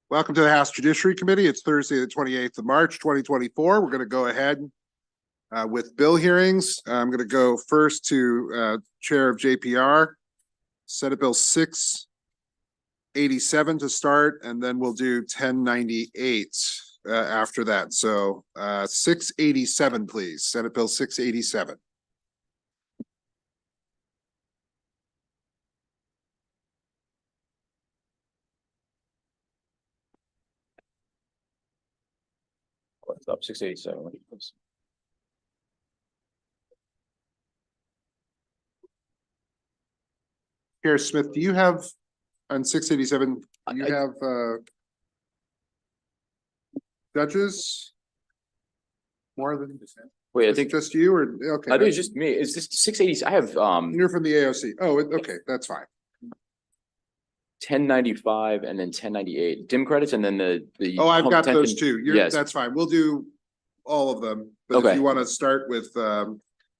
Welcome to the House Judiciary Committee. It's Thursday, the 28th of March, 2024. We're going to go ahead with bill hearings. I'm going to go first to Chair of JPR, Senate Bill 687 to start, and then we'll do 1098 after that. So 687, please. Senate Bill 687. Up 687. Chair Smith, do you have on 687? Do you have judges? More than wait, I think just you or okay? I think it's just me. Is this 680? I have You're from the AOC. Oh, okay, that's fine. 1095 and then 1098 dim credits, and then the Oh, I've got those too. Yes, that's fine. We'll do all of them. But okay. If you want to start with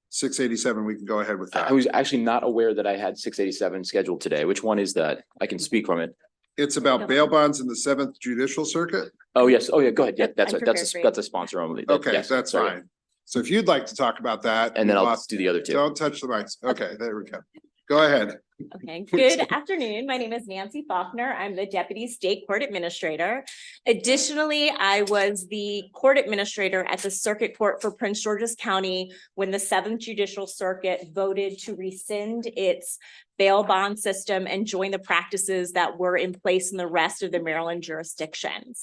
687, we can go ahead with that. I was actually not aware that I had 687 scheduled today. Which one is that? I can speak from it. It's about bail bonds in the 7th Judicial Circuit. Oh yes. Oh yeah. Go ahead. Yeah, that's a sponsor only. Okay, yes, that's sorry. fine. So if you'd like to talk about that, and then I'll do the other two. Don't touch the mics. Okay, there we go. Go ahead. Okay, good afternoon. My name is Nancy Faulkner. I'm the Deputy State Court Administrator. Additionally, I was the court administrator at the Circuit Court for Prince George's County when the 7th Judicial Circuit voted to rescind its bail bond system and join the practices that were in place in the rest of the Maryland jurisdictions.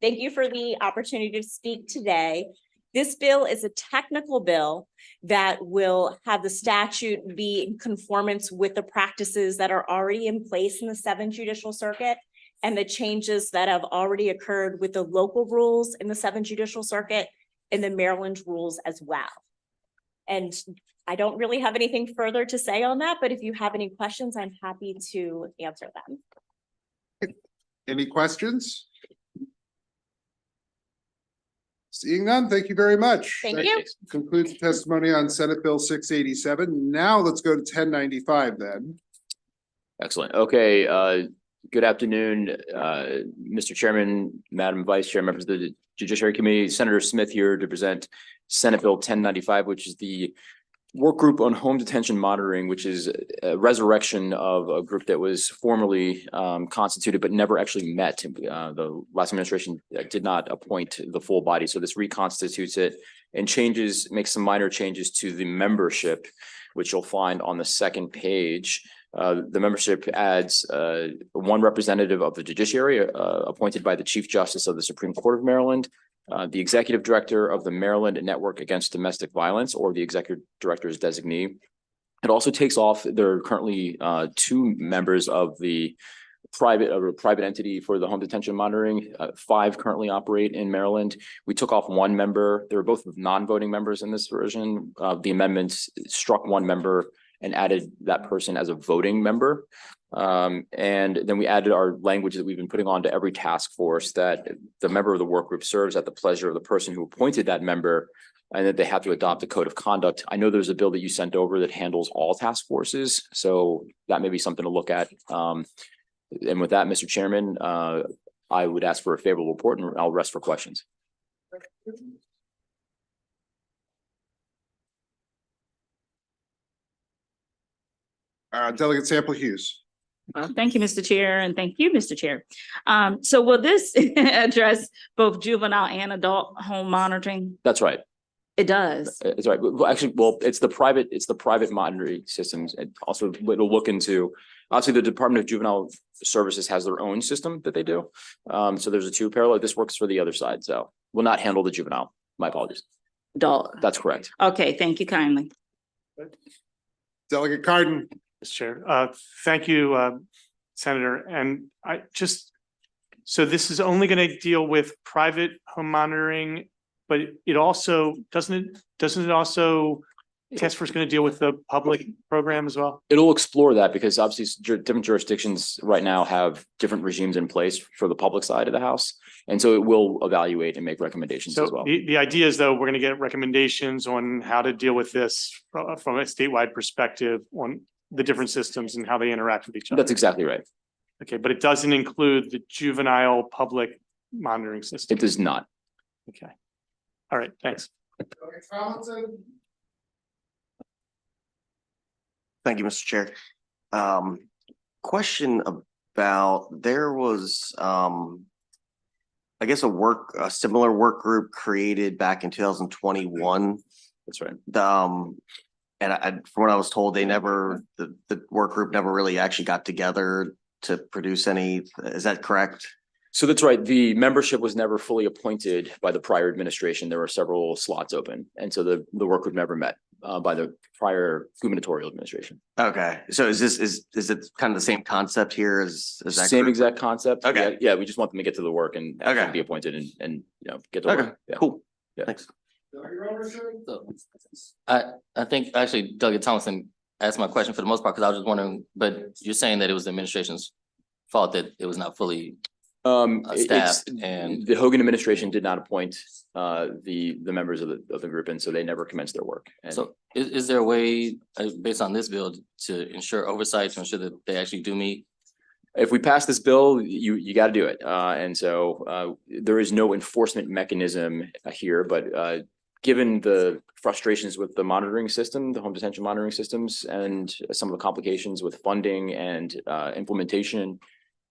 Thank you for the opportunity to speak today. This bill is a technical bill that will have the statute be in conformance with the practices that are already in place in the 7th Judicial Circuit and the changes that have already occurred with the local rules in the 7th Judicial Circuit and the Maryland rules as well. And I don't really have anything further to say on that, but if you have any questions, I'm happy to answer them. Any questions? Seeing none, thank you very much. Thank you. Concludes the testimony on Senate Bill 687. Now let's go to 1095 then. Excellent. Okay. Good afternoon, Mr. Chairman, Madam Vice Chair, members of the Judiciary Committee. Senator Smith here to present Senate Bill 1095, which is the work group on home detention monitoring, which is a resurrection of a group that was formerly constituted but never actually met. The last administration did not appoint the full body, so this reconstitutes it and makes some minor changes to the membership, which you'll find on the second page. The membership adds one representative of the judiciary appointed by the Chief Justice of the Supreme Court of Maryland, the executive director of the Maryland Network Against Domestic Violence, or the executive director's designee. It also takes off, there are currently 2 members of the private entity for the home detention monitoring. 5 currently operate in Maryland. We took off 1 member. They were both non-voting members in this version. The amendments struck 1 member and added that person as a voting member. And then we added our language that we've been putting on to every task force, that the member of the work group serves at the pleasure of the person who appointed that member, and that they have to adopt a code of conduct. I know there's a bill that you sent over that handles all task forces, so that may be something to look at. And with that, Mr. Chairman, I would ask for a favorable report, and I'll rest for questions. Delegate Sample Hughes. Thank you, Mr. Chair, and thank you, Mr. Chair. So will this address both juvenile and adult home monitoring? That's right. It does. It's right. Well, actually, it's the private monitoring systems. And also it'll look into, obviously the Department of Juvenile Services has their own system that they do. So there's a 2 parallel. This works for the other side. So we'll not handle the juvenile. My apologies. Adult. That's correct. Okay. Thank you kindly. Delegate Cardin. Mr. Chair, thank you, Senator. And so this is only going to deal with private home monitoring, but it also, doesn't it also, task force going to deal with the public program as well? It'll explore that, because obviously different jurisdictions right now have different regimes in place for the public side of the house. And so it will evaluate and make recommendations as well. The idea is, though, we're going to get recommendations on how to deal with this from a statewide perspective on the different systems and how they interact with each other. That's exactly right. Okay, but it doesn't include the juvenile public monitoring system. It does not. Okay. All right, thanks. Thank you, Mr. Chair. Question about, there was, I guess a similar work group created back in 2021. That's right. And from what I was told, the work group never really actually got together to produce any, is that correct? So that's right. The membership was never fully appointed by the prior administration. There were several slots open. And so the work group never met by the prior gubernatorial administration. Okay, so is it kind of the same concept here as that Same group? exact concept. Okay. Yeah, we just want them to get to the work and actually Okay. be appointed and you know, get to Okay, work. Yeah. cool. Yeah. Thanks. I think actually Delegate Thompson asked my question for the most part, because I was just wondering, but you're saying that it was the administration's fault that it was not fully It's, staffed and the Hogan administration did not appoint the members of the group, and so they never commenced their work. And so is there a way, based on this bill, to ensure oversight, to ensure that they actually do meet? if we pass this bill, you got to do it. And so there is no enforcement mechanism here, but given the frustrations with the monitoring system, the home detention monitoring systems, and some of the complications with funding and implementation,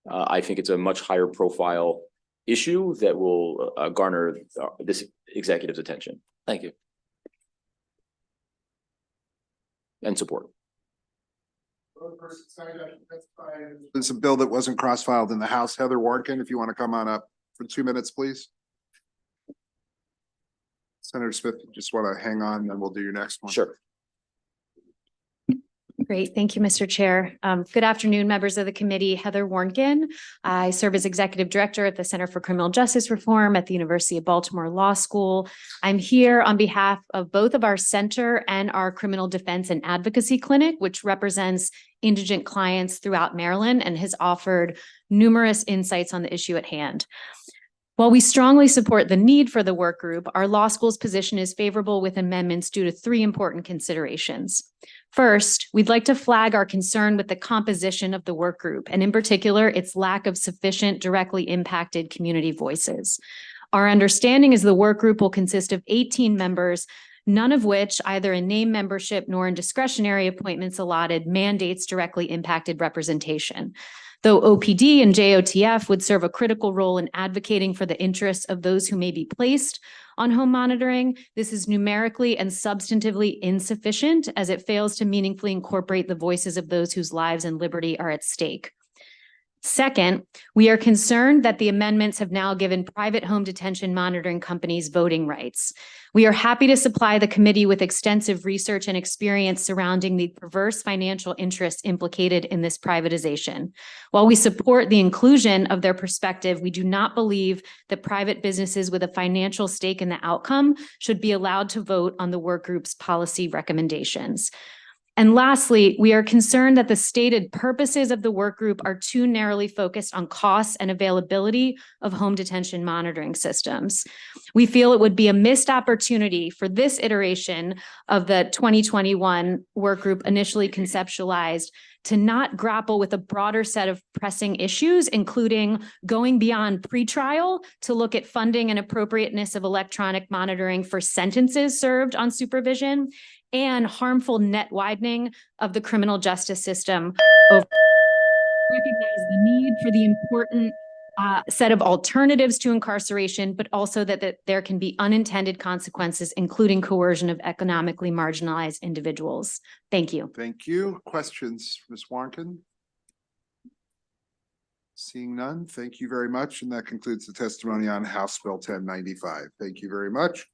I think it's a much higher profile issue that will garner this executive's attention Thank you. and support. It's a bill that wasn't cross-filed in the House. Heather Warkin, if you want to come on up for 2 minutes, please. Senator Smith, you just want to hang on, then we'll do your next one. Sure. Great. Thank you, Mr. Chair. Good afternoon, members of the committee. Heather Warnken. I serve as Executive Director at the Center for Criminal Justice Reform at the University of Baltimore Law School. I'm here on behalf of both of our center and our Criminal Defense and Advocacy Clinic, which represents indigent clients throughout Maryland and has offered numerous insights on the issue at hand. While we strongly support the need for the work group, our law school's position is favorable with amendments due to 3 important considerations. First, we'd like to flag our concern with the composition of the work group, and in particular, its lack of sufficient directly impacted community voices. Our understanding is the work group will consist of 18 members, none of which, either in name membership nor in discretionary appointments allotted, mandates directly impacted representation. Though OPD and JOTF would serve a critical role in advocating for the interests of those who may be placed on home monitoring, this is numerically and substantively insufficient as it fails to meaningfully incorporate the voices of those whose lives and liberty are at stake. Second, we are concerned that the amendments have now given private home detention monitoring companies voting rights. We are happy to supply the committee with extensive research and experience surrounding the perverse financial interests implicated in this privatization. While we support the inclusion of their perspective, we do not believe that private businesses with a financial stake in the outcome should be allowed to vote on the work group's policy recommendations. And lastly, we are concerned that the stated purposes of the work group are too narrowly focused on costs and availability of home detention monitoring systems. We feel it would be a missed opportunity for this iteration of the 2021 work group initially conceptualized to not grapple with a broader set of pressing issues, including going beyond pretrial to look at funding and appropriateness of electronic monitoring for sentences served on supervision, and harmful net widening of the criminal justice system. Recognize the need for the important set of alternatives to incarceration, but also that there can be unintended consequences, including coercion of economically marginalized individuals. Thank you. Thank you. Questions, Ms. Warnken? Seeing none, thank you very much. And that concludes the testimony on House Bill 1095. Thank you very much.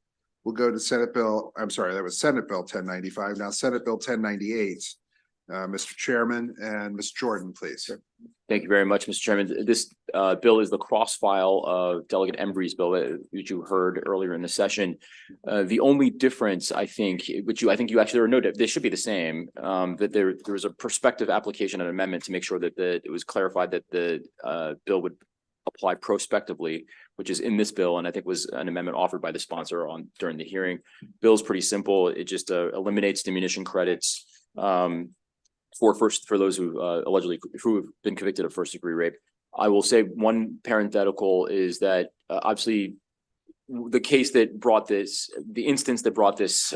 We'll go to Senate Bill, I'm sorry, that was Senate Bill 1095. Now Senate Bill 1098. Mr. Chairman and Ms. Jordan, please. Thank you very much, Mr. Chairman. This bill is the cross-file of Delegate Embry's bill that you heard earlier in the session. The only difference, I think, which I think you actually, there are no, they should be the same, that there was a prospective application and amendment to make sure that it was clarified that the bill would apply prospectively, which is in this bill, and I think was an amendment offered by the sponsor during the hearing. Bill's pretty simple. It just eliminates diminution credits for those who allegedly who have been convicted of first-degree rape. I will say one parenthetical is that obviously the case that brought this, the instance that brought this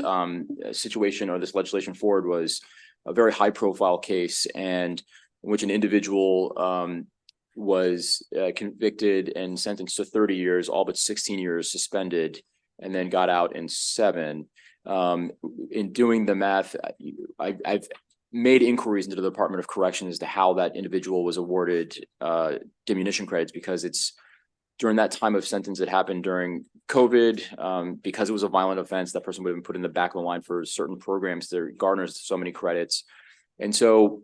situation or this legislation forward was a very high-profile case, and in which an individual was convicted and sentenced to 30 years, all but 16 years suspended, and then got out in 7. In doing the math, I've made inquiries into the Department of Corrections as to how that individual was awarded diminution credits, because it's during that time of sentence that happened during COVID, because it was a violent offense, that person would have been put in the back of the line for certain programs that garners so many credits. And so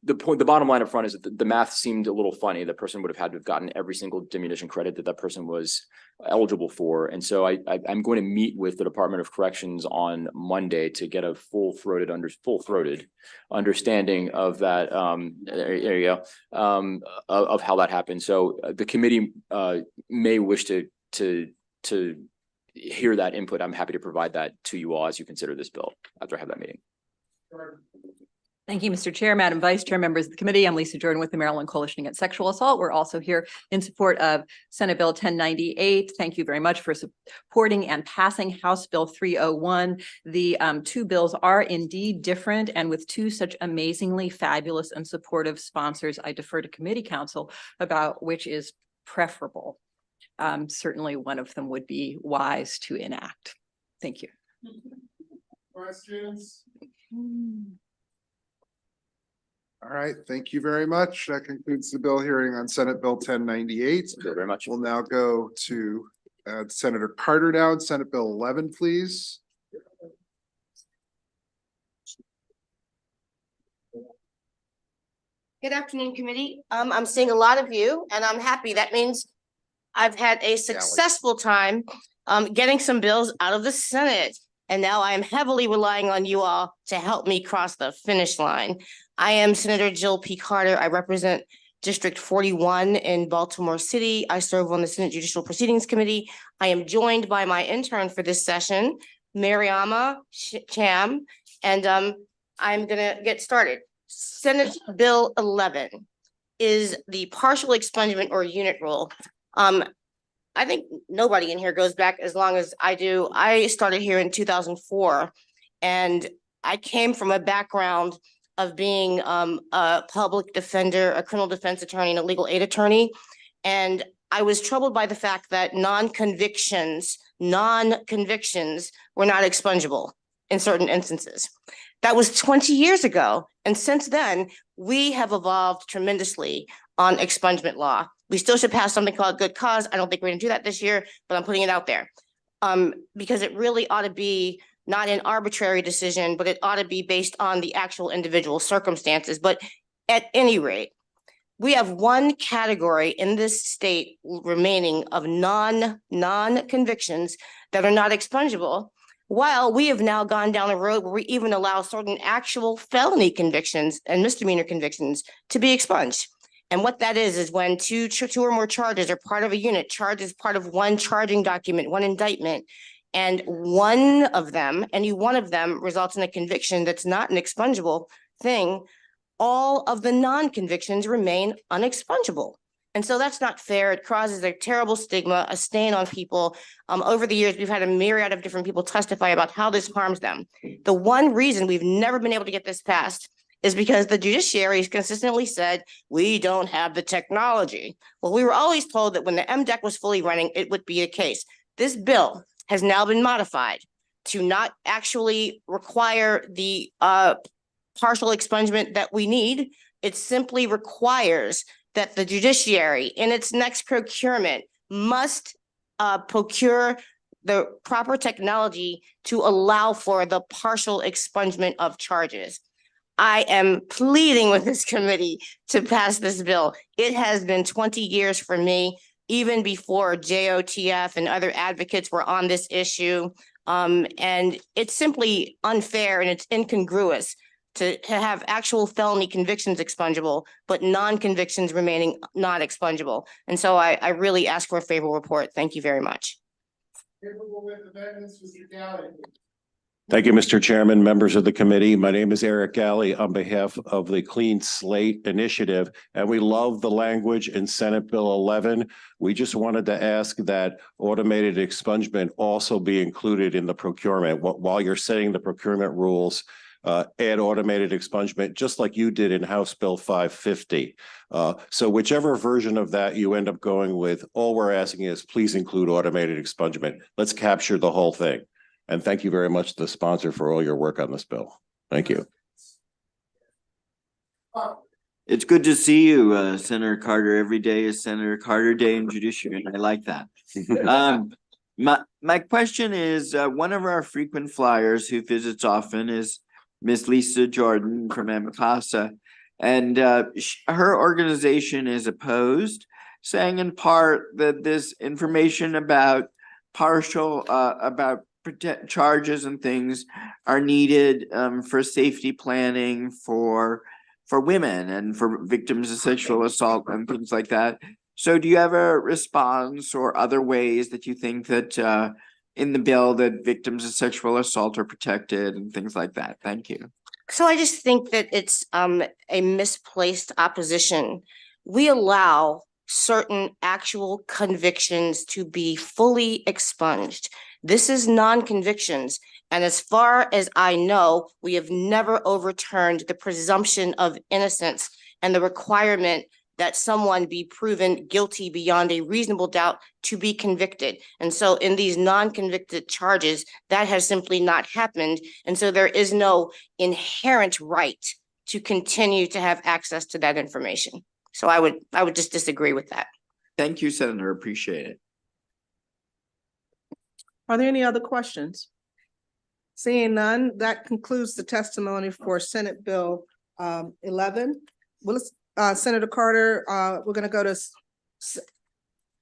the bottom line up front is that the math seemed a little funny. The person would have had to have gotten every single diminution credit that person was eligible for. And so I'm going to meet with the Department of Corrections on Monday to get a full-throated understanding of that. There you go. Of how that happened. So the committee may wish to hear that input. I'm happy to provide that to you all as you consider this bill after I have that meeting. Thank you, Mr. Chair, Madam Vice Chair, members of the committee. I'm Lisa Jordan with the Maryland Coalition Against Sexual Assault. We're also here in support of Senate Bill 1098. Thank you very much for supporting and passing House Bill 301. The two bills are indeed different, and with two such amazingly fabulous and supportive sponsors, I defer to committee counsel about which is preferable. Certainly one of them would be wise to enact. Thank you. Questions? All right, thank you very much. That concludes the bill hearing on Senate Bill 1098. Thank you very much. We'll now go to Senator Carter now, Senate Bill 11, please. Good afternoon, committee. I'm seeing a lot of you and I'm happy. That means I've had a successful time getting some bills out of the Senate. And now I am heavily relying on you all to help me cross the finish line. I am Senator Jill P. Carter. I represent District 41 in Baltimore City. I serve on the Senate Judicial Proceedings Committee. I am joined by my intern for this session, Mariama Cham, and I'm gonna get started. Senate Bill 11 is the partial expungement or unit rule. I think nobody in here goes back as long as I do. I started here in 2004, and I came from a background of being a public defender, a criminal defense attorney, and a legal aid attorney. And I was troubled by the fact that non-convictions were not expungible in certain instances. That was 20 years ago. And since then, we have evolved tremendously on expungement law. We still should pass something called good cause. I don't think we're gonna do that this year, but I'm putting it out there. Because it really ought to be not an arbitrary decision, but it ought to be based on the actual individual circumstances. But at any rate, we have one category in this state remaining of non-convictions that are not expungible, while we have now gone down a road where we even allow certain actual felony convictions and misdemeanor convictions to be expunged. And what that is when two or more charges are part of a unit, charged as part of one charging document, one indictment, and any one of them results in a conviction that's not an expungible thing, all of the non-convictions remain unexpungible. And so that's not fair. It causes a terrible stigma, a stain on people. Over the years, we've had a myriad of different people testify about how this harms them. The one reason we've never been able to get this passed is because the judiciary has consistently said, we don't have the technology. Well, we were always told that when the MDEC was fully running, it would be the case. This bill has now been modified to not actually require the partial expungement that we need. It simply requires that the judiciary in its next procurement must procure the proper technology to allow for the partial expungement of charges. I am pleading with this committee to pass this bill. It has been 20 years for me, even before JOTF and other advocates were on this issue. And it's simply unfair and it's incongruous to have actual felony convictions expungible, but non-convictions remaining not expungible. And so I really ask for a favorable report. Thank you very much. Favorable with amendments, Mr. Gallagher. Thank you, Mr. Chairman, members of the committee. My name is Eric Galley on behalf of the Clean Slate Initiative, and we love the language in Senate Bill 11. We just wanted to ask that automated expungement also be included in the procurement. While you're setting the procurement rules, add automated expungement, just like you did in House Bill 550. So whichever version of that you end up going with, all we're asking is please include automated expungement. Let's capture the whole thing. And thank you very much to the sponsor for all your work on this bill. Thank you. It's good to see you, Senator Carter. Every day is Senator Carter Day in Judiciary, and I like that. My question is, one of our frequent flyers who visits often is Miss Lisa Jordan from Amapasa, and her organization is opposed, saying in part that this information about charges and things are needed for safety planning for women and for victims of sexual assault and things like that. So do you have a response or other ways that you think that in the bill that victims of sexual assault are protected and things like that? Thank you. So I just think that it's a misplaced opposition. We allow certain actual convictions to be fully expunged. This is non-convictions. And as far as I know, we have never overturned the presumption of innocence and the requirement that someone be proven guilty beyond a reasonable doubt to be convicted. And so in these non-convicted charges, that has simply not happened. And so there is no inherent right to continue to have access to that information. So I would just disagree with that. Thank you, Senator. Appreciate it. Are there any other questions? Seeing none, that concludes the testimony for Senate Bill 11. Well, Senator Carter, we're going to go to,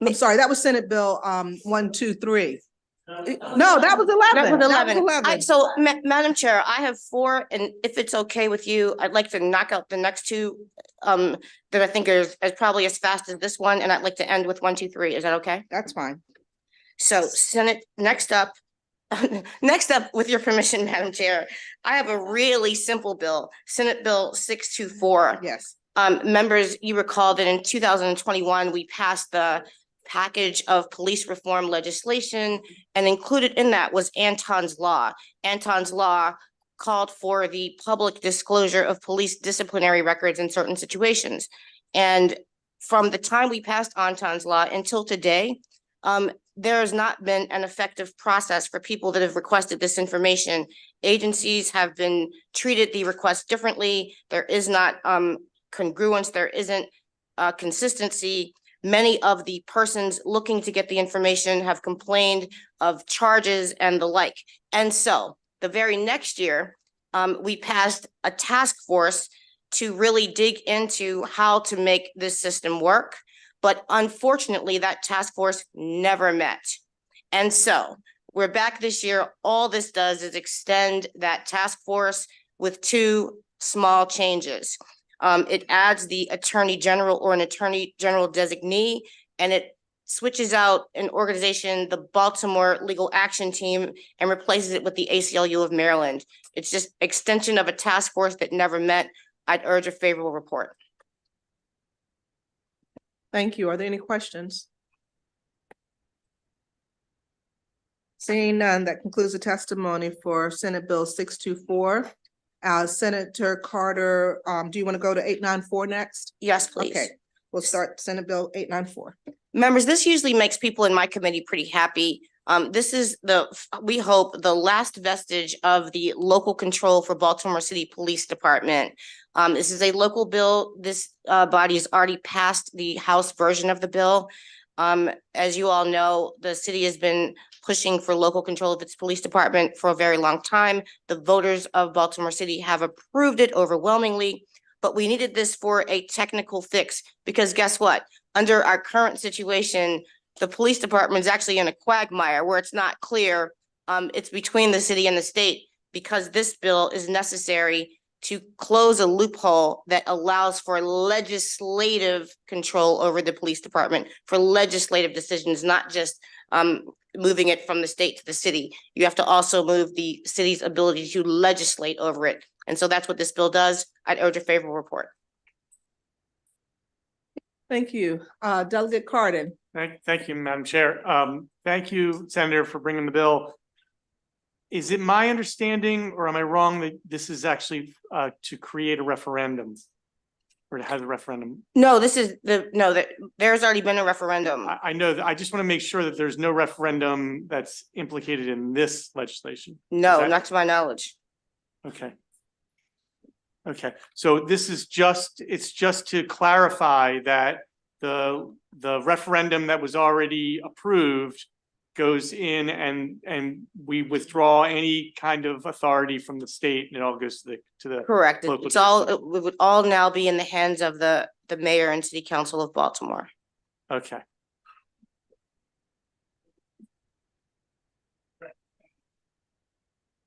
I'm sorry, that was Senate Bill 123. No, that was 11. That was 11. So, Madam Chair, I have 4, and if it's okay with you, I'd like to knock out the next 2 that I think is probably as fast as this one, and I'd like to end with 1, 2, 3. Is that okay? That's fine. So Senate, next up, with your permission, Madam Chair, I have a really simple bill, Senate Bill 624. Yes. Members, you recall that in 2021, we passed the package of police reform legislation, and included in that was Anton's Law. Anton's Law called for the public disclosure of police disciplinary records in certain situations. And from the time we passed Anton's Law until today, there has not been an effective process for people that have requested this information. Agencies have been treated the request differently. There is not congruence. There isn't consistency. Many of the persons looking to get the information have complained of charges and the like. And so the very next year, we passed a task force to really dig into how to make this system work. But unfortunately, that task force never met. And so we're back this year. All this does is extend that task force with 2 small changes. It adds the Attorney General or an Attorney General designee, and it switches out an organization, the Baltimore Legal Action Team, and replaces it with the ACLU of Maryland. It's just extension of a task force that never met. I'd urge a favorable report. Thank you. Are there any questions? Seeing none, that concludes the testimony for Senate Bill 624. Senator Carter, do you want to go to 894 next? Yes, please. Okay, we'll start Senate Bill 894. Members, this usually makes people in my committee pretty happy. This is we hope, the last vestige of the local control for Baltimore City Police Department. This is a local bill. This body has already passed the House version of the bill. As you all know, the city has been pushing for local control of its police department for a very long time. The voters of Baltimore City have approved it overwhelmingly, but we needed this for a technical fix because guess what? Under our current situation, the police department is actually in a quagmire where it's not clear. It's between the city and the state because this bill is necessary to close a loophole that allows for legislative control over the police department, for legislative decisions, not just moving it from the state to the city. You have to also move the city's ability to legislate over it. And so that's what this bill does. I'd urge a favorable report. Thank you. Delegate Carden. Thank you, Madam Chair. Thank you, Senator, for bringing the bill. Is it my understanding, or am I wrong, that this is actually to create a referendum? Or to have a referendum? No, that there's already been a referendum. I know that. I just want to make sure that there's no referendum that's implicated in this legislation. No, not to my knowledge. Okay. Okay, so this is it's just to clarify that the referendum that was already approved goes in and we withdraw any kind of authority from the state, and it all goes to the Correct. local It's all, it would all now be in the hands of the mayor and city council of Baltimore. Okay.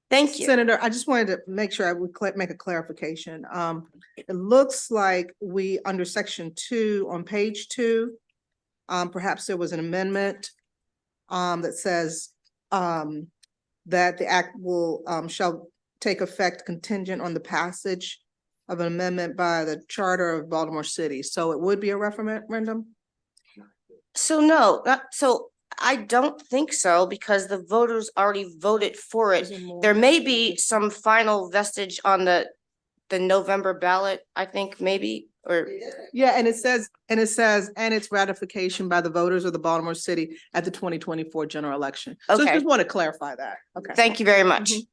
Thank you. Senator, I just wanted to make sure I would make a clarification. It looks like under section 2 on page 2, perhaps there was an amendment that says that the act shall take effect contingent on the passage of an amendment by the charter of Baltimore City. So it would be a referendum? So no, so I don't think so, because the voters already voted for it. There may be some final vestige on the November ballot, I think, maybe, or. Yeah, and it says, and its ratification by the voters of the Baltimore City at the 2024 general election. So I Okay. just want to clarify that. Okay. Thank you very much. Mhm.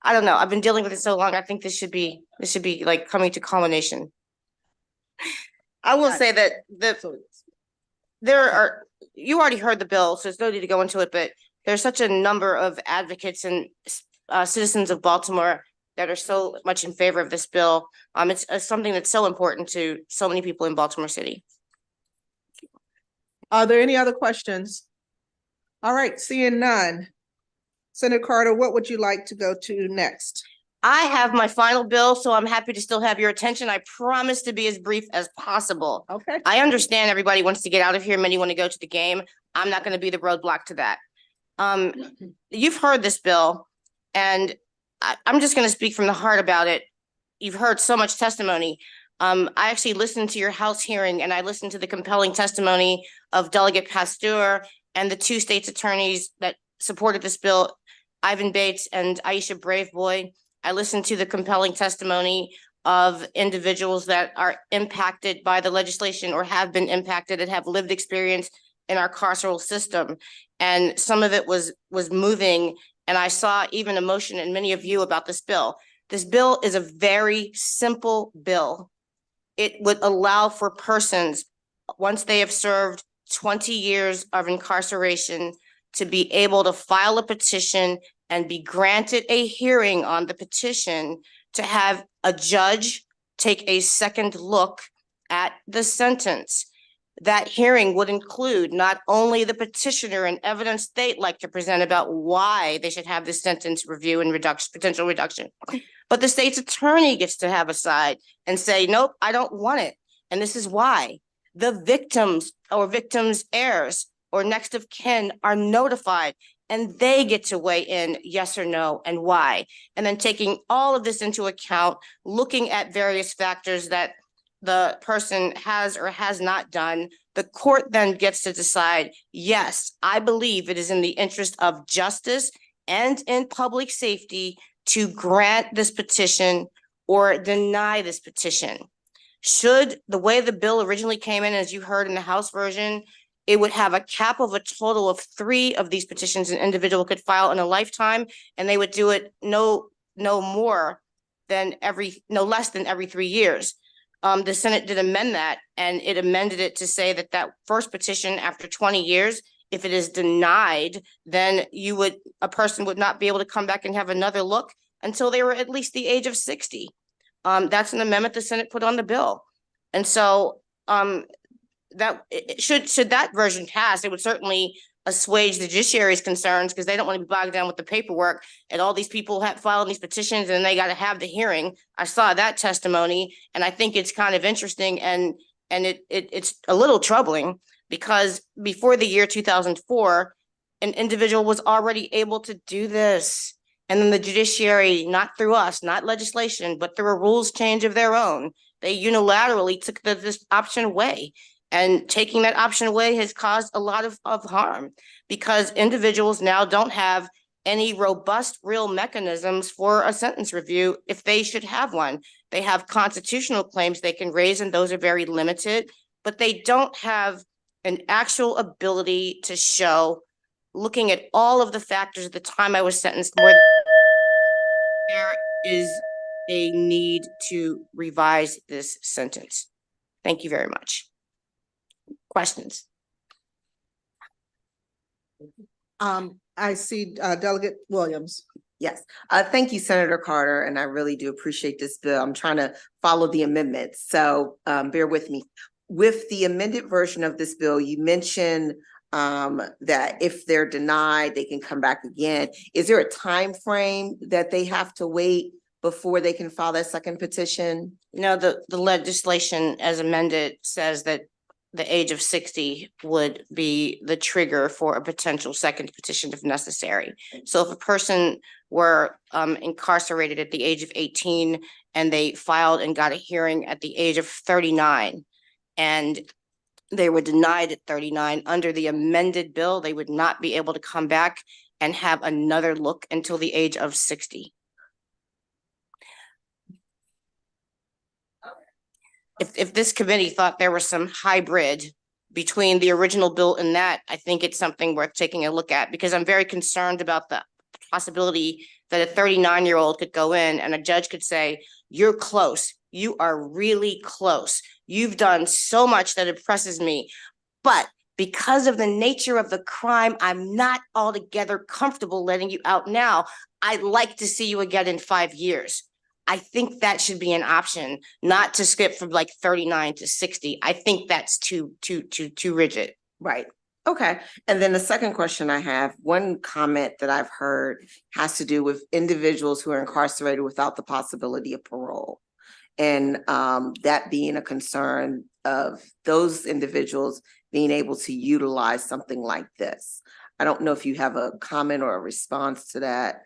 I don't know. I've been dealing with it so long. I think this should be like coming to culmination. I will say that you already heard the bill, so there's no need to go into it, but there's such a number of advocates and citizens of Baltimore that are so much in favor of this bill. It's something that's so important to so many people in Baltimore City. Are there any other questions? All right, seeing none. Senator Carter, what would you like to go to next? I have my final bill, so I'm happy to still have your attention. I promise to be as brief as possible. Okay. I understand everybody wants to get out of here. Many want to go to the game. I'm not going to be the roadblock to that. You've heard this bill, and I'm just going to speak from the heart about it. You've heard so much testimony. I actually listened to your House hearing, and I listened to the compelling testimony of Delegate Pasteur and the 2 state's attorneys that supported this bill, Ivan Bates and Aisha Braveboy. I listened to the compelling testimony of individuals that are impacted by the legislation or have been impacted and have lived experience in our carceral system. And some of it was moving, and I saw even emotion in many of you about this bill. This bill is a very simple bill. It would allow for persons, once they have served 20 years of incarceration, to be able to file a petition and be granted a hearing on the petition, to have a judge take a second look at the sentence. That hearing would include not only the petitioner and evidence they'd like to present about why they should have this sentence review and potential reduction, but the state's attorney gets to have a side and say, nope, I don't want it. And this is why. The victims or victims' heirs or next of kin are notified, and they get to weigh in yes or no and why. And then taking all of this into account, looking at various factors that the person has or has not done, the court then gets to decide, yes, I believe it is in the interest of justice and in public safety to grant this petition or deny this petition. Should the way the bill originally came in, as you heard in the House version, it would have a cap of a total of 3 of these petitions an individual could file in a lifetime, and they would do it no less than every 3 years. The Senate did amend that, and it amended it to say that first petition after 20 years, if it is denied, then a person would not be able to come back and have another look until they were at least the age of 60. That's an amendment the Senate put on the bill. And so should that version pass, it would certainly assuage the judiciary's concerns, because they don't want to be bogged down with the paperwork and all these people have filed these petitions and they got to have the hearing. I saw that testimony, and I think it's kind of interesting, and it's a little troubling, because before the year 2004, an individual was already able to do this. And then the judiciary, not through us, not legislation, but through a rules change of their own, they unilaterally took this option away. And taking that option away has caused a lot of harm because individuals now don't have any robust real mechanisms for a sentence review if they should have one. They have constitutional claims they can raise, and those are very limited, but they don't have an actual ability to show, looking at all of the factors at the time I was sentenced, more there is a need to revise this sentence. Thank you very much. Questions? I see Delegate Williams. Yes, thank you, Senator Carter, and I really do appreciate this bill. I'm trying to follow the amendments, so bear with me. With the amended version of this bill, you mentioned that if they're denied, they can come back again. Is there a time frame that they have to wait before they can file that second petition? No, the legislation as amended says that the age of 60 would be the trigger for a potential second petition if necessary. So if a person were incarcerated at the age of 18 and they filed and got a hearing at the age of 39 and they were denied at 39, under the amended bill, they would not be able to come back and have another look until the age of 60. If this committee thought there was some hybrid between the original bill and that, I think it's something worth taking a look at, because I'm very concerned about the possibility that a 39-year-old could go in and a judge could say, you're close. You are really close. You've done so much that impresses me. But because of the nature of the crime, I'm not altogether comfortable letting you out now. I'd like to see you again in 5 years. I think that should be an option, not to skip from like 39 to 60. I think that's too rigid. Right. Okay. And then the second question I have, one comment that I've heard has to do with individuals who are incarcerated without the possibility of parole. And that being a concern of those individuals being able to utilize something like this. I don't know if you have a comment or a response to that.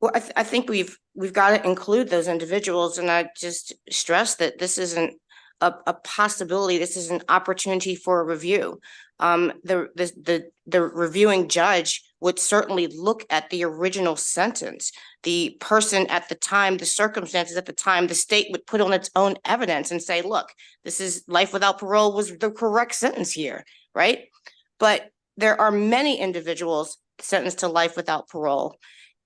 Well, I think we've got to include those individuals, and I just stress that this isn't a possibility. This is an opportunity for a review. The reviewing judge would certainly look at the original sentence. The person at the time, the circumstances at the time, the state would put on its own evidence and say, look, this is life without parole was the correct sentence here, right? But there are many individuals sentenced to life without parole.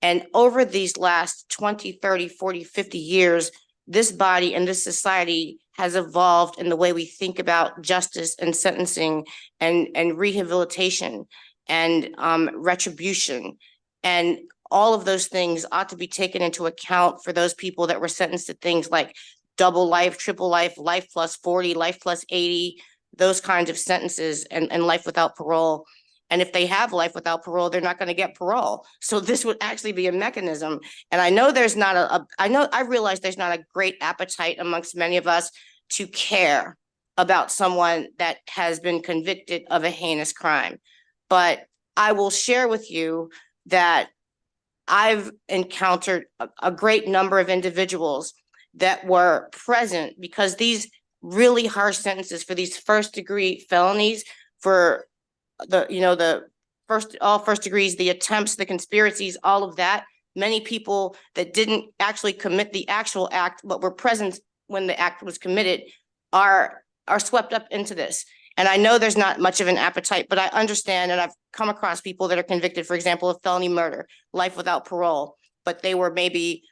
And over these last 20, 30, 40, 50 years, this body and this society has evolved in the way we think about justice and sentencing and rehabilitation and retribution. And all of those things ought to be taken into account for those people that were sentenced to things like double life, triple life, life plus 40, life plus 80, those kinds of sentences, and life without parole. And if they have life without parole, they're not going to get parole. So this would actually be a mechanism. And I know there's not I realize there's not a great appetite amongst many of us to care about someone that has been convicted of a heinous crime. But I will share with you that I've encountered a great number of individuals that were present because these really harsh sentences for these first-degree felonies, for all first degrees, the attempts, the conspiracies, all of that, many people that didn't actually commit the actual act, but were present when the act was committed, are swept up into this. And I know there's not much of an appetite, but I understand, and I've come across people that are convicted, for example, of felony murder, life without parole, but they were maybe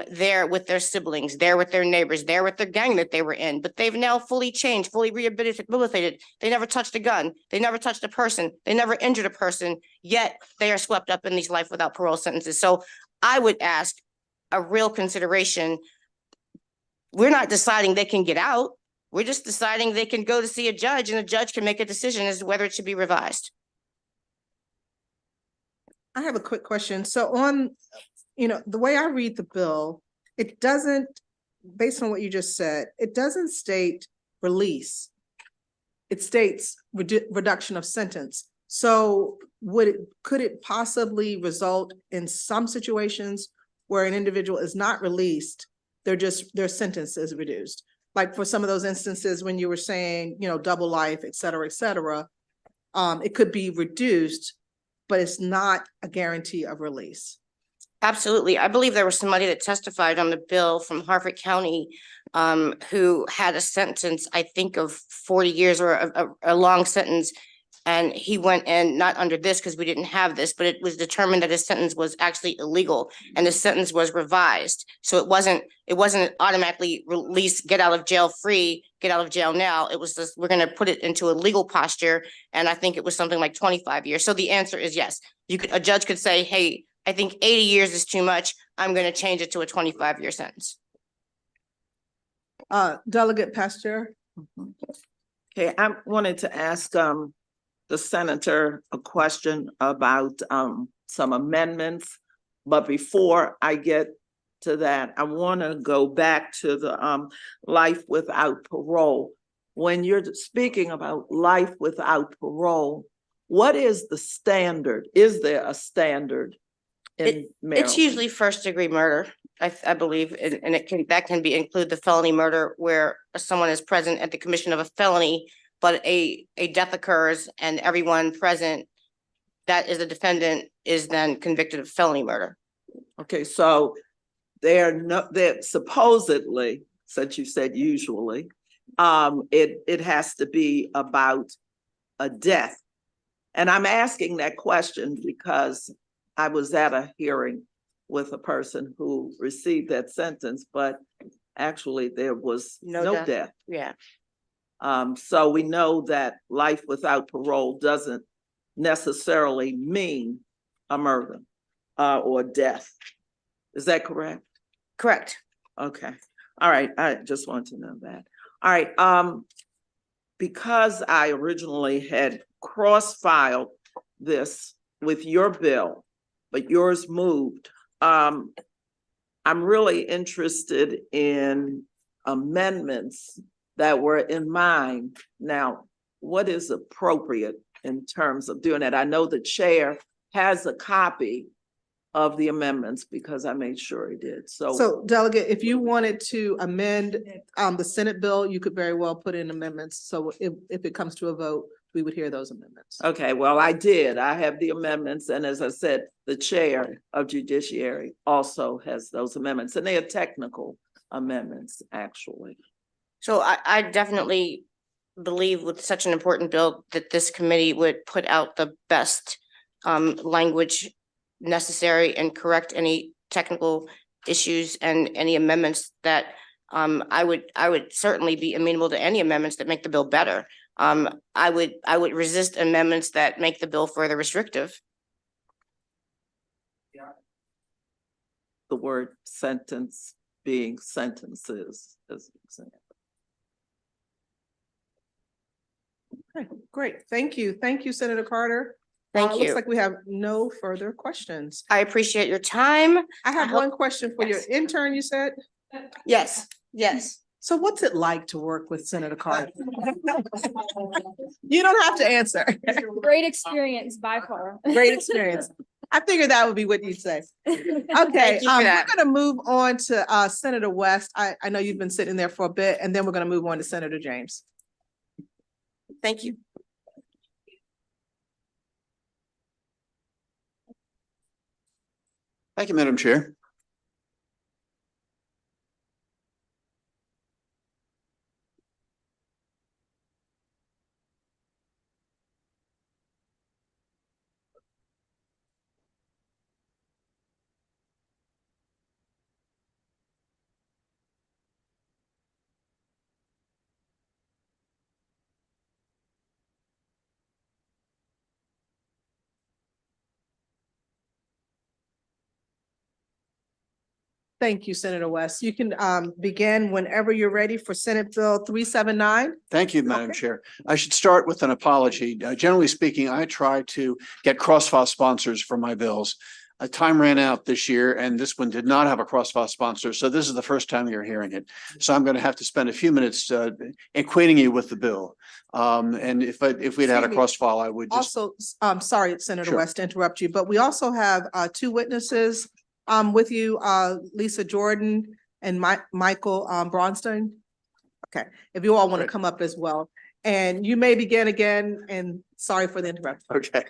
there with their siblings, there with their neighbors, there with their gang that they were in, but they've now fully changed, fully rehabilitated. They never touched a gun. They never touched a person. They never injured a person, yet they are swept up in these life without parole sentences. So I would ask a real consideration. We're not deciding they can get out. We're just deciding they can go to see a judge, and a judge can make a decision as to whether it should be revised. I have a quick question. So on, the way I read the bill, it doesn't, based on what you just said, it doesn't state release. It states reduction of sentence. So could it possibly result in some situations where an individual is not released, their sentence is reduced? Like for some of those instances when you were saying, double life, et cetera, it could be reduced, but it's not a guarantee of release. Absolutely. I believe there was somebody that testified on the bill from Harford County who had a sentence, I think, of 40 years or a long sentence. And he went in, not under this because we didn't have this, but it was determined that his sentence was actually illegal and the sentence was revised. So it wasn't automatically released, get out of jail free, get out of jail now. It was just, we're going to put it into a legal posture. And I think it was something like 25 years. So the answer is yes. A judge could say, hey, I think 80 years is too much. I'm going to change it to a 25-year sentence. Delegate Pasteur. Okay, I wanted to ask the senator a question about some amendments. But before I get to that, I want to go back to the life without parole. When you're speaking about life without parole, what is the standard? Is there a standard in Maryland? It's usually first-degree murder, I believe, and that can include the felony murder where someone is present at the commission of a felony, but a death occurs and everyone present that is a defendant is then convicted of felony murder. Okay, so they're supposedly, since you said usually, it has to be about a death. And I'm asking that question because I was at a hearing with a person who received that sentence, but actually there was no death. Yeah. So we know that life without parole doesn't necessarily mean a murder or death. Is that correct? Correct. Okay. All right. I just want to know that. All right. Because I originally had cross-filed this with your bill, but yours moved, I'm really interested in amendments that were in mind. Now, what is appropriate in terms of doing that? I know the chair has a copy of the amendments because I made sure he did. So Delegate, if you wanted to amend the Senate bill, you could very well put in amendments. So if it comes to a vote, we would hear those amendments. Okay, well, I did. I have the amendments. And as I said, the chair of Judiciary also has those amendments, and they are technical amendments, actually. So I definitely believe with such an important bill that this committee would put out the best language necessary and correct any technical issues and any amendments that I would certainly be amenable to any amendments that make the bill better. I would resist amendments that make the bill further restrictive. The word sentence being sentences as an example. Okay, great. Thank you. Thank you, Senator Carter. Thank you. Looks like we have no further questions. I appreciate your time. I have one question for your intern, you said? Yes, yes. So what's it like to work with Senator Carter? You don't have to answer. Great experience by far. Great experience. I figured that would be what you'd say. Okay, we're gonna move on to Senator West. I know you've been sitting there for a bit, and then we're gonna move on to Senator James. Thank you. Thank you, Madam Chair. Thank you, Senator West. You can begin whenever you're ready for Senate Bill 379. Thank you, Madam Chair. I should start with an apology. Generally speaking, I try to get cross-file sponsors for my bills. time ran out this year and this one did not have a cross-file sponsor. So this is the first time you're hearing it. So I'm going to have to spend a few minutes acquainting you with the bill. And if we'd had a Excuse me. cross-file, I would just. Also, sorry, Senator Sure. West, to interrupt you, but we also have two witnesses with you, Lisa Jordan and Michael Bronstein. Okay, if you all want to Great. come up as well. And you may begin again, and sorry for the interruption. Okay,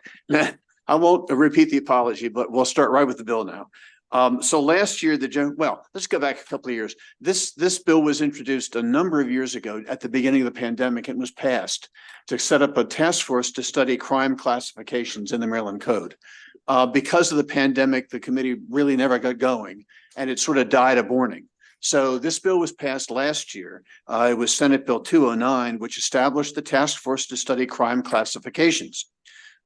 I won't repeat the apology, but we'll start right with the bill now. So last year, let's go back a couple of years. This bill was introduced a number of years ago at the beginning of the pandemic and was passed to set up a task force to study crime classifications in the Maryland Code. Because of the pandemic, the committee really never got going and it sort of died a morning. So this bill was passed last year. It was Senate Bill 209, which established the task force to study crime classifications.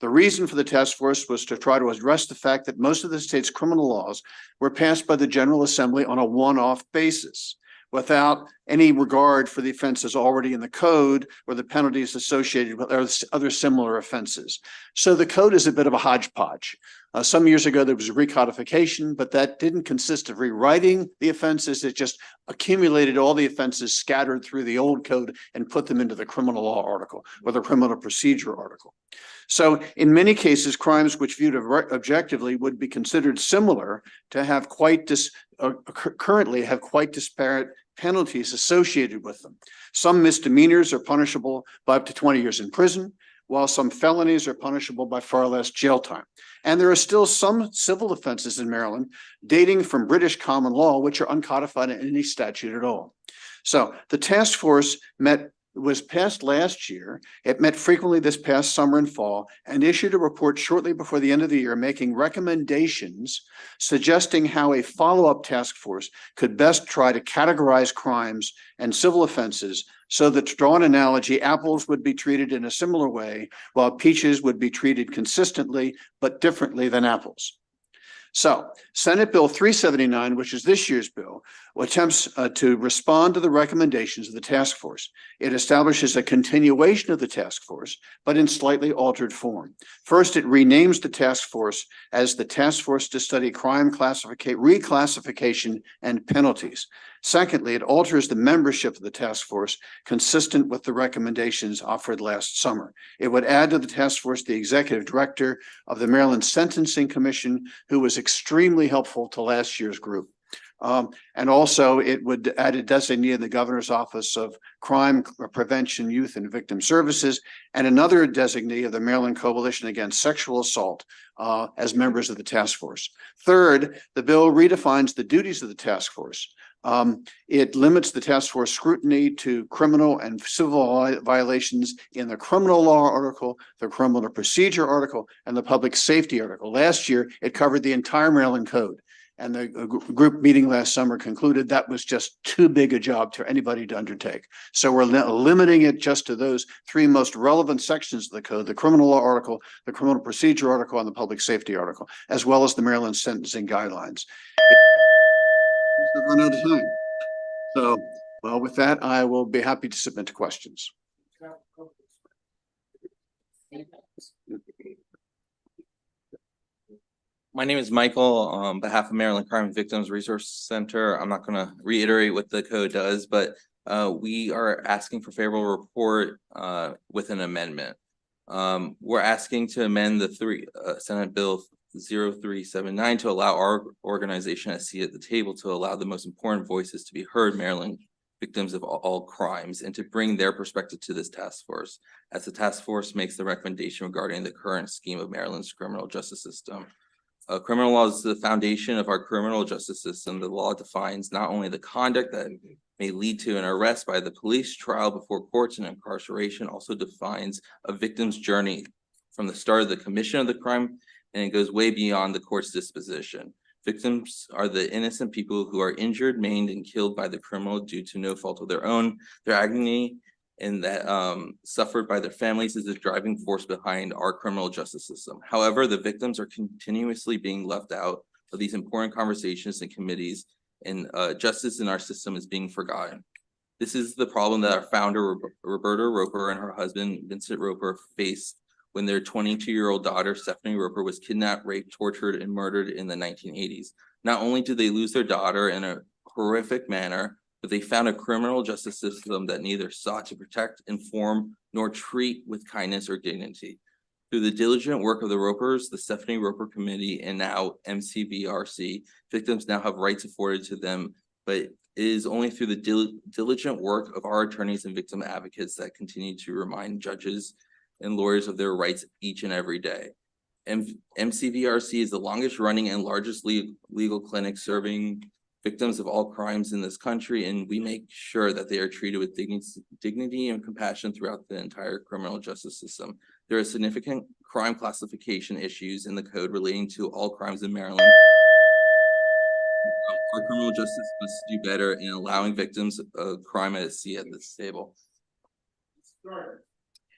The reason for the task force was to try to address the fact that most of the state's criminal laws were passed by the General Assembly on a one-off basis, without any regard for the offenses already in the code or the penalties associated with other similar offenses. So the code is a bit of a hodgepodge. Some years ago, there was a recodification, but that didn't consist of rewriting the offenses. It just accumulated all the offenses scattered through the old code and put them into the criminal law article or the criminal procedure article. So in many cases, crimes which viewed objectively would be considered similar to have currently have quite disparate penalties associated with them. Some misdemeanors are punishable by up to 20 years in prison, while some felonies are punishable by far less jail time. And there are still some civil offenses in Maryland dating from British common law, which are uncodified in any statute at all. So the task force was passed last year. It met frequently this past summer and fall and issued a report shortly before the end of the year, making recommendations suggesting how a follow-up task force could best try to categorize crimes and civil offenses so that, to draw an analogy, apples would be treated in a similar way, while peaches would be treated consistently but differently than apples. So Senate Bill 379, which is this year's bill, attempts to respond to the recommendations of the task force. It establishes a continuation of the task force, but in slightly altered form. First, it renames the task force as the Task Force to Study Crime Reclassification and Penalties. Secondly, it alters the membership of the task force consistent with the recommendations offered last summer. It would add to the task force the executive director of the Maryland Sentencing Commission, who was extremely helpful to last year's group. And also it would add a designee in the governor's office of crime prevention, youth and victim services, and another designee of the Maryland Coalition Against Sexual Assault as members of the task force. Third, the bill redefines the duties of the task force. It limits the task force scrutiny to criminal and civil violations in the criminal law article, the criminal procedure article, and the public safety article. Last year, it covered the entire Maryland Code. And the group meeting last summer concluded that was just too big a job for anybody to undertake. So we're limiting it just to those three most relevant sections of the code: the criminal law article, the criminal procedure article, and the public safety article, as well as the Maryland sentencing guidelines. Run out of time. So, well, with that, I will be happy to submit to questions. My name is Michael, on behalf of Maryland Crime Victims Resource Center. I'm not going to reiterate what the code does, but we are asking for favorable report with an amendment. We're asking to amend the Senate Bill 0379 to allow our organization a seat at the table to allow the most important voices to be heard, Maryland victims of all crimes, and to bring their perspective to this task force, as the task force makes the recommendation regarding the current scheme of Maryland's criminal justice system. Criminal law is the foundation of our criminal justice system. The law defines not only the conduct that may lead to an arrest by the police, trial before courts, and incarceration, also defines a victim's journey from the start of the commission of the crime, and it goes way beyond the court's disposition. Victims are the innocent people who are injured, maimed, and killed by the criminal due to no fault of their own. Their agony and that suffered by their families is the driving force behind our criminal justice system. However, the victims are continuously being left out of these important conversations and committees, and justice in our system is being forgotten. This is the problem that our founder, Roberta Roper, and her husband, Vincent Roper, faced when their 22-year-old daughter, Stephanie Roper, was kidnapped, raped, tortured, and murdered in the 1980s. Not only did they lose their daughter in a horrific manner, but they found a criminal justice system that neither sought to protect, inform, nor treat with kindness or dignity. Through the diligent work of the Ropers, the Stephanie Roper Committee, and now MCVRC, victims now have rights afforded to them, but it is only through the diligent work of our attorneys and victim advocates that continue to remind judges and lawyers of their rights each and every day. MCVRC is the longest running and largest legal clinic serving victims of all crimes in this country, and we make sure that they are treated with dignity and compassion throughout the entire criminal justice system. There are significant crime classification issues in the code relating to all crimes in Maryland. Our criminal justice must do better in allowing victims of crime at sea at this table.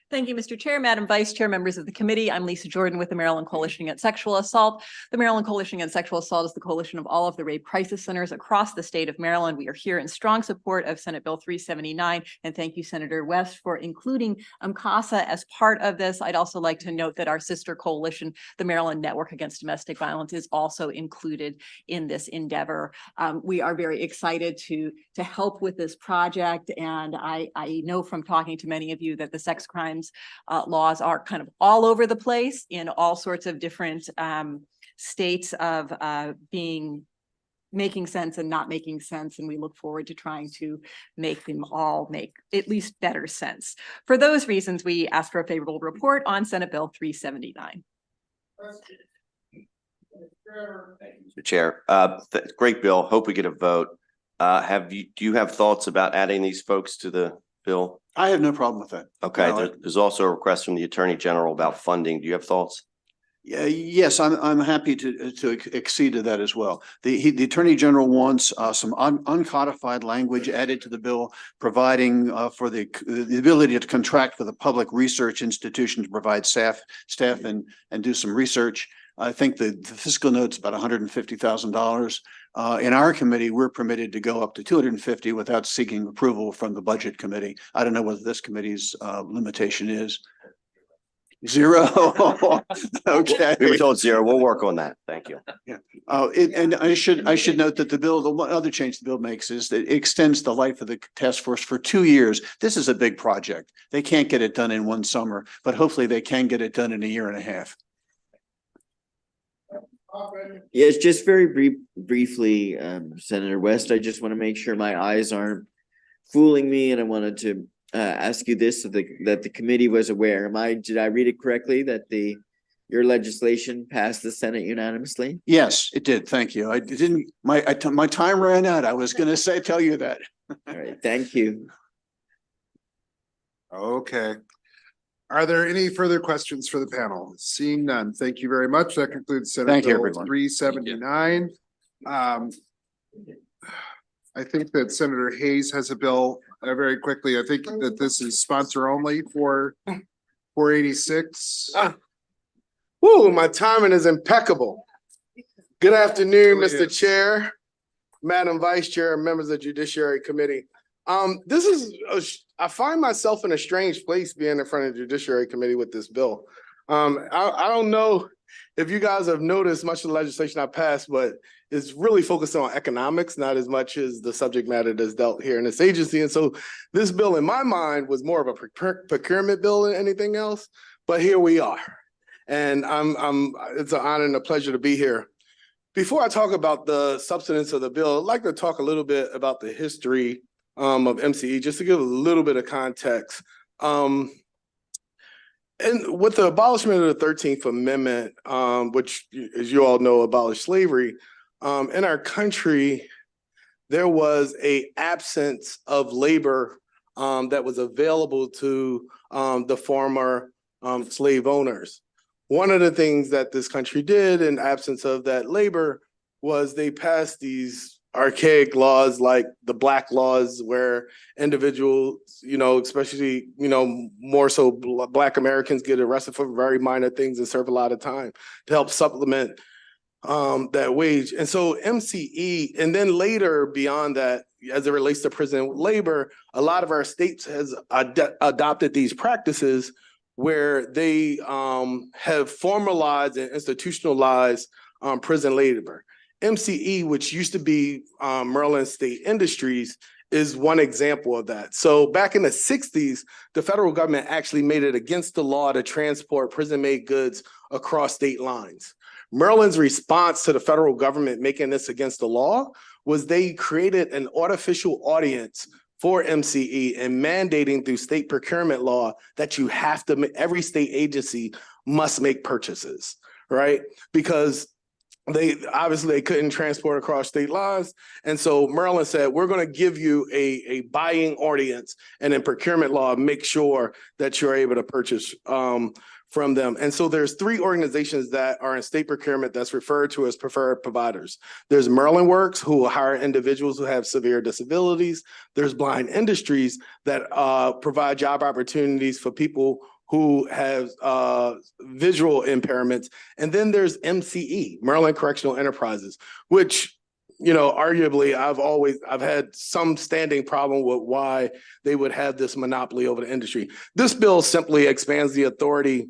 Thank you, Mr. Chair, Madam Vice Chair, members of the committee. I'm Lisa Jordan with the Maryland Coalition Against Sexual Assault. The Maryland Coalition Against Sexual Assault is the coalition of all of the rape crisis centers across the state of Maryland. We are here in strong support of Senate Bill 379. And thank you, Senator West, for including CASA as part of this. I'd also like to note that our sister coalition, the Maryland Network Against Domestic Violence, is also included in this endeavor. We are very excited to help with this project. And I know from talking to many of you that the sex crimes laws are kind of all over the place in all sorts of different states of making sense and not making sense. And we look forward to trying to make them all make at least better sense. For those reasons, we ask for a favorable report on Senate Bill 379. Mr. Chair, great bill. Hope we get a vote. Do you have thoughts about adding these folks to the bill? I have no problem with that. Okay, No, there's also a request from the Attorney General about funding. Do you have thoughts? Yeah, yes, I'm happy to accede to that as well. The Attorney General wants some uncodified language added to the bill, providing for the ability to contract for the public research institution to provide staff and do some research. I think the fiscal note's about $150,000. In our committee, we're permitted to go up to 250 without seeking approval from the Budget Committee. I don't know whether this committee's limitation is. Zero. Okay. We were told zero. We'll work on that. Thank you. Yeah. And I should note that the bill, the one other change the bill makes is that it extends the life of the task force for 2 years. This is a big project. They can't get it done in one summer, but hopefully they can get it done in a year and a half. Yes, just very briefly, Senator West, I just want to make sure my eyes aren't fooling me, and I wanted to ask you this, so that the committee was aware. Did I read it correctly that your legislation passed the Senate unanimously? Yes, it did. Thank you. I didn't, my time ran out. I was going to tell you that. All right, thank you. Okay. Are there any further questions for the panel? Seeing none, thank you very much. That concludes Senate Bill 379. I think that Senator Hayes has a bill very quickly. I think that this is sponsor only for 486. Woo, my timing is impeccable. Good afternoon, Mr. Chair, Madam Vice Chair, and members of the Judiciary Committee. I find myself in a strange place being in front of the Judiciary Committee with this bill. I don't know if you guys have noticed much of the legislation I passed, but it's really focused on economics, not as much as the subject matter that's dealt here in this agency. And so this bill in my mind was more of a procurement bill than anything else, but here we are. And it's an honor and a pleasure to be here. Before I talk about the substance of the bill, I'd like to talk a little bit about the history of MCE, just to give a little bit of context. And with the abolishment of the 13th Amendment, which, as you all know, abolished slavery, in our country, there was an absence of labor that was available to the former slave owners. One of the things that this country did in absence of that labor was they passed these archaic laws like the Black laws, where individuals, especially, more so Black Americans, get arrested for very minor things and serve a lot of time to help supplement that wage. And so MCE, and then later beyond that, as it relates to prison labor, a lot of our states has adopted these practices where they have formalized and institutionalized prison labor. MCE, which used to be Maryland State Industries, is one example of that. So back in the 60s, the federal government actually made it against the law to transport prison-made goods across state lines. Maryland's response to the federal government making this against the law was they created an artificial audience for MCE and mandating through state procurement law that you have to, every state agency must make purchases, right? Because they couldn't transport across state lines. And so Maryland said, we're going to give you a buying audience, and in procurement law, make sure that you're able to purchase from them. And so there's 3 organizations that are in state procurement that's referred to as preferred providers. There's Maryland Works, who will hire individuals who have severe disabilities. There's Blind Industries that provide job opportunities for people who have visual impairments. And then there's MCE, Maryland Correctional Enterprises, which, you know, arguably I've had some standing problem with why they would have this monopoly over the industry. This bill simply expands the authority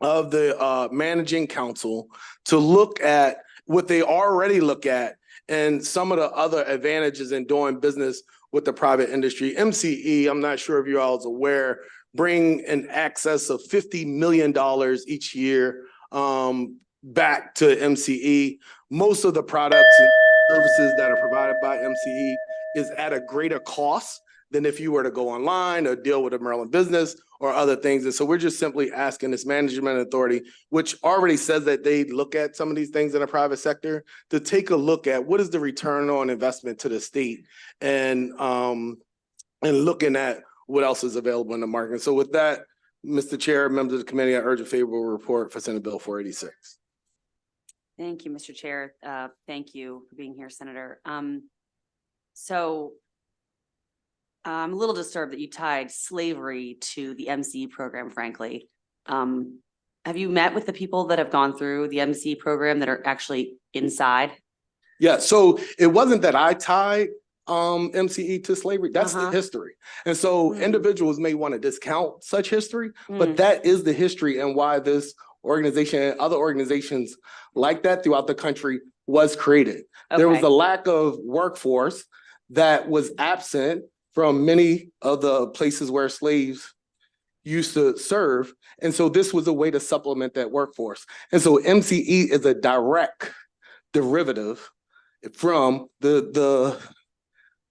of the managing council to look at what they already look at and some of the other advantages in doing business with the private industry. MCE, I'm not sure if you all is aware, bring an excess of $50 million each year back to MCE. Most of the products and services that are provided by MCE is at a greater cost than if you were to go online or deal with a Maryland business or other things. And so we're just simply asking this management authority, which already says that they look at some of these things in the private sector, to take a look at what is the return on investment to the state and looking at what else is available in the market. So with that, Mr. Chair, members of the committee, I urge a favorable report for Senate Bill 486. Thank you, Mr. Chair. Thank you for being here, Senator. I'm a little disturbed that you tied slavery to the MCE program, frankly. Have you met with the people that have gone through the MCE program that are actually inside? Yeah, so it wasn't that I tied MCE to slavery. That's the history. And so individuals may want to discount such history, but that is the history and why this organization and other organizations like that throughout the country was created. There was a lack of workforce that was absent from many of the places where slaves used to serve. And so this was a way to supplement that workforce. And so MCE is a direct derivative from the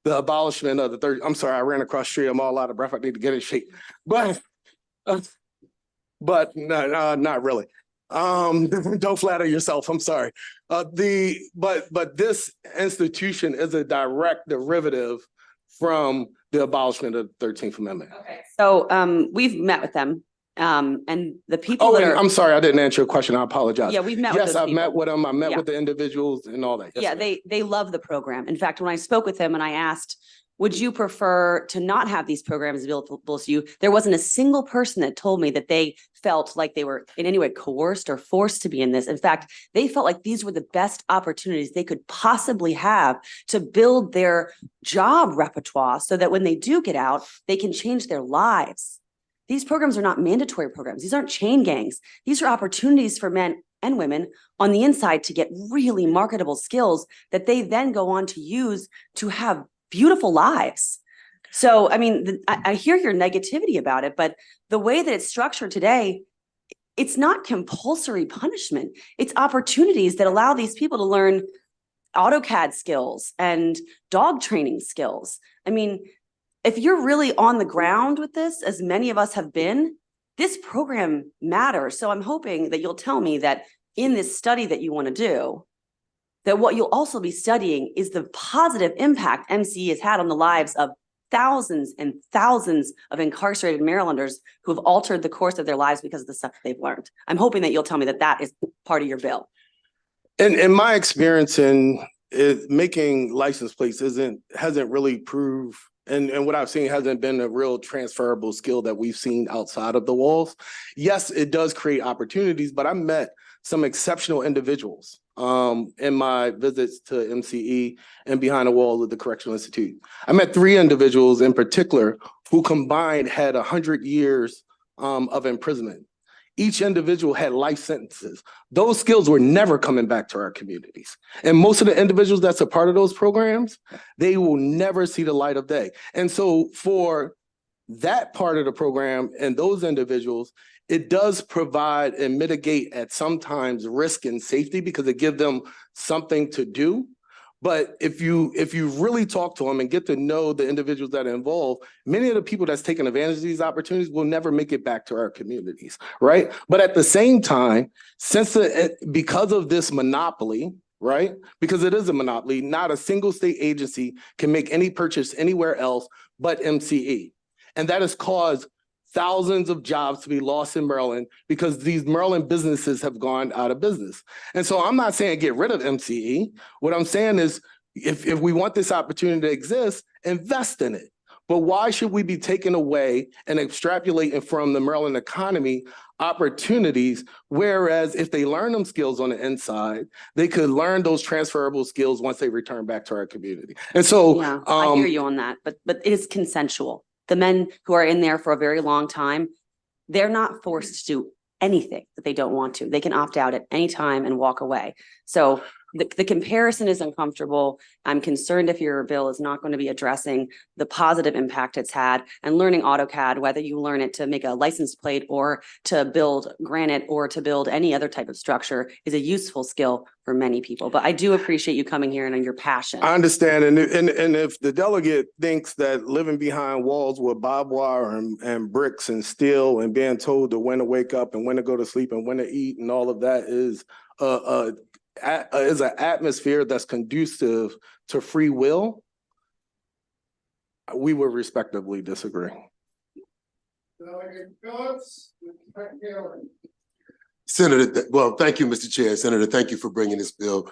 abolishment of the third. I'm sorry, I ran across the street. I'm all out of breath. I need to get in shape. But no, not really. Don't flatter yourself. I'm sorry. But this institution is a direct derivative from the abolishment of the 13th Amendment. Okay. So we've met with them. And the people that are. I'm sorry, I didn't answer your question. I apologize. Yeah, we've met with those I've people. met with them. I met with the individuals and all that. Yes, Yeah, ma'am. they love the program. In fact, when I spoke with them and I asked, would you prefer to not have these programs available to you? There wasn't a single person that told me that they felt like they were in any way coerced or forced to be in this. In fact, they felt like these were the best opportunities they could possibly have to build their job repertoire so that when they do get out, they can change their lives. These programs are not mandatory programs. These aren't chain gangs. These are opportunities for men and women on the inside to get really marketable skills that they then go on to use to have beautiful lives. So, I mean, I hear your negativity about it, but the way that it's structured today, it's not compulsory punishment. It's opportunities that allow these people to learn AutoCAD skills and dog training skills. I mean, if you're really on the ground with this, as many of us have been, this program matters. So I'm hoping that you'll tell me that in this study that you want to do, that what you'll also be studying is the positive impact MCE has had on the lives of thousands and thousands of incarcerated Marylanders who have altered the course of their lives because of the stuff that they've learned. I'm hoping that you'll tell me that that is part of your bill. And in my experience in making license plates hasn't really proved, and what I've seen hasn't been a real transferable skill that we've seen outside of the walls. Yes, it does create opportunities, but I met some exceptional individuals in my visits to MCE and behind the wall of the Correctional Institute. I met 3 individuals in particular who combined had 100 years of imprisonment. Each individual had life sentences. Those skills were never coming back to our communities. And most of the individuals that's a part of those programs, they will never see the light of day. And so for that part of the program and those individuals, it does provide and mitigate at sometimes risk and safety because it gives them something to do. But if you really talk to them and get to know the individuals that are involved, many of the people that's taking advantage of these opportunities will never make it back to our communities, right? But at the same time, because of this monopoly, right? Because it is a monopoly, not a single state agency can make any purchase anywhere else but MCE. And that has caused thousands of jobs to be lost in Maryland because these Maryland businesses have gone out of business. And so I'm not saying get rid of MCE. What I'm saying is if we want this opportunity to exist, invest in it. But why should we be taking away and extrapolating from the Maryland economy opportunities, whereas if they learn them skills on the inside, they could learn those transferable skills once they return back to our community. And so Yeah, I hear you on that, but it is consensual. The men who are in there for a very long time, they're not forced to do anything that they don't want to. They can opt out at any time and walk away. So the comparison is uncomfortable. I'm concerned if your bill is not going to be addressing the positive impact it's had, and learning AutoCAD, whether you learn it to make a license plate or to build granite or to build any other type of structure, is a useful skill for many people. But I do appreciate you coming here and your passion. I understand. And if the delegate thinks that living behind walls with barbed wire and bricks and steel and being told to when to wake up and when to go to sleep and when to eat and all of that is an atmosphere that's conducive to free will, we would respectfully disagree. Senator, well, thank you, Mr. Chair. Senator, thank you for bringing this bill.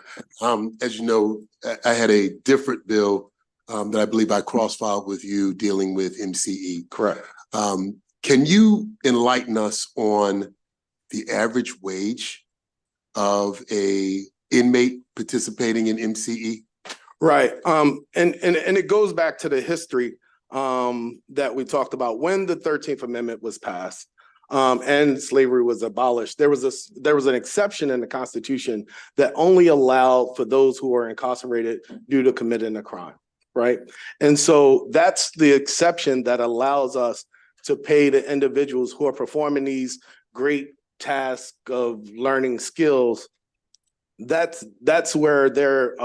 As you know, I had a different bill that I believe I cross-filed with you dealing with MCE. Correct. Can you enlighten us on the average wage of a inmate participating in MCE? Right. And it goes back to the history that we talked about when the 13th Amendment was passed and slavery was abolished. There was an exception in the Constitution that only allowed for those who are incarcerated due to committing a crime. Right. And so that's the exception that allows us to pay the individuals who are performing these great tasks of learning skills. That's where they're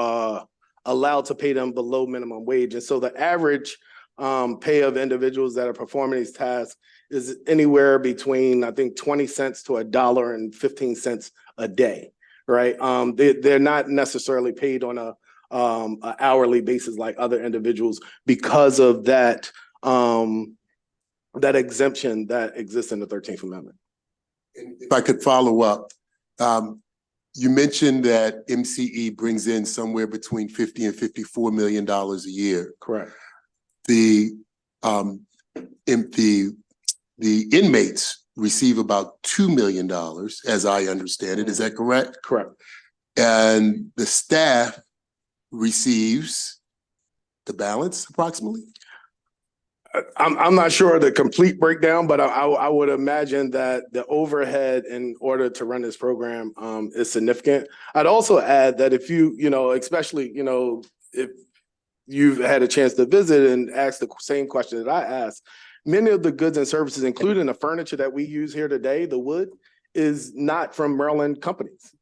allowed to pay them below minimum wage. And so the average pay of individuals that are performing these tasks is anywhere between, I think, 20 cents to $1.15 a day, right? They're not necessarily paid on a hourly basis like other individuals because of that that exemption that exists in the 13th Amendment. If I could follow up, you mentioned that MCE brings in somewhere between $50 and $54 million a year. Correct. The inmates receive about $2 million, as I understand it. Is that correct? Correct. And the staff receives the balance approximately? I'm not sure the complete breakdown, but I would imagine that the overhead in order to run this program is significant. I'd also add that if especially, if you've had a chance to visit and ask the same question that I asked, many of the goods and services, including the furniture that we use here today, the wood, is not from Maryland companies.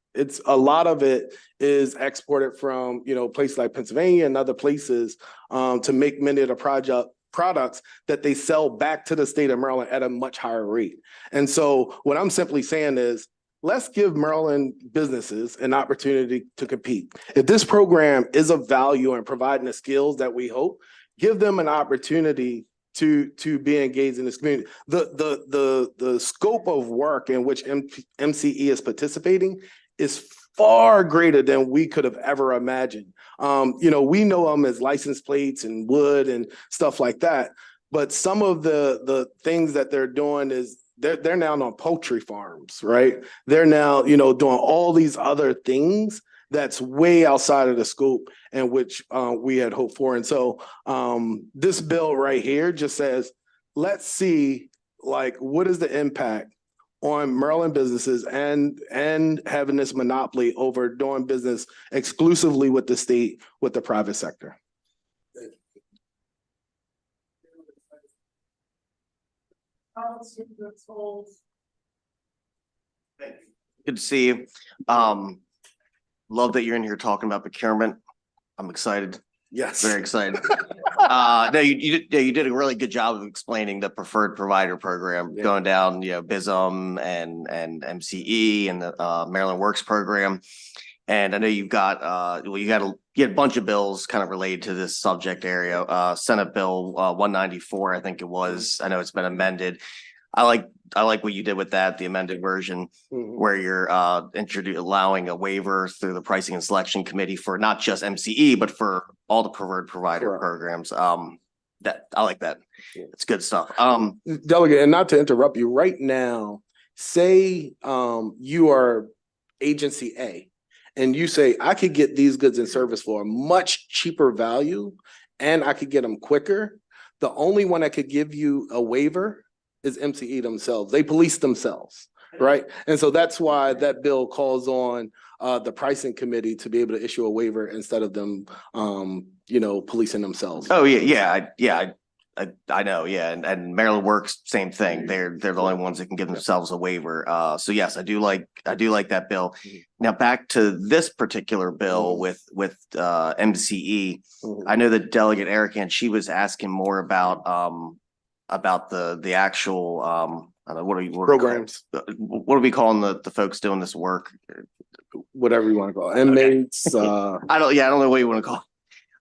A lot of it is exported from, places like Pennsylvania and other places to make many of the products that they sell back to the state of Maryland at a much higher rate. And so what I'm simply saying is, let's give Maryland businesses an opportunity to compete. If this program is of value and providing the skills that we hope, give them an opportunity to be engaged in this community. The scope of work in which MCE is participating is far greater than we could have ever imagined. We know them as license plates and wood and stuff like that, but some of the things that they're doing is they're now on poultry farms, right? They're now, doing all these other things that's way outside of the scope in which we had hoped for. And so this bill right here just says, let's see like, what is the impact on Maryland businesses and having this monopoly over doing business exclusively with the state, with the private sector? Good to see you. Love that you're in here talking about procurement. I'm excited. Yes. Very excited. No, you did a really good job of explaining the preferred provider program, going down, BISM and MCE and the Maryland Works program. And I know you've got, you had a bunch of bills kind of related to this subject area. Senate Bill 194, I think it was. I know it's been amended. I like what you did with that, the amended version, where you're allowing a waiver through the Pricing and Selection Committee for not just MCE, but for all the preferred provider programs. That I like that. It's good stuff. Delegate, and not to interrupt you, right now, say you are agency A, and you say, I could get these goods and service for a much cheaper value, and I could get them quicker. The only one that could give you a waiver is MCE themselves. They police themselves, right? And so that's why that bill calls on the pricing committee to be able to issue a waiver instead of them, policing themselves. Oh, yeah. I know. Yeah. And Maryland Works, same thing. They're the only ones that can give themselves a waiver. So yes, I do like that bill. Now back to this particular bill with MCE. I know that Delegate Eric, she was asking more about the actual I don't know, what are programs? What are we calling the folks doing this work? Whatever you want to call it. Inmates. I don't know what you want to call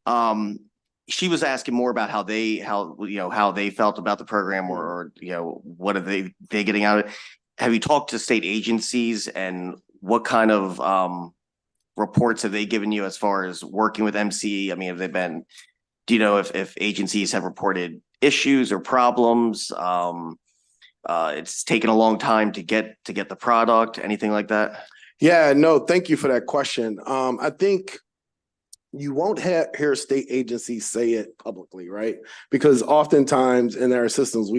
it. She was asking more about how they felt about the program, or what are they getting out of it. Have you talked to state agencies, and what kind of reports have they given you as far as working with MCE? I mean, do you know if agencies have reported issues or problems? It's taken a long time to get the product, anything like that? Yeah, no, thank you for that question. I think you won't hear state agencies say it publicly, right? Because oftentimes in our systems,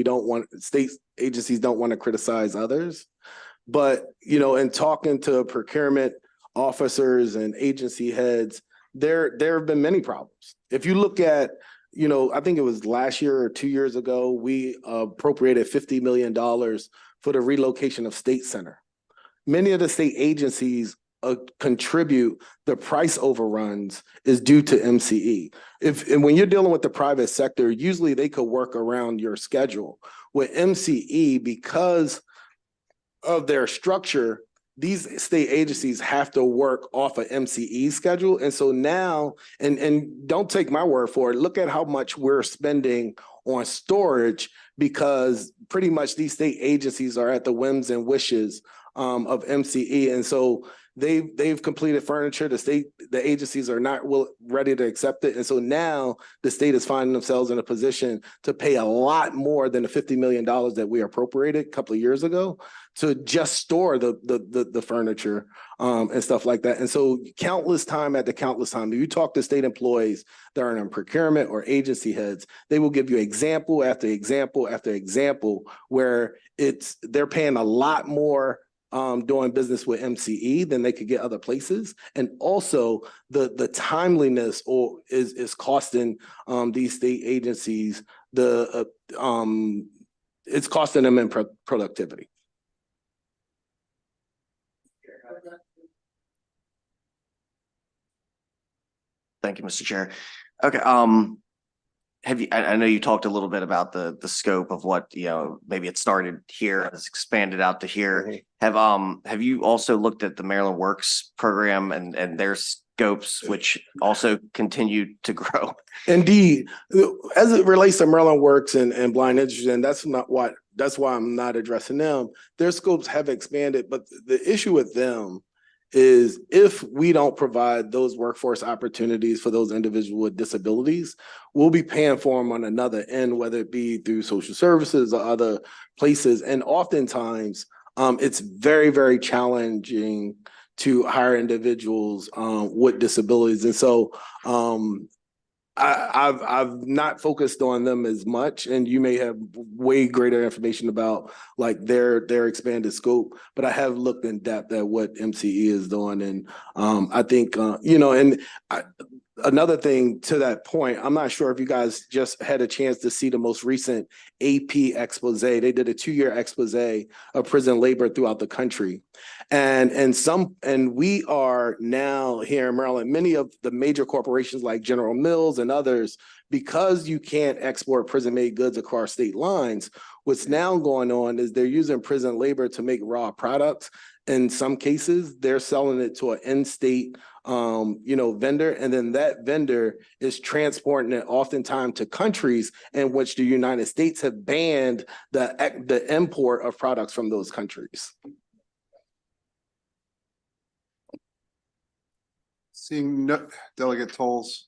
state agencies don't want to criticize others. But, in talking to procurement officers and agency heads, there have been many problems. If you look at, I think it was last year or 2 years ago, we appropriated $50 million for the relocation of State Center. Many of the state agencies contribute the price overruns is due to MCE. And when you're dealing with the private sector, usually they could work around your schedule. With MCE, because of their structure, these state agencies have to work off an MCE schedule. And so now, and don't take my word for it, look at how much we're spending on storage, because pretty much these state agencies are at the whims and wishes of MCE. And so they've completed furniture. The agencies are not ready to accept it. And so now the state is finding themselves in a position to pay a lot more than the $50 million that we appropriated a couple of years ago to just store the furniture and stuff like that. And so countless time, if you talk to state employees that are in procurement or agency heads, they will give you example after example after example where they're paying a lot more doing business with MCE than they could get other places. And also the timeliness is costing these state agencies it's costing them in productivity. Thank you, Mr. Chair. Okay. I know you talked a little bit about the scope of what, maybe it started here, it's expanded out to here. Have you also looked at the Maryland Works program and their scopes, which also continue to grow? Indeed. As it relates to Maryland Works and Blind Nitrogen, that's why I'm not addressing them. Their scopes have expanded, but the issue with them is if we don't provide those workforce opportunities for those individuals with disabilities, we'll be paying for them on another end, whether it be through social services or other places. And oftentimes, it's very, very challenging to hire individuals with disabilities. And so I've not focused on them as much, and you may have way greater information about like their expanded scope, but I have looked in depth at what MCE is doing, and I think another thing to that point, I'm not sure if you guys just had a chance to see the most recent AP expose. They did a 2-year expose of prison labor throughout the country. And we are now here in Maryland, many of the major corporations like General Mills and others, because you can't export prison-made goods across state lines, what's now going on is they're using prison labor to make raw products. In some cases, they're selling it to an in-state vendor, and then that vendor is transporting it oftentimes to countries in which the United States have banned the import of products from those countries. Seeing no Delegate Tolles.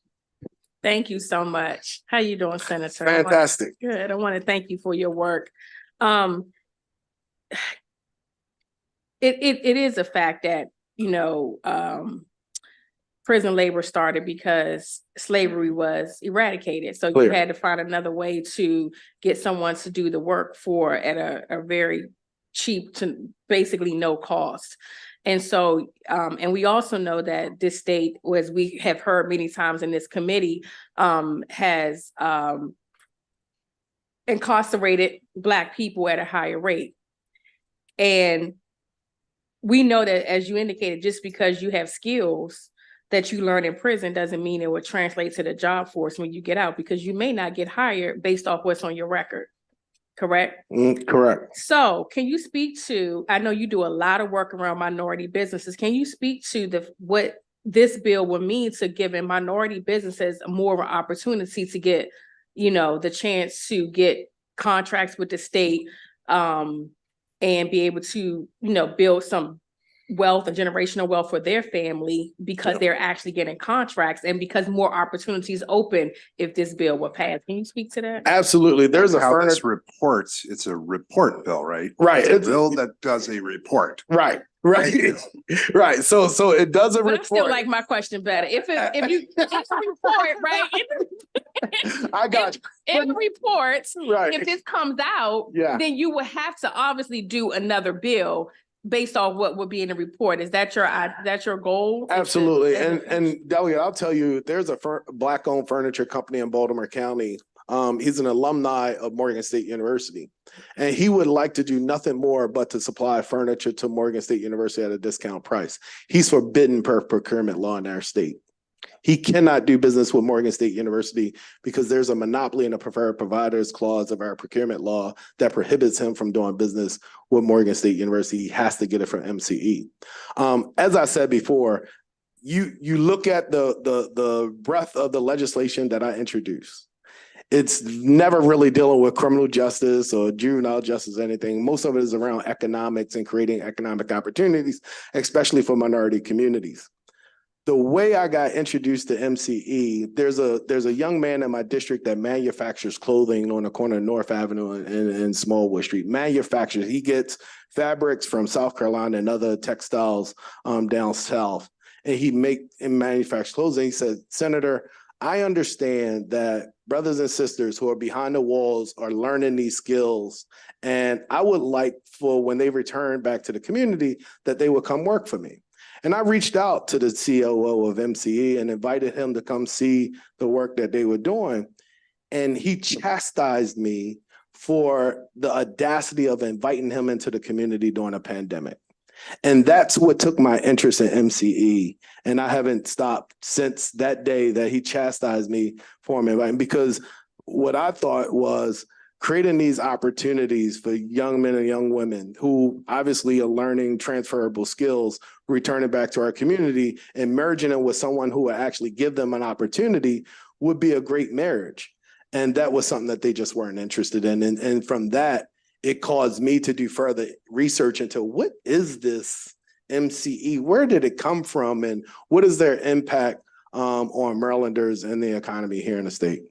Thank you so much. How you doing, Senator? Fantastic. Good. I want to thank you for your work. It is a fact that, prison labor started because slavery was eradicated. So you had to find another way to get someone to do the work at a very cheap to basically no cost. And so, and we also know that this state, as we have heard many times in this committee, has incarcerated Black people at a higher rate. And we know that, as you indicated, just because you have skills that you learn in prison doesn't mean it will translate to the job force when you get out, because you may not get hired based off what's on your record. Correct? Correct. So can you speak to, I know you do a lot of work around minority businesses. Can you speak to what this bill will mean to giving minority businesses more of an opportunity to get, the chance to get contracts with the state and be able to, build some wealth and generational wealth for their family because they're actually getting contracts and because more opportunities open if this bill were passed. Can you speak to that? Absolutely. There's This reports, it's a report bill, right? Right. It's a bill that does a report. Right. Right. So it does a But I report. still like my question better. If you report, right? I got you. In the reports, Right. if this comes out, then you will have to obviously do another bill based on what would be in the report. Is that your goal? Absolutely. And Delegate, I'll tell you, there's a Black-owned furniture company in Baltimore County. He's an alumni of Morgan State University, and he would like to do nothing more but to supply furniture to Morgan State University at a discount price. He's forbidden per procurement law in our state. He cannot do business with Morgan State University because there's a monopoly in the preferred providers clause of our procurement law that prohibits him from doing business with Morgan State University. He has to get it from MCE. As I said before, you look at the breadth of the legislation that I introduced. It's never really dealing with criminal justice or juvenile justice or anything. Most of it is around economics and creating economic opportunities, especially for minority communities. The way I got introduced to MCE, there's a young man in my district that manufactures clothing on the corner of North Avenue and Smallwood Street. Manufactures. He gets fabrics from South Carolina and other textiles down south, and he manufactures clothes. And he said, "Senator, I understand that brothers and sisters who are behind the walls are learning these skills, and I would like for when they return back to the community that they would come work for me." And I reached out to the COO of MCE and invited him to come see the work that they were doing. And he chastised me for the audacity of inviting him into the community during a pandemic. And that's what took my interest in MCE. And I haven't stopped since that day that he chastised me for him. Because what I thought was creating these opportunities for young men and young women who obviously are learning transferable skills, returning back to our community and merging it with someone who will actually give them an opportunity would be a great marriage. And that was something that they just weren't interested in. And from that, it caused me to do further research into what is this MCE? Where did it come from? And what is their impact on Marylanders and the economy here in the state?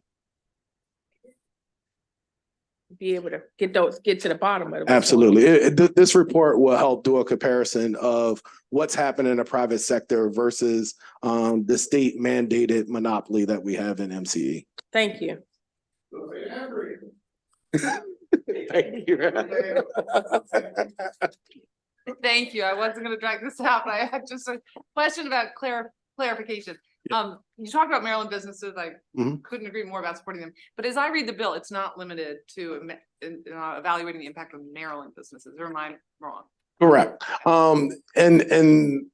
be able to get to the bottom of it. Absolutely. This report will help do a comparison of what's happening in the private sector versus the state mandated monopoly that we have in MCE. Thank you. Thank you. Thank you. I wasn't gonna drag this out, but I had just a question about clarification. You talked about Maryland businesses. I couldn't agree more about supporting them. But as I read the bill, it's not limited to evaluating the impact of Maryland businesses, or am I wrong? Correct. And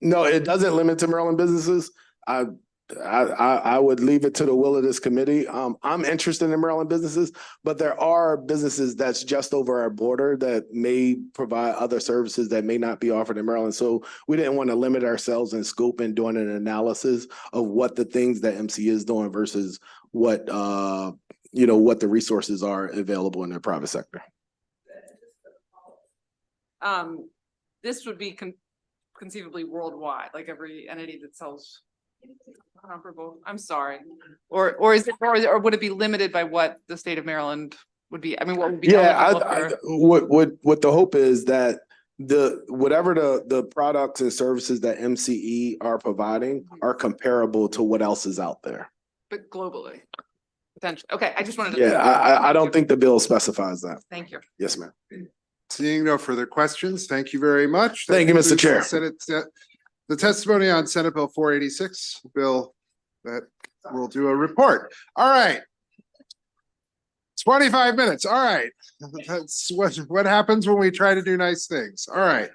no, it doesn't limit to Maryland businesses. I would leave it to the will of this committee. I'm interested in Maryland businesses, but there are businesses that's just over our border that may provide other services that may not be offered in Maryland. So we didn't want to limit ourselves in scope and doing an analysis of what the things that MC is doing versus what what the resources are available in the private sector. This would be conceivably worldwide, like every entity that sells comparable. I'm sorry. Or would it be limited by what the state of Maryland would be? I mean, what would be what the hope is that whatever the products and services that MCE are providing are comparable to what else is out there. But globally, potentially. Okay, I just wanted to. Yeah, I don't think the bill specifies that. Thank you. Yes, ma'am. Seeing no further questions, thank you very much. Thank you, Mr. Chair. The testimony on Senate Bill 486, bill that will do a report. All right. 25 minutes. All right. That's what happens when we try to do nice things. All right.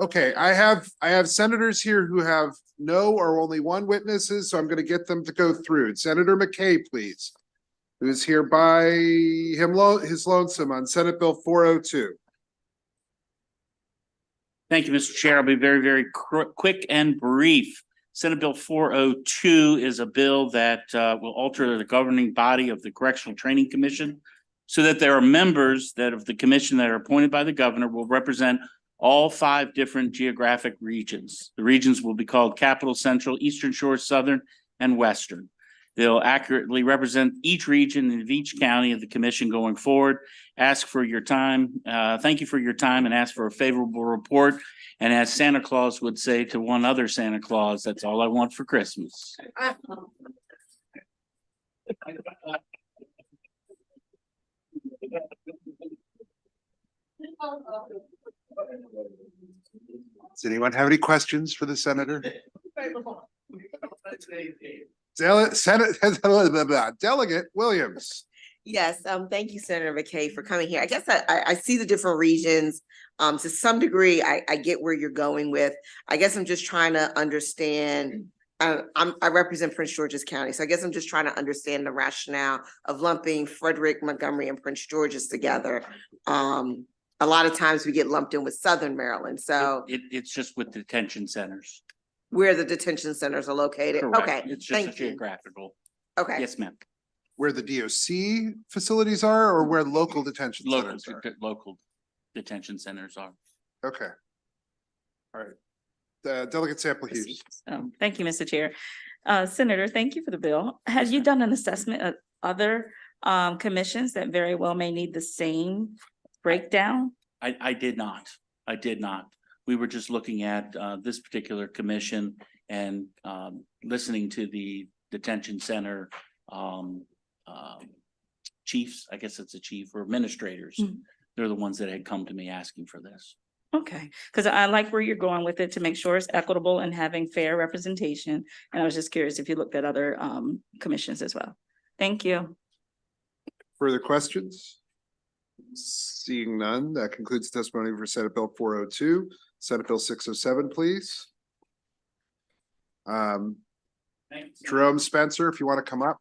Okay, I have senators here who have no or only one witnesses, so I'm going to get them to go through. Senator McKay, please, who is here by his lonesome on Senate Bill 402. Thank you, Mr. Chair. I'll be very, very quick and brief. Senate Bill 402 is a bill that will alter the governing body of the Correctional Training Commission so that there are members of the commission that are appointed by the governor will represent all 5 different geographic regions. The regions will be called Capital, Central, Eastern Shore, Southern, and Western. They'll accurately represent each region of each county of the commission going forward. Ask for your time. Thank you for your time and ask for a favorable report. And as Santa Claus would say to one other Santa Claus, that's all I want for Christmas. Does anyone have any questions for the senator? Delegate Williams. Yes, thank you, Senator McKay, for coming here. I guess I see the different regions. To some degree, I get where you're going with. I guess I'm just trying to understand. I represent Prince George's County, so I guess I'm just trying to understand the rationale of lumping Frederick, Montgomery, and Prince George's together. A lot of times we get lumped in with Southern Maryland, so. It's just with detention centers. Where the detention centers are located. Correct. Okay, It's just a thank you. geographical. Okay. Yes, ma'am. Where the DOC facilities are or where local detention centers are? Local detention centers are. Okay. All right. Delegate Sample Hughes. Thank you, Mr. Chair. Senator, thank you for the bill. Have you done an assessment of other commissions that very well may need the same breakdown? I did not. I did not. We were just looking at this particular commission and listening to the detention center chiefs, I guess it's a chief, or administrators. They're the ones that had come to me asking for this. Okay, because I like where you're going with it to make sure it's equitable and having fair representation. And I was just curious if you looked at other commissions as well. Thank you. Further questions? Seeing none, that concludes testimony for Senate Bill 402. Senate Bill 607, please. Jerome Spencer, if you want to come up.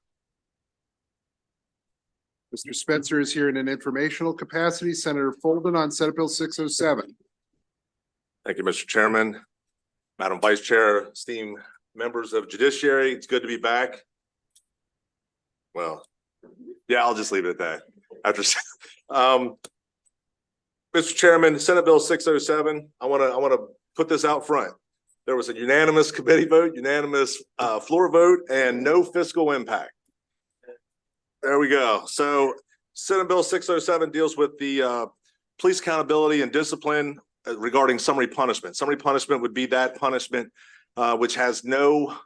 Mr. Spencer is here in an informational capacity. Senator Folden on Senate Bill 607. Thank you, Mr. Chairman, Madam Vice Chair, esteemed members of Judiciary. It's good to be back. Well, yeah, I'll just leave it at that. After, Mr. Chairman, Senate Bill 607. I want to put this out front. There was a unanimous committee vote, unanimous floor vote, and no fiscal impact. There we go. So Senate Bill 607 deals with the police accountability and discipline regarding summary punishment. Summary punishment would be that punishment which has no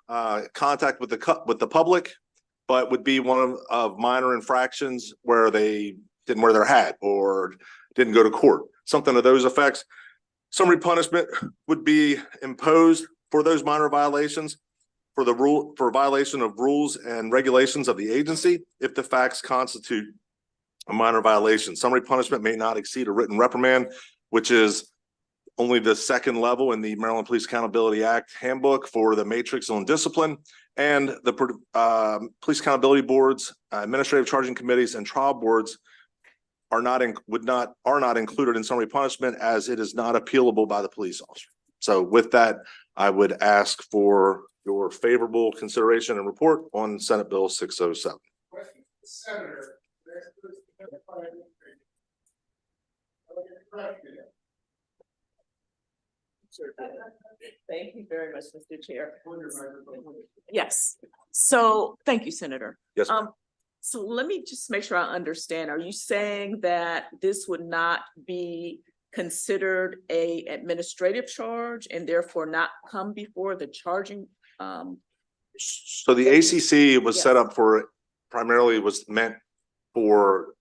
contact with the public, but would be one of minor infractions where they didn't wear their hat or didn't go to court, something to those effects. Summary punishment would be imposed for those minor violations for violation of rules and regulations of the agency if the facts constitute a minor violation. Summary punishment may not exceed a written reprimand, which is only the second level in the Maryland Police Accountability Act handbook for the matrix on discipline, and the police accountability boards, administrative charging committees, and trial boards are not included in summary punishment, as it is not appealable by the police officer. So with that, I would ask for your favorable consideration and report on Senate Bill 607. Senator. Thank you very much, Mr. Chair. Yes, so thank you, Senator. Yes, ma'am. So let me just make sure I understand. Are you saying that this would not be considered a administrative charge and therefore not come before the charging? So the ACC was set up for, primarily was meant for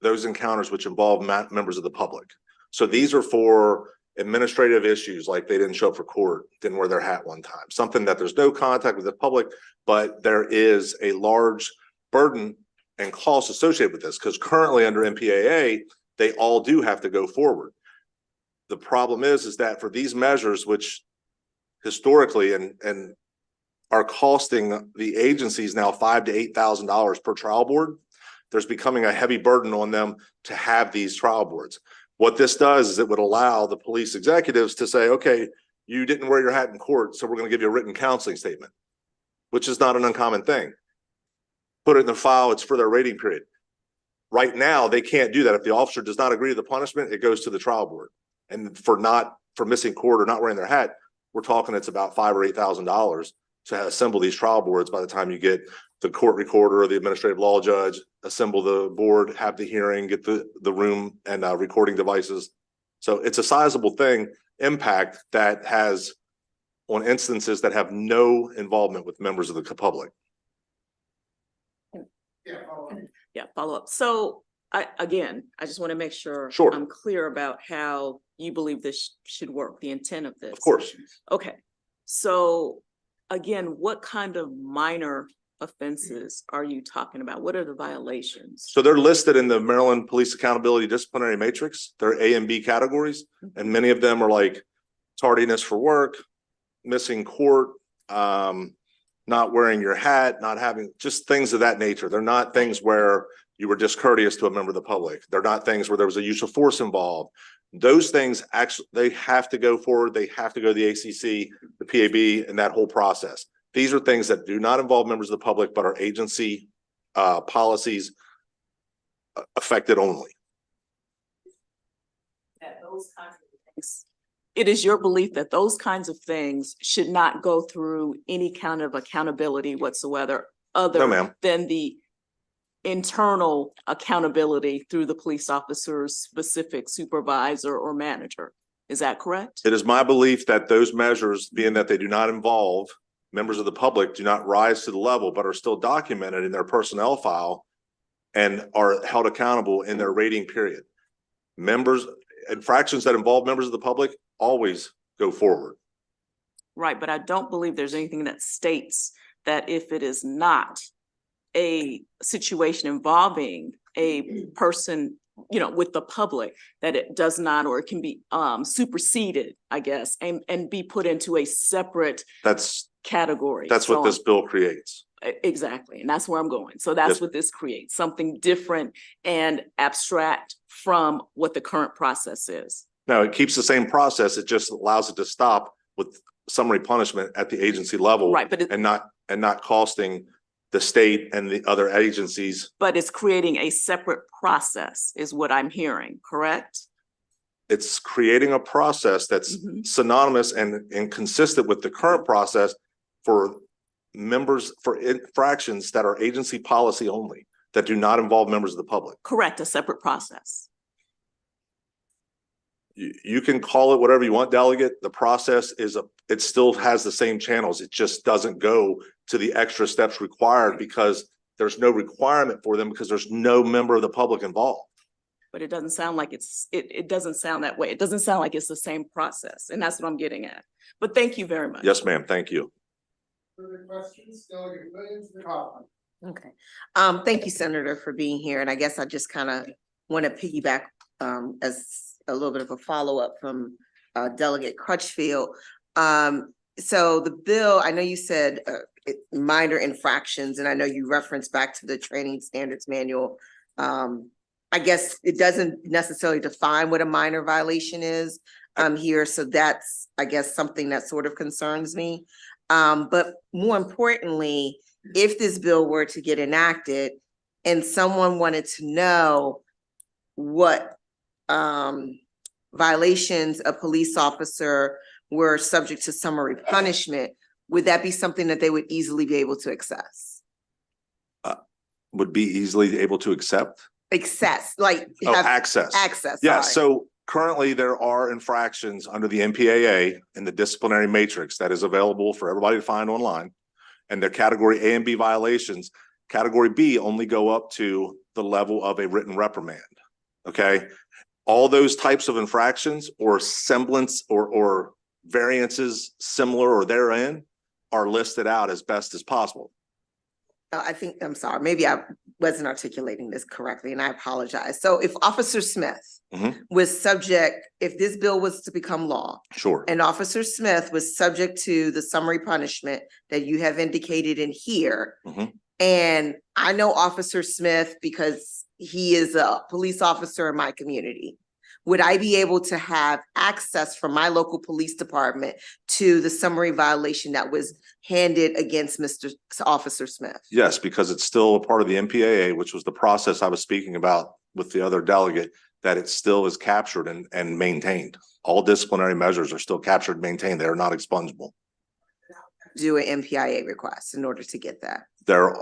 those encounters which involve members of the public. So these are for administrative issues, like they didn't show up for court, didn't wear their hat one time, something that there's no contact with the public, but there is a large burden and cost associated with this, because currently under MPAA, they all do have to go forward. The problem is that for these measures, which historically and are costing the agencies now $5,000 to $8,000 per trial board, there's becoming a heavy burden on them to have these trial boards. What this does is it would allow the police executives to say, okay, you didn't wear your hat in court, so we're going to give you a written counseling statement, which is not an uncommon thing. Put it in the file, it's for their rating period. Right now, they can't do that. If the officer does not agree to the punishment, it goes to the trial board. And for missing court or not wearing their hat, we're talking it's about $5,000 or $8,000 to assemble these trial boards by the time you get the court recorder or the administrative law judge, assemble the board, have the hearing, get the room and recording devices. So it's a sizable impact that has on instances that have no involvement with members of the public. Yeah, follow up. So I just want to make sure I'm clear about how you believe this should work, the intent of this. Of course. Okay, so again, what kind of minor offenses are you talking about? What are the violations? So they're listed in the Maryland Police Accountability Disciplinary Matrix. They're A and B categories, and many of them are like tardiness for work, missing court, not wearing your hat, not having, just things of that nature. They're not things where you were discourteous to a member of the public. They're not things where there was a use of force involved. Those things actually, they have to go forward. They have to go to the ACC, the PAB, and that whole process. These are things that do not involve members of the public, but are agency policies affected only. Those kinds of things. It is your belief that those kinds of things should not go through any kind of accountability whatsoever, other than the internal accountability through the police officer's specific supervisor or manager. Is that correct? It is my belief that those measures, being that they do not involve members of the public, do not rise to the level, but are still documented in their personnel file and are held accountable in their rating period. Infractions that involve members of the public always go forward. Right, but I don't believe there's anything that states that if it is not a situation involving a person, with the public, that it does not, or it can be superseded, I guess, and be put into a separate category. That's what this bill creates. Exactly, and that's where I'm going. So that's what this creates, something different and abstract from what the current process is. No, it keeps the same process. It just allows it to stop with summary punishment at the agency level, right? But and not costing the state and the other agencies. But it's creating a separate process, is what I'm hearing. Correct? It's creating a process that's synonymous and consistent with the current process for members, for infractions that are agency policy only. that do not involve members of the public. Correct, a separate process. You can call it whatever you want, delegate. The process is it still has the same channels. It just doesn't go to the extra steps required because there's no requirement for them because there's no member of the public involved. But it doesn't sound like it doesn't sound that way. It doesn't sound like it's the same process, and that's what I'm getting at. But thank you very much. Yes, ma'am. Thank you. Further questions? Delegate Williams, Kaufman. Okay. Thank you, Senator, for being here. And I guess I just kind of want to piggyback as a little bit of a follow-up from Delegate Crutchfield. So the bill, I know you said minor infractions, and I know you referenced back to the training standards manual. I guess it doesn't necessarily define what a minor violation is here. So that's, I guess, something that sort of concerns me. But more importantly, if this bill were to get enacted and someone wanted to know what violations a police officer were subject to summary punishment, would that be something that they would easily be able to access? Would be easily able to accept? Access, like access. Access. Yeah, sorry. so currently there are infractions under the MPAA in the disciplinary matrix that is available for everybody to find online. And they're category A and B violations. Category B only go up to the level of a written reprimand. Okay. All those types of infractions or semblance or variances similar or therein are listed out as best as possible. I think, I'm sorry, maybe I wasn't articulating this correctly and I apologize. So if Officer Smith was subject, if this bill was to become law. Sure. And Officer Smith was subject to the summary punishment that you have indicated in here. And I know Officer Smith because he is a police officer in my community. Would I be able to have access from my local police department to the summary violation that was handed against Mr. Officer Smith? Yes, because it's still a part of the MPAA, which was the process I was speaking about with the other delegate, that it still is captured and maintained. All disciplinary measures are still captured and maintained. They are not expungable. Do an MPIA request in order to get that? They're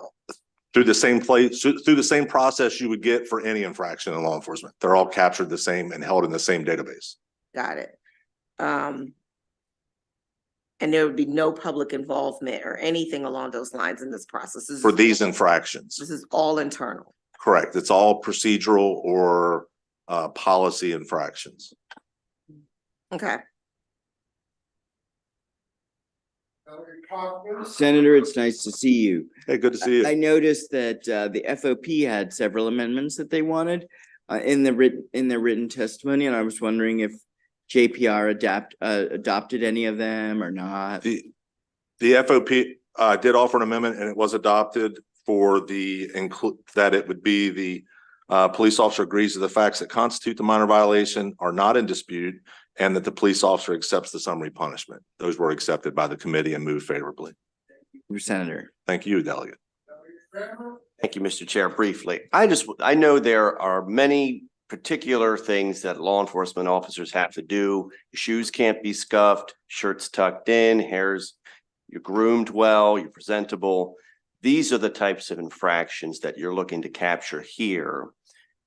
through the same process you would get for any infraction in law enforcement. They're all captured the same and held in the same database. Got it. And there would be no public involvement or anything along those lines in this process? For these infractions. This is all internal? Correct. It's all procedural or policy infractions. Okay. Senator, it's nice to see you. Hey, good to see you. I noticed that the FOP had several amendments that they wanted in their written testimony, and I was wondering if JPR adopted any of them or not. The FOP did offer an amendment and it was adopted for that it would be the police officer agrees to the facts that constitute the minor violation are not in dispute and that the police officer accepts the summary punishment. Those were accepted by the committee and moved favorably. Senator. Thank you, Delegate. Thank you, Mr. Chair. Briefly, I know there are many particular things that law enforcement officers have to do. Shoes can't be scuffed, shirts tucked in, you're groomed well, you're presentable. These are the types of infractions that you're looking to capture here,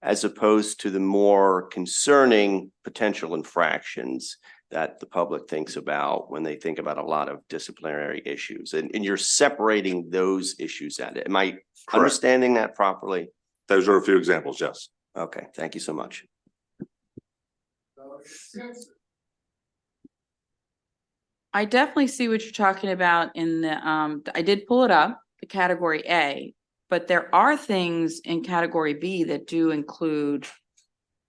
as opposed to the more concerning potential infractions that the public thinks about when they think about a lot of disciplinary issues. And you're separating those issues at it. Am I understanding that properly? Those are a few examples, yes. Okay, thank you so much. I definitely see what you're talking about in the, I did pull it up, the category A, but there are things in category B that do include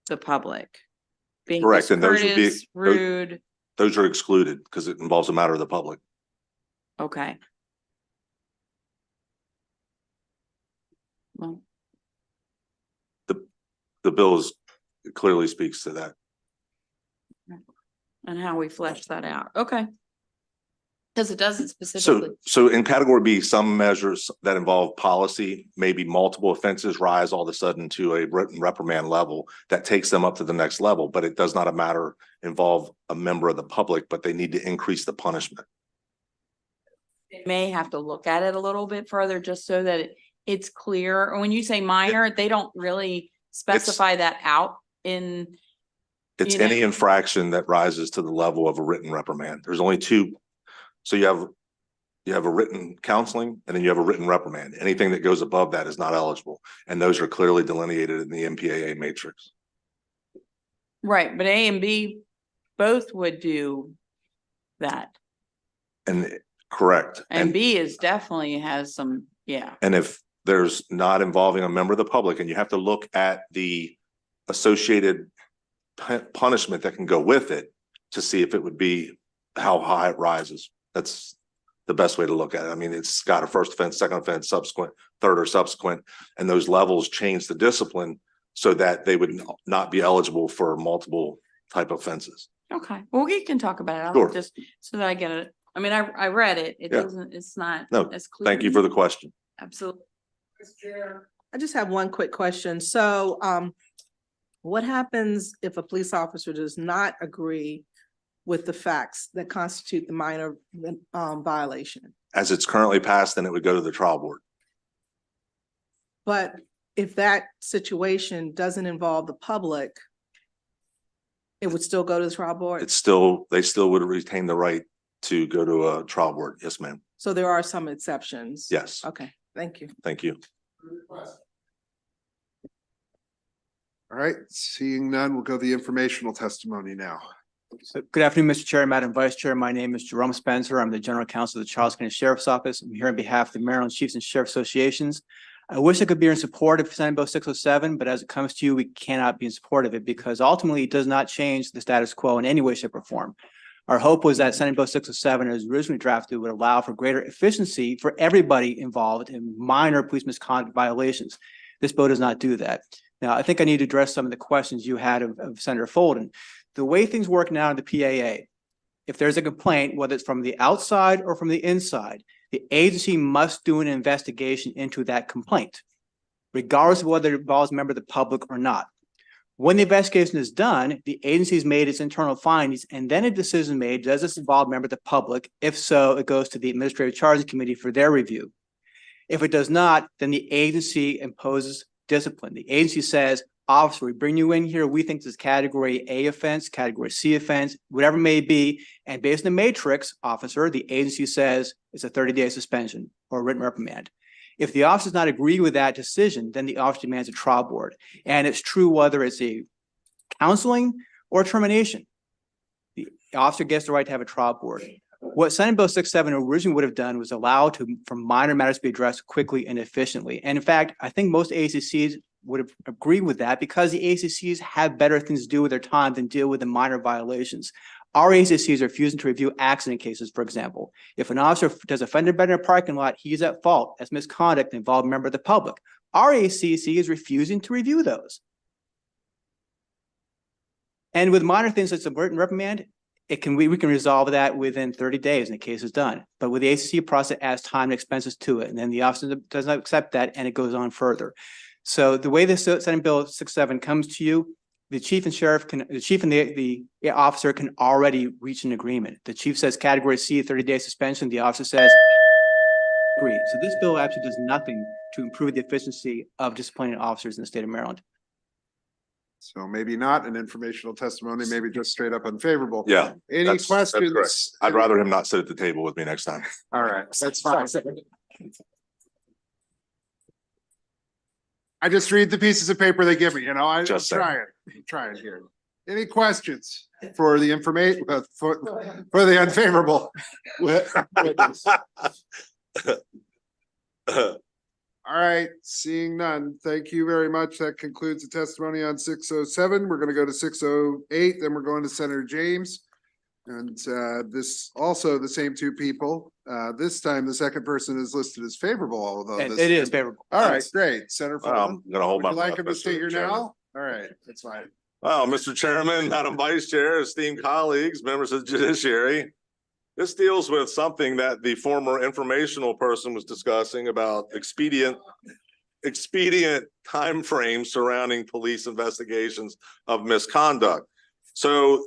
the public. Being Correct, and those would be discourteous, rude. Those are excluded because it involves a matter of the public. Okay. Well, The bill clearly speaks to that. and how we flesh that out. Okay. Because it doesn't specifically. So in category B, some measures that involve policy, maybe multiple offenses rise all of a sudden to a written reprimand level that takes them up to the next level, but it does not involve a member of the public, but they need to increase the punishment. May have to look at it a little bit further just so that it's clear, or when you say minor, they don't really specify that out in. It's You know- any infraction that rises to the level of a written reprimand. There's only two. So you have a written counseling and then you have a written reprimand. Anything that goes above that is not eligible. And those are clearly delineated in the MPAA matrix. Right, but A and B both would do that. And correct. And B is definitely has some, yeah. And if there's not involving a member of the public, and you have to look at the associated punishment that can go with it to see if it would be how high it rises. That's the best way to look at it. I mean, it's got a first offense, second offense, subsequent, third or subsequent, and those levels change the discipline so that they would not be eligible for multiple type offenses. Okay, well, we can talk about it. I'll Sure. just so that I get it. I mean, I read it. It Yeah. doesn't, it's not No, as clear. thank you for the question. Absolutely. I just have one quick question. So, what happens if a police officer does not agree with the facts that constitute the minor, violation? As it's currently passed, then it would go to the trial board. But if that situation doesn't involve the public, it would still go to the trial board? It's still, they still would retain the right to go to a trial board. Yes, ma'am. So there are some exceptions? Yes. Okay, thank you. Thank you. All right, seeing none, we'll go the informational testimony now. Good afternoon, Mr. Chair, Madam Vice Chair. My name is Jerome Spencer. I'm the General Counsel of the Charles County Sheriff's Office. I'm here on behalf of the Maryland Chiefs and Sheriff Associations. I wish I could be in support of Senate Bill 607, but as it comes to you, we cannot be in support of it because ultimately it does not change the status quo in any way, shape, or form. Our hope was that Senate Bill 607, as originally drafted, would allow for greater efficiency for everybody involved in minor police misconduct violations. This bill does not do that. Now, I think I need to address some of the questions you had of Senator Folden. The way things work now in the PAA, if there's a complaint, whether it's from the outside or from the inside, the agency must do an investigation into that complaint, regardless of whether it involves a member of the public or not. When the investigation is done, the agency's made its internal findings, and then a decision made, does this involve a member of the public? If so, it goes to the Administrative Charging Committee for their review. If it does not, then the agency imposes discipline. The agency says, officer, we bring you in here, we think this is category A offense, category C offense, whatever it may be, and based on the matrix, officer, the agency says it's a 30-day suspension or a written reprimand. If the officer does not agree with that decision, then the officer demands a trial board. And it's true whether it's a counseling or termination. The officer gets the right to have a trial board. What Senate Bill 607 originally would have done was allow for minor matters to be addressed quickly and efficiently. And in fact, I think most ACCs would have agreed with that because the ACCs have better things to do with their time than deal with the minor violations. Our ACCs are refusing to review accident cases, for example. If an officer does a fender bender in a parking lot, he's at fault as misconduct involved a member of the public. Our ACC is refusing to review those. And with minor things like a written reprimand, we can resolve that within 30 days and the case is done. But with the ACC process, adds time and expenses to it. And then the officer does not accept that and it goes on further. So the way this Senate Bill 607 comes to you, the chief and the officer can already reach an agreement. The chief says category C, 30-day suspension. The officer says agree. So this bill actually does nothing to improve the efficiency of disciplining officers in the state of Maryland. So maybe not an informational testimony, maybe just straight up unfavorable. Yeah. Any that's correct. questions? I'd rather him not sit at the table with me next time. All right, that's fine. I just read the pieces of paper they give me, I'm trying here. Any questions for the information, for the unfavorable witness? All right, seeing none. Thank you very much. That concludes the testimony on 607. We're going to go to 608, then we're going to Senator James. And this also the same two people. This time the second person is listed as favorable, although And it is favorable. All right, great. Senator Fulton. I'm gonna hold my Would you like breath, him to state Mr. your Chairman. now? All right, that's fine. Well, Mr. Chairman, Madam Vice Chair, esteemed colleagues, members of the judiciary. This deals with something that the former informational person was discussing about expedient timeframes surrounding police investigations of misconduct. So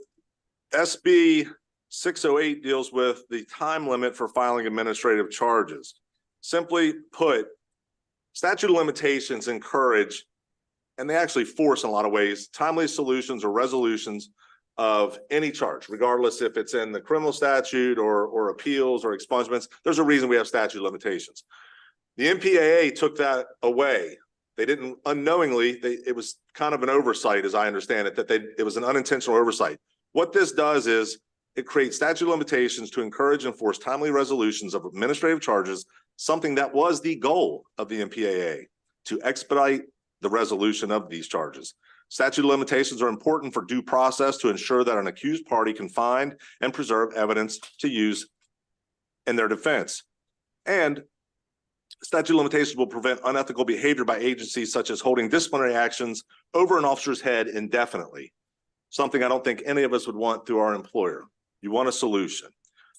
SB 608 deals with the time limit for filing administrative charges. Simply put, statute of limitations encourage, and they actually force in a lot of ways, timely solutions or resolutions of any charge, regardless if it's in the criminal statute or appeals or expungements. There's a reason we have statute of limitations. The MPAA took that away. They didn't unknowingly, it was kind of an oversight, as I understand it, that it was an unintentional oversight. What this does is it creates statute of limitations to encourage and enforce timely resolutions of administrative charges, something that was the goal of the MPAA, to expedite the resolution of these charges. Statute of limitations are important for due process to ensure that an accused party can find and preserve evidence to use in their defense. And statute of limitations will prevent unethical behavior by agencies such as holding disciplinary actions over an officer's head indefinitely, something I don't think any of us would want through our employer. You want a solution.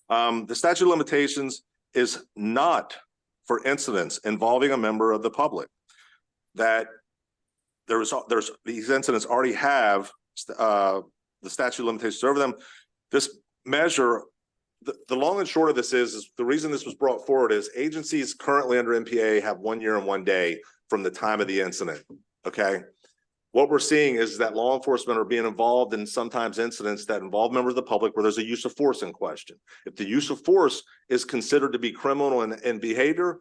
The statute of limitations is not for incidents involving a member of the public. That there's these incidents already have the statute of limitations over them. This measure, the long and short of this is the reason this was brought forward is agencies currently under MPAA have 1 year and 1 day from the time of the incident. Okay. What we're seeing is that law enforcement are being involved in sometimes incidents that involve members of the public where there's a use of force in question. If the use of force is considered to be criminal in behavior,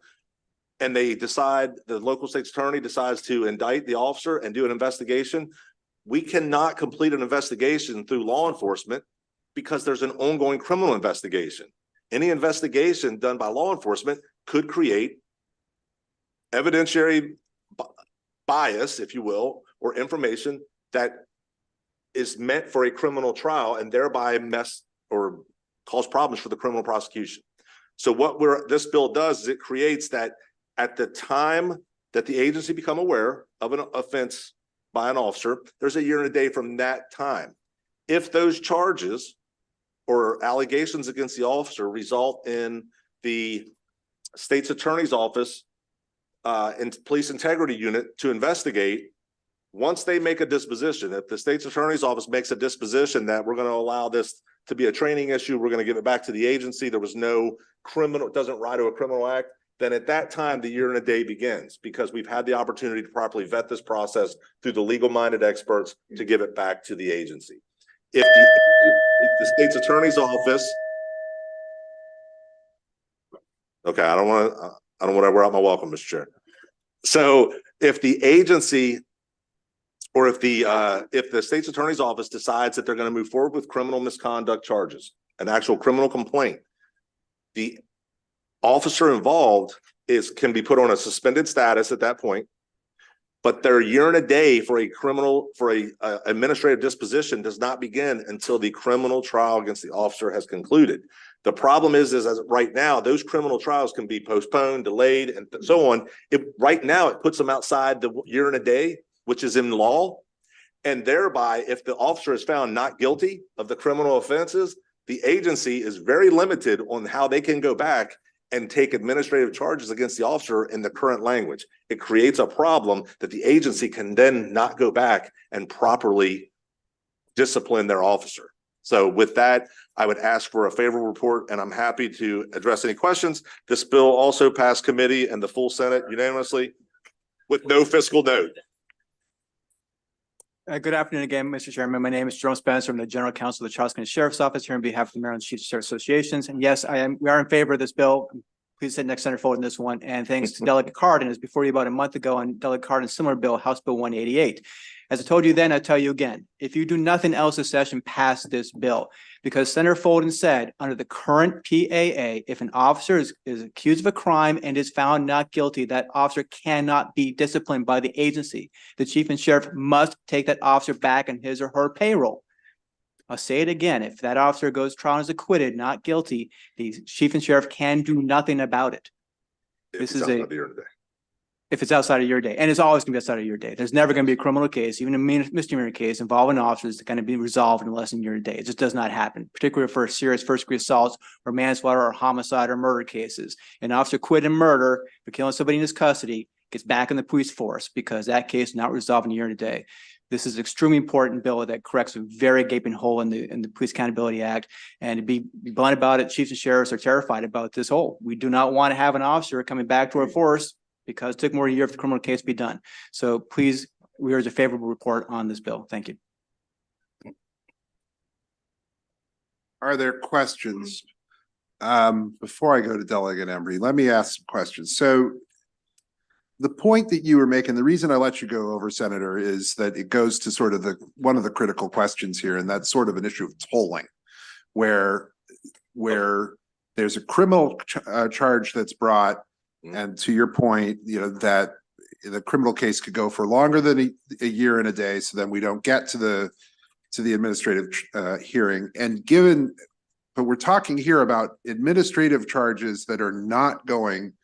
and they decide, the local state's attorney decides to indict the officer and do an investigation, we cannot complete an investigation through law enforcement because there's an ongoing criminal investigation. Any investigation done by law enforcement could create evidentiary bias, if you will, or information that is meant for a criminal trial and thereby mess or cause problems for the criminal prosecution. So what this bill does is it creates that at the time that the agency become aware of an offense by an officer, there's a year and a day from that time. If those charges or allegations against the officer result in the state's attorney's office and police integrity unit to investigate, once they make a disposition, if the state's attorney's office makes a disposition that we're going to allow this to be a training issue, we're going to give it back to the agency, there was no criminal, it doesn't rise to a criminal act, then at that time, the year and a day begins because we've had the opportunity to properly vet this process through the legal-minded experts to give it back to the agency. If the state's attorney's office, okay, I don't want to wear out my welcome, Mr. Chair. So if the agency or if the state's attorney's office decides that they're going to move forward with criminal misconduct charges, an actual criminal complaint, the officer involved can be put on a suspended status at that point, but their year and a day for a administrative disposition does not begin until the criminal trial against the officer has concluded. The problem is as right now, those criminal trials can be postponed, delayed, and so on. Right now, it puts them outside the year and a day, which is in law. And thereby, if the officer is found not guilty of the criminal offenses, the agency is very limited on how they can go back and take administrative charges against the officer in the current language. It creates a problem that the agency can then not go back and properly discipline their officer. So with that, I would ask for a favorable report, and I'm happy to address any questions. This bill also passed committee and the full Senate unanimously with no fiscal note. Good afternoon again, Mr. Chairman. My name is Jerome Spencer. I'm the General Counsel of the Charles County Sheriff's Office here on behalf of the Maryland Chiefs of Sheriff Associations. And yes, we are in favor of this bill. Please sit next center forward in this one. And thanks to Delegate Cardin, as before you about a month ago on Delegate Cardin's similar bill, House Bill 188. As I told you then, I tell you again, if you do nothing else this session, pass this bill. Because Senator Folden said, under the current PAA, if an officer is accused of a crime and is found not guilty, that officer cannot be disciplined by the agency. The chief and sheriff must take that officer back on his or her payroll. I'll say it again, if that officer goes to trial and is acquitted, not guilty, the chief and sheriff can do nothing about it. This is if it's outside of your day, and it's always gonna be outside of your day. There's never gonna be a criminal case, even a misdemeanor case involving officers that's gonna be resolved in less than your day. It just does not happen, particularly for serious first-degree assaults or manslaughter or homicide or murder cases. An officer quit in murder for killing somebody in his custody, gets back in the police force because that case is not resolved in a year and a day. This is an extremely important bill that corrects a very gaping hole in the Police Accountability Act. And to be blunt about it, chiefs and sheriffs are terrified about this hole. We do not want to have an officer coming back to our force because it took more than a year for the criminal case to be done. So please, we urge a favorable report on this bill. Thank you. Are there questions? Before I go to Delegate Embry, let me ask some questions. So the point that you were making, the reason I let you go over, Senator, is that it goes to sort of one of the critical questions here, and that's sort of an issue of tolling, where there's a criminal charge that's brought, and to your point, that the criminal case could go for longer than a year and a day, so then we don't get to the administrative hearing. And but we're talking here about administrative charges that are not going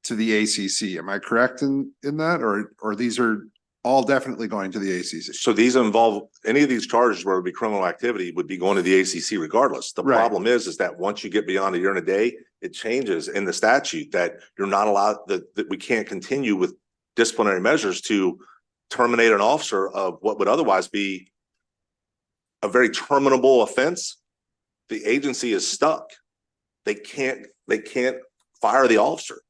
to the ACC. Am I correct in that, or these are all definitely going to the ACC? So these involve, any of these charges where it would be criminal activity would be going to the ACC regardless. The problem is that once you get beyond a year and a day, it changes in the statute that you're not allowed, that we can't continue with disciplinary measures to terminate an officer of what would otherwise be a very terminable offense. The agency is stuck. They can't fire the officer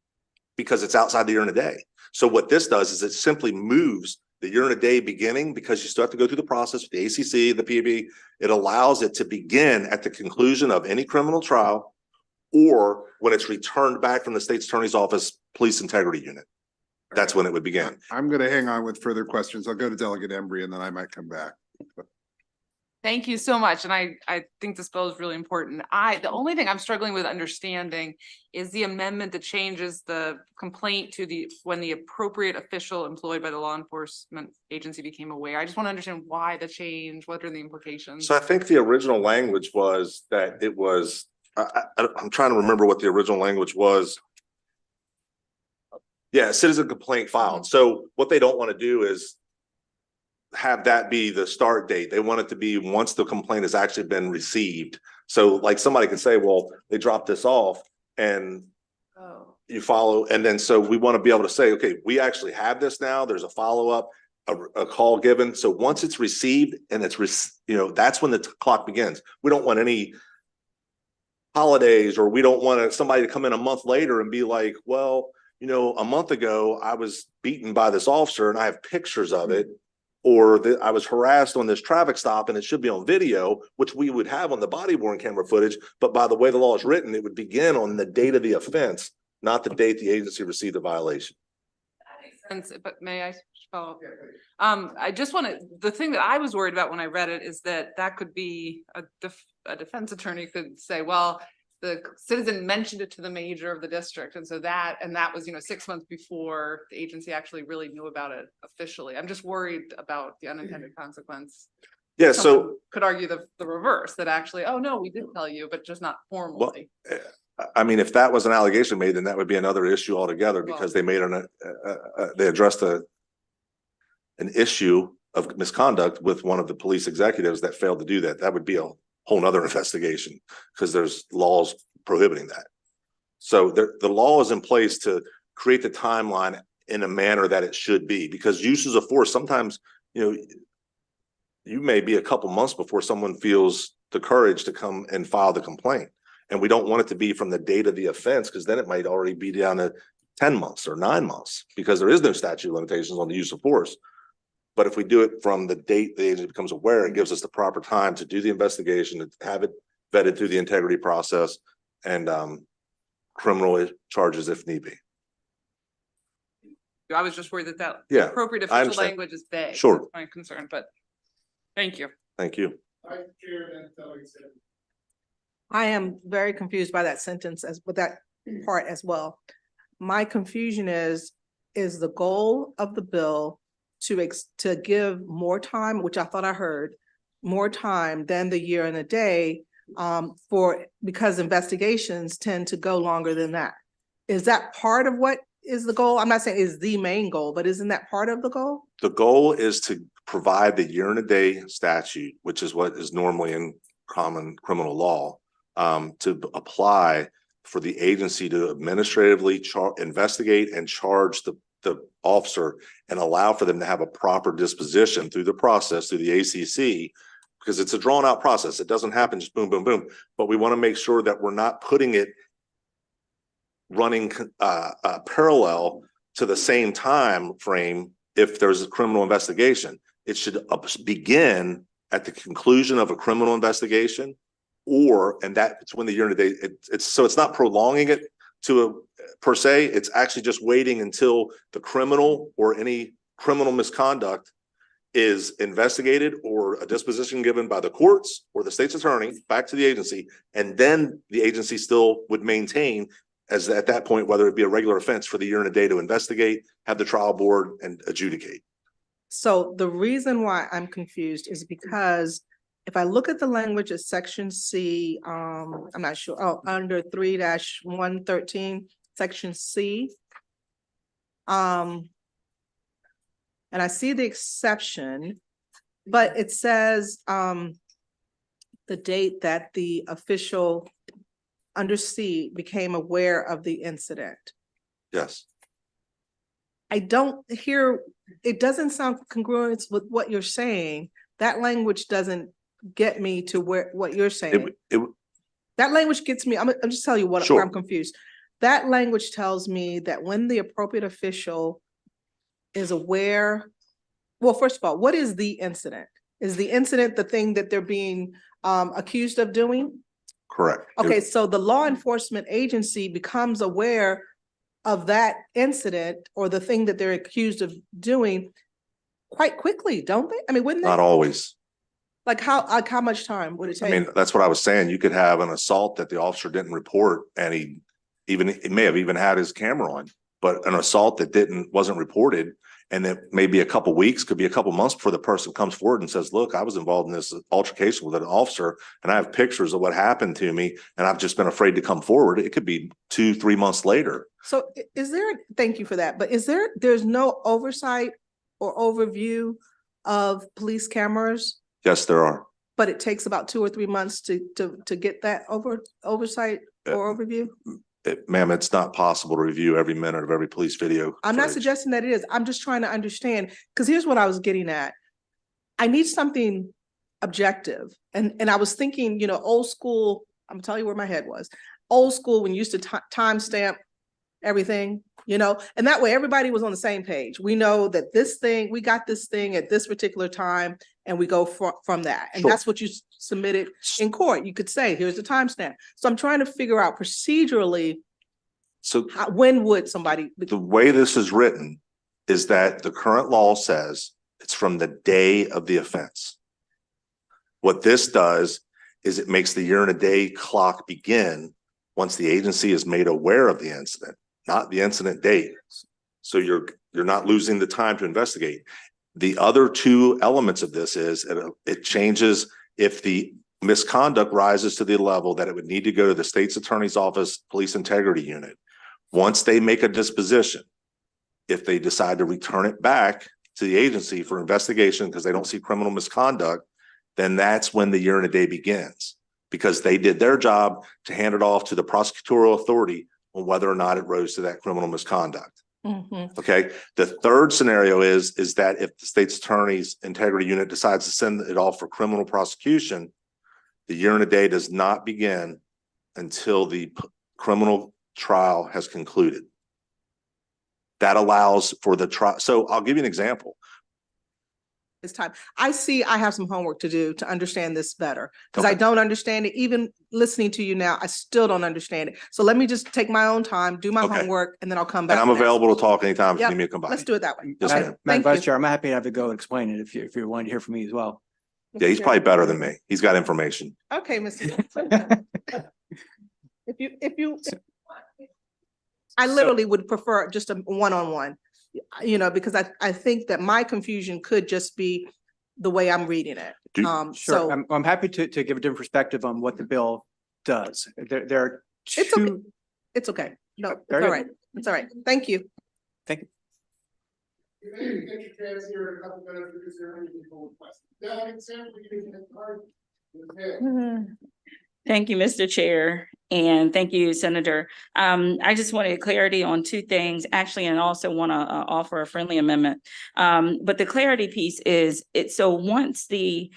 because it's outside the year and a day. So what this does is it simply moves the year and a day beginning, because you still have to go through the process with the ACC, the PB. It allows it to begin at the conclusion of any criminal trial or when it's returned back from the state's attorney's office police integrity unit. That's when it would begin. I'm going to hang on with further questions. I'll go to Delegate Embry and then I might come back. Thank you so much. And I think this bill is really important. The only thing I'm struggling with understanding is the amendment that changes the complaint to when the appropriate official employed by the law enforcement agency became aware. I just want to understand why the change, what are the implications? So I think the original language was that it was, I'm trying to remember what the original language was. Yeah, citizen complaint filed. So what they don't want to do is have that be the start date. They want it to be once the complaint has actually been received. So like somebody can say, well, they dropped this off and you follow. And then, so we want to be able to say, okay, we actually have this now. There's a follow-up, a call given. So once it's received and it's, that's when the clock begins. We don't want any holidays, or we don't want somebody to come in a month later and be like, well, a month ago I was beaten by this officer and I have pictures of it. Or that I was harassed on this traffic stop and it should be on video, which we would have on the body worn camera footage. But by the way the law is written, it would begin on the date of the offense, not the date the agency received the violation. That makes sense, but may I follow up? I just the thing that I was worried about when I read it is that could be a defense attorney could say, well, the citizen mentioned it to the major of the district. And so that was, 6 months before the agency actually really knew about it officially. I'm just worried about the unintended consequence. Yeah, Someone so could argue the reverse, that actually, oh no, we did tell you, but just not formally. I mean, if that was an allegation made, then that would be another issue altogether, because they made they addressed an issue of misconduct with one of the police executives that failed to do that. That would be a whole nother investigation, because there's laws prohibiting that. So the law is in place to create the timeline in a manner that it should be, because uses of force, sometimes, you may be a couple months before someone feels the courage to come and file the complaint. And we don't want it to be from the date of the offense, because then it might already be down to 10 months or 9 months, because there is no statute of limitations on the use of force. But if we do it from the date the agency becomes aware, it gives us the proper time to do the investigation, to have it vetted through the integrity process, and criminal charges if need be. I was just worried that Yeah, appropriate I official understand. language is vague. Sure. That's my concern, but thank you. Thank you. I am very confused by that sentence with that part as well. My confusion is the goal of the bill to give more time, which I thought I heard, more time than the year and a day, because investigations tend to go longer than that. Is that part of what is the goal? I'm not saying is the main goal, but isn't that part of the goal? The goal is to provide the year and a day statute, which is what is normally in common criminal law, to apply for the agency to administratively investigate and charge the officer, and allow for them to have a proper disposition through the process, through the ACC, because it's a drawn out process. It doesn't happen just boom, boom, boom. But we want to make sure that we're not putting it running parallel to the same time frame if there's a criminal investigation. It should begin at the conclusion of a criminal investigation, and that's when the year and a day, it's not prolonging it to per se, it's actually just waiting until the criminal or any criminal misconduct is investigated or a disposition given by the courts or the state's attorney back to the agency. And then the agency still would maintain as at that point, whether it be a regular offense for the year and a day to investigate, have the trial board and adjudicate. So the reason why I'm confused is because if I look at the language of section C, I'm not sure, under 3-113, section C. And I see the exception, but it says the date that the official under C became aware of the incident. Yes. I don't hear, it doesn't sound congruent with what you're saying. That language doesn't get me to what you're saying. That language gets me, I'm just telling you where I'm confused. That language tells me that when the appropriate official is aware, well, first of all, what is the incident? Is the incident the thing that they're being accused of doing? Correct. Okay, so the law enforcement agency becomes aware of that incident or the thing that they're accused of doing quite quickly, don't they? I mean, wouldn't they? Not always. Like how much time would it take? I mean, that's what I was saying. You could have an assault that the officer didn't report and he may have even had his camera on, but an assault that wasn't reported, and that maybe a couple weeks, could be a couple months before the person comes forward and says, look, I was involved in this altercation with an officer and I have pictures of what happened to me and I've just been afraid to come forward. It could be 2-3 months later. So is there, thank you for that, but there's no oversight or overview of police cameras? Yes, there are. But it takes about 2 or 3 months to get that oversight or overview? Ma'am, it's not possible to review every minute of every police video. I'm not suggesting that it is. I'm just trying to understand, because here's what I was getting at. I need something objective. And I was thinking, old school, I'm gonna tell you where my head was. Old school, when you used to timestamp everything, and that way everybody was on the same page. We know that we got this thing at this particular time, and we go from that. And that's what you submitted in court. You could say, here's the timestamp. So I'm trying to figure out procedurally, so when would somebody? The way this is written is that the current law says it's from the day of the offense. What this does is it makes the year and a day clock begin once the agency is made aware of the incident, not the incident date. So you're not losing the time to investigate. The other two elements of this is it changes if the misconduct rises to the level that it would need to go to the state's attorney's office, police integrity unit. Once they make a disposition, if they decide to return it back to the agency for investigation because they don't see criminal misconduct, then that's when the year and a day begins, because they did their job to hand it off to the prosecutorial authority on whether or not it rose to that criminal misconduct. Mm-hmm. Okay. The third scenario is that if the state's attorney's integrity unit decides to send it off for criminal prosecution, the year and a day does not begin until the criminal trial has concluded. That allows for the trial. So I'll give you an example. It's time. I have some homework to do to understand this better, because I don't understand it. Even listening to you now, I still don't understand it. So let me just take my own time, do my homework, and then I'll come back. And I'm available to talk anytime if you need me to come by. Let's do it that way. Yes, Okay. ma'am. Madam Vice Chair, I'm happy to have to go and explain it if you want to hear from me as well. Yeah, he's probably better than me. He's got information. Okay, Mr. If you, I literally would prefer just a one-on-one, because I think that my confusion could just be the way I'm reading it. Sure, So I'm happy to give a different perspective on what the bill does. There are it's okay. It's okay. No, it's all right. It's all right. Thank you. Thank you. Thank you, Mr. Chair, and thank you, Senator. I just wanted clarity on two things, actually, and also want to offer a friendly amendment. But the clarity piece is so once the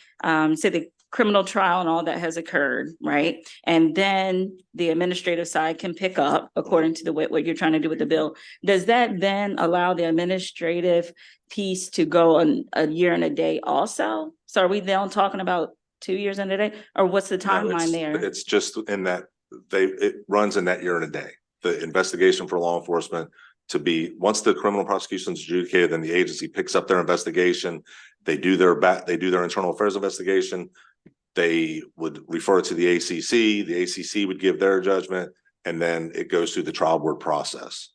criminal trial and all that has occurred, right? And then the administrative side can pick up according to what you're trying to do with the bill. Does that then allow the administrative piece to go on a year and a day also? So are we then talking about 2 years and a day, or what's the No, timeline it's- there? It's just in that it runs in that year and a day. The investigation for law enforcement to be, once the criminal prosecution is adjudicated, then the agency picks up their investigation. They do their internal affairs investigation. They would refer it to the ACC. The ACC would give their judgment, and then it goes through the trial board process.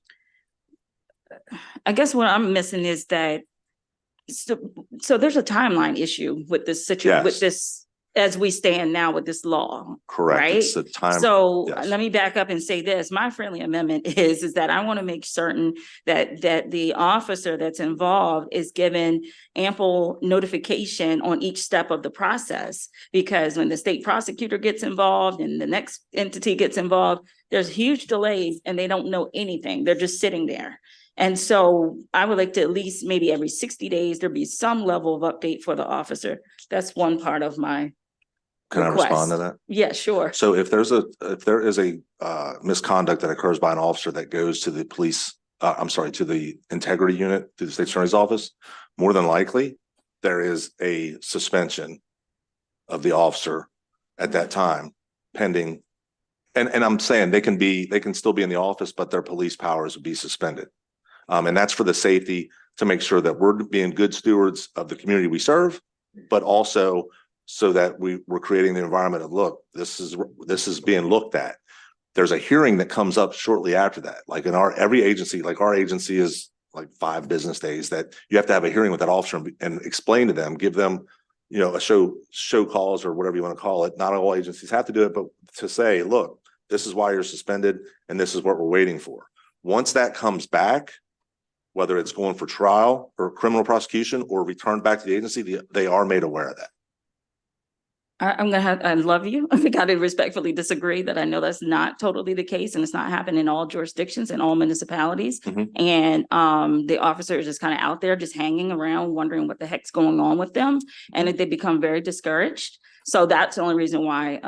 I guess what I'm missing is that, so there's a timeline issue with this situation, with Yes. this, as we stand now with this law. Correct. Right? It's the time. So yes. let me back up and say this, my friendly amendment is that I want to make certain that the officer that's involved is given ample notification on each step of the process. Because when the state prosecutor gets involved and the next entity gets involved, there's huge delays and they don't know anything. They're just sitting there. And so I would like to at least maybe every 60 days, there be some level of update for the officer. That's one part of my Can I respond to that? Yeah, sure. So if there is a misconduct that occurs by an officer that goes to the police, to the integrity unit, to the state attorney's office, more than likely, there is a suspension of the officer at that time pending. And I'm saying they can still be in the office, but their police powers would be suspended. And that's for the safety, to make sure that we're being good stewards of the community we serve, but also so that we're creating the environment of, look, this is being looked at. There's a hearing that comes up shortly after that. Like in every agency, like our agency is like 5 business days that you have to have a hearing with that officer and explain to them, give them, a show cause or whatever you want to call it. Not all agencies have to do it, but to say, look, this is why you're suspended and this is what we're waiting for. Once that comes back, whether it's going for trial or criminal prosecution or returned back to the agency, they are made aware of that. I love you. I gotta respectfully disagree that I know that's not totally the case and it's not happening in all jurisdictions and all municipalities. And the officer is just kind of out there just hanging around wondering what the heck's going on with them. And they become very discouraged. So that's the only reason why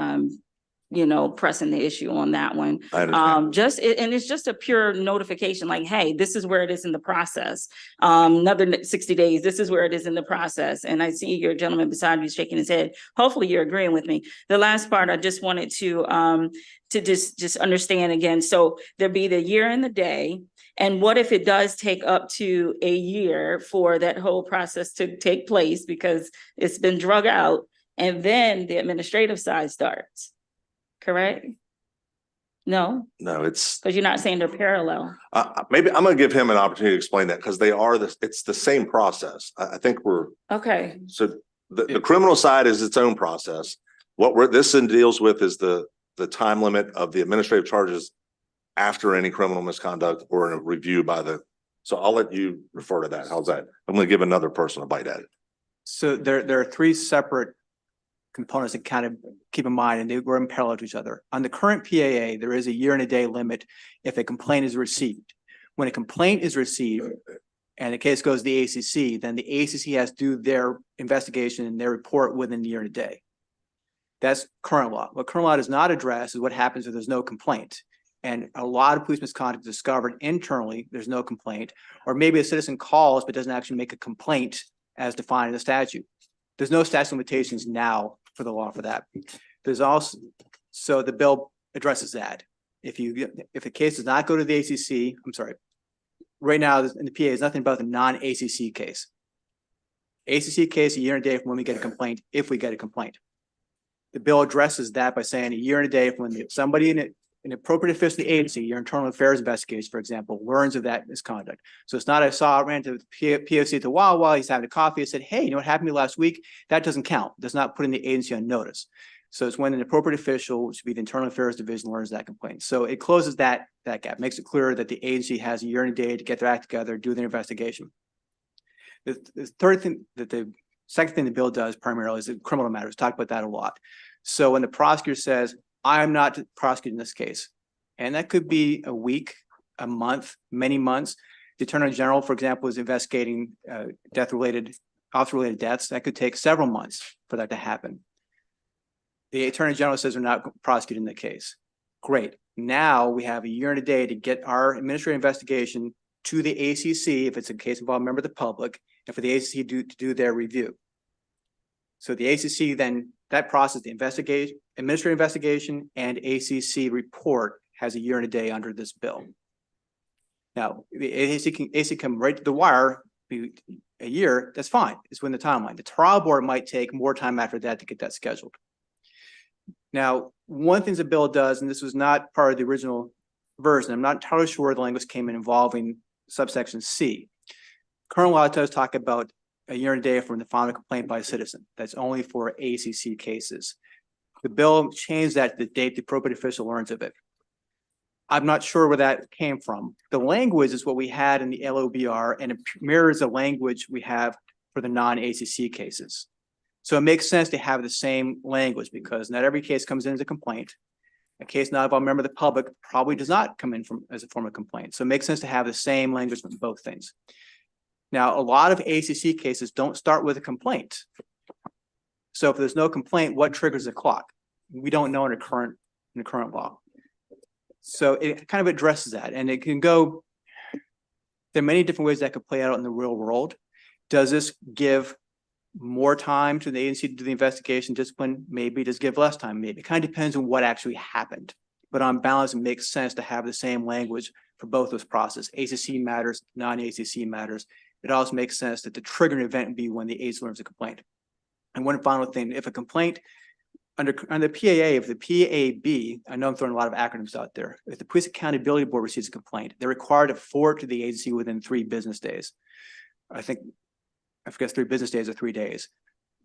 pressing the issue on that one. I understand. And it's just a pure notification, like, hey, this is where it is in the process. Another 60 days, this is where it is in the process. And I see your gentleman beside you shaking his head. Hopefully you're agreeing with me. The last part, I just wanted to just understand again. So there'd be the year and the day. And what if it does take up to a year for that whole process to take place because it's been drug out, and then the administrative side starts? Correct? No, No, it's because you're not saying they're parallel. maybe I'm going to give him an opportunity to explain that, because it's the same process. I think Okay. so the criminal side is its own process. What this deals with is the time limit of the administrative charges after any criminal misconduct or a review so I'll let you refer to that. How's that? I'm going to give another person a bite at it. So there are 3 separate components to kind of keep in mind, and they were in parallel to each other. On the current PAA, there is a year and a day limit if a complaint is received. When a complaint is received and the case goes to the ACC, then the ACC has to do their investigation and their report within a year and a day. That's current law. What current law does not address is what happens if there's no complaint. And a lot of police misconduct is discovered internally, there's no complaint, or maybe a citizen calls but doesn't actually make a complaint as defined in the statute. There's no statute of limitations now for the law for that. There's also, so the bill addresses that. If a case does not go to the ACC, I'm sorry, right now in the PA is nothing about the non-ACC case. ACC case, a year and a day from when we get a complaint, if we get a complaint. The bill addresses that by saying a year and a day from when somebody an appropriate official of the agency, your internal affairs investigation, for example, learns of that misconduct. So it's not, I ran to the POC at the Wawa, he's having a coffee, I said, hey, you know what happened to me last week? That doesn't count. Does not put in the agency on notice. So it's when an appropriate official, which would be the internal affairs division, learns that complaint. So it closes that gap, makes it clear that the agency has a year and a day to get their act together, do their investigation. The third thing the second thing the bill does primarily is the criminal matters. Talk about that a lot. So when the prosecutor says, I'm not prosecuting this case, and that could be a week, a month, many months. The Attorney General, for example, is investigating officer-related deaths. That could take several months for that to happen. The Attorney General says we're not prosecuting the case. Great. Now we have a year and a day to get our administrative investigation to the ACC if it's a case involving a member of the public, and for the ACC to do their review. So the ACC then, that process, the administrative investigation and ACC report has a year and a day under this bill. Now, the ACC come right to the wire, a year, that's fine. It's within the timeline. The trial board might take more time after that to get that scheduled. Now, one thing the bill does, and this was not part of the original version, I'm not entirely sure where the language came in involving subsection C. Current law does talk about a year and a day from the filing of a complaint by a citizen. That's only for ACC cases. The bill changed that to the date the appropriate official learns of it. I'm not sure where that came from. The language is what we had in the LOBR, and it mirrors the language we have for the non-ACC cases. So it makes sense to have the same language because not every case comes in as a complaint. A case not involving a member of the public probably does not come in as a form of complaint. So it makes sense to have the same language for both things. Now, a lot of ACC cases don't start with a complaint. So if there's no complaint, what triggers the clock? We don't know in the current law. So it kind of addresses that, and it can go, there are many different ways that could play out in the real world. Does this give more time to the agency to do the investigation discipline? Maybe. Does give less time? Maybe. It kind of depends on what actually happened. But on balance, it makes sense to have the same language for both those processes. ACC matters, non-ACC matters. It also makes sense that the triggering event would be when the agency learns a complaint. And one final thing, if a complaint under PAA, if the PAB, I know I'm throwing a lot of acronyms out there, if the Police Accountability Board receives a complaint, they're required to forward to the agency within 3 business days. I forget 3 business days or 3 days.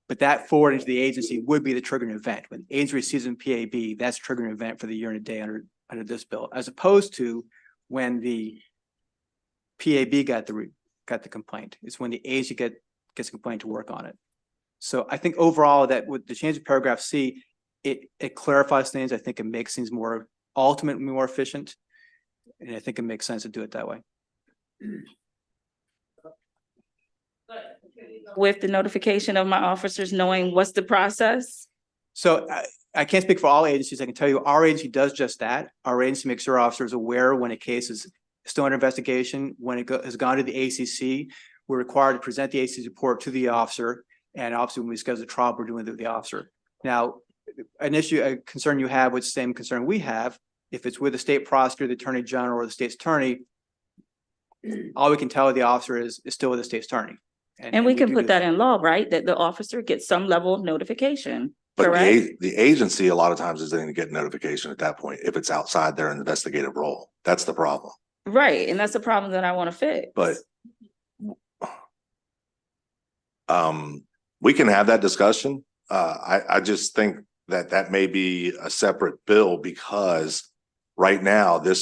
But that forwarding to the agency would be the triggering event. When the agency receives a PAB, that's triggering event for the year and a day under this bill, as opposed to when the PAB got the complaint. It's when the agency gets a complaint to work on it. So I think overall that with the change of paragraph C, it clarifies things. I think it makes things more ultimately more efficient. And I think it makes sense to do it that way. With the notification of my officers knowing what's the process? So I can't speak for all agencies. I can tell you our agency does just that. Our agency makes sure officers are aware when a case is still under investigation. When it has gone to the ACC, we're required to present the ACC report to the officer. And obviously when we schedule the trial, we're doing it with the officer. Now, a concern you have, which is the same concern we have, if it's with the state prosecutor, the attorney general, or the state's attorney, all we can tell the officer is still with the state's attorney. And we can put that in law, right? That the officer gets some level of notification. But correct? the agency, a lot of times, is going to get notification at that point if it's outside their investigative role. That's the problem. Right, and that's the problem that I want to fix. But we can have that discussion. I just think that may be a separate bill because right now to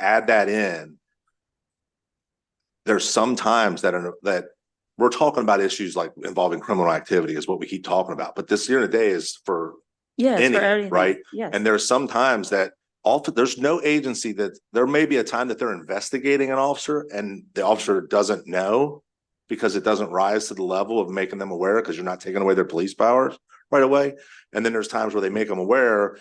add that in, there's some times that we're talking about issues like involving criminal activity is what we keep talking about. But this year and a day is for any, for everything. right? Yes. And there's some times that there's no agency that there may be a time that they're investigating an officer and the officer doesn't know because it doesn't rise to the level of making them aware because you're not taking away their police powers right away. And then there's times where they make them aware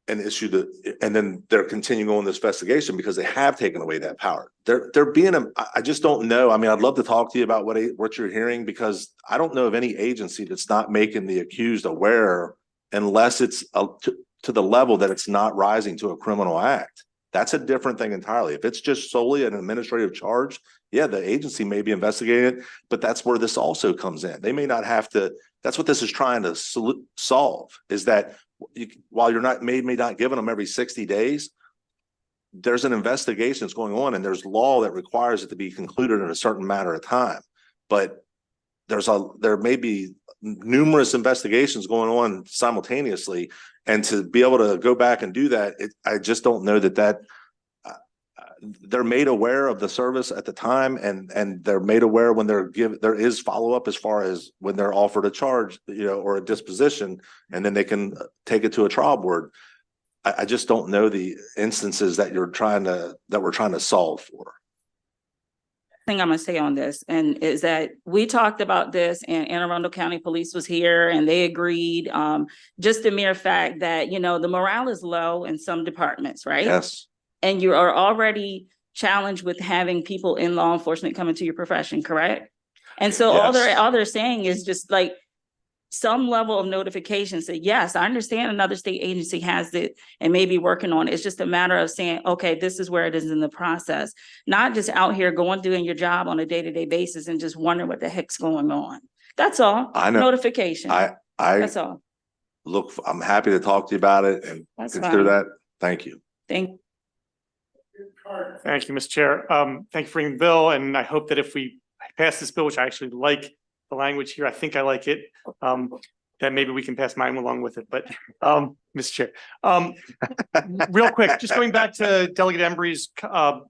and and then they're continuing on this investigation because they have taken away that power. I just don't know. I mean, I'd love to talk to you about what you're hearing because I don't know of any agency that's not making the accused aware unless it's to the level that it's not rising to a criminal act. That's a different thing entirely. If it's just solely an administrative charge, yeah, the agency may be investigating it, but that's where this also comes in. They may not have to, that's what this is trying to solve, is that while you're may not giving them every 60 days, there's an investigation that's going on and there's law that requires it to be concluded in a certain matter of time. But there may be numerous investigations going on simultaneously, and to be able to go back and do that, I just don't know that they're made aware of the service at the time, and they're made aware when there is follow-up as far as when they're offered a charge, or a disposition, and then they can take it to a trial board. I just don't know the instances that we're trying to solve for. thing I'm gonna say on this, and is that we talked about this and Anne Arundel County Police was here and they agreed. Just the mere fact that, you know, the morale is low in some departments, right? Yes. And you are already challenged with having people in law enforcement come into your profession, correct? And so all they're saying is just like some level of notification. Say, yes, I understand another state agency has it and may be working on it. It's just a matter of saying, okay, this is where it is in the process. Not just out here doing your job on a day-to-day basis and just wondering what the heck's going on. That's all. I know. Notification. That's all. Look, I'm happy to talk to you about it and That's consider fine. that. Thank you. Thank Thank you, Mr. Chair. Thank you for bringing the bill, and I hope that if we pass this bill, which I actually like the language here, I think I like it, that maybe we can pass mine along with it, but, Mr. Chair. Real quick, just going back to Delegate Embry's,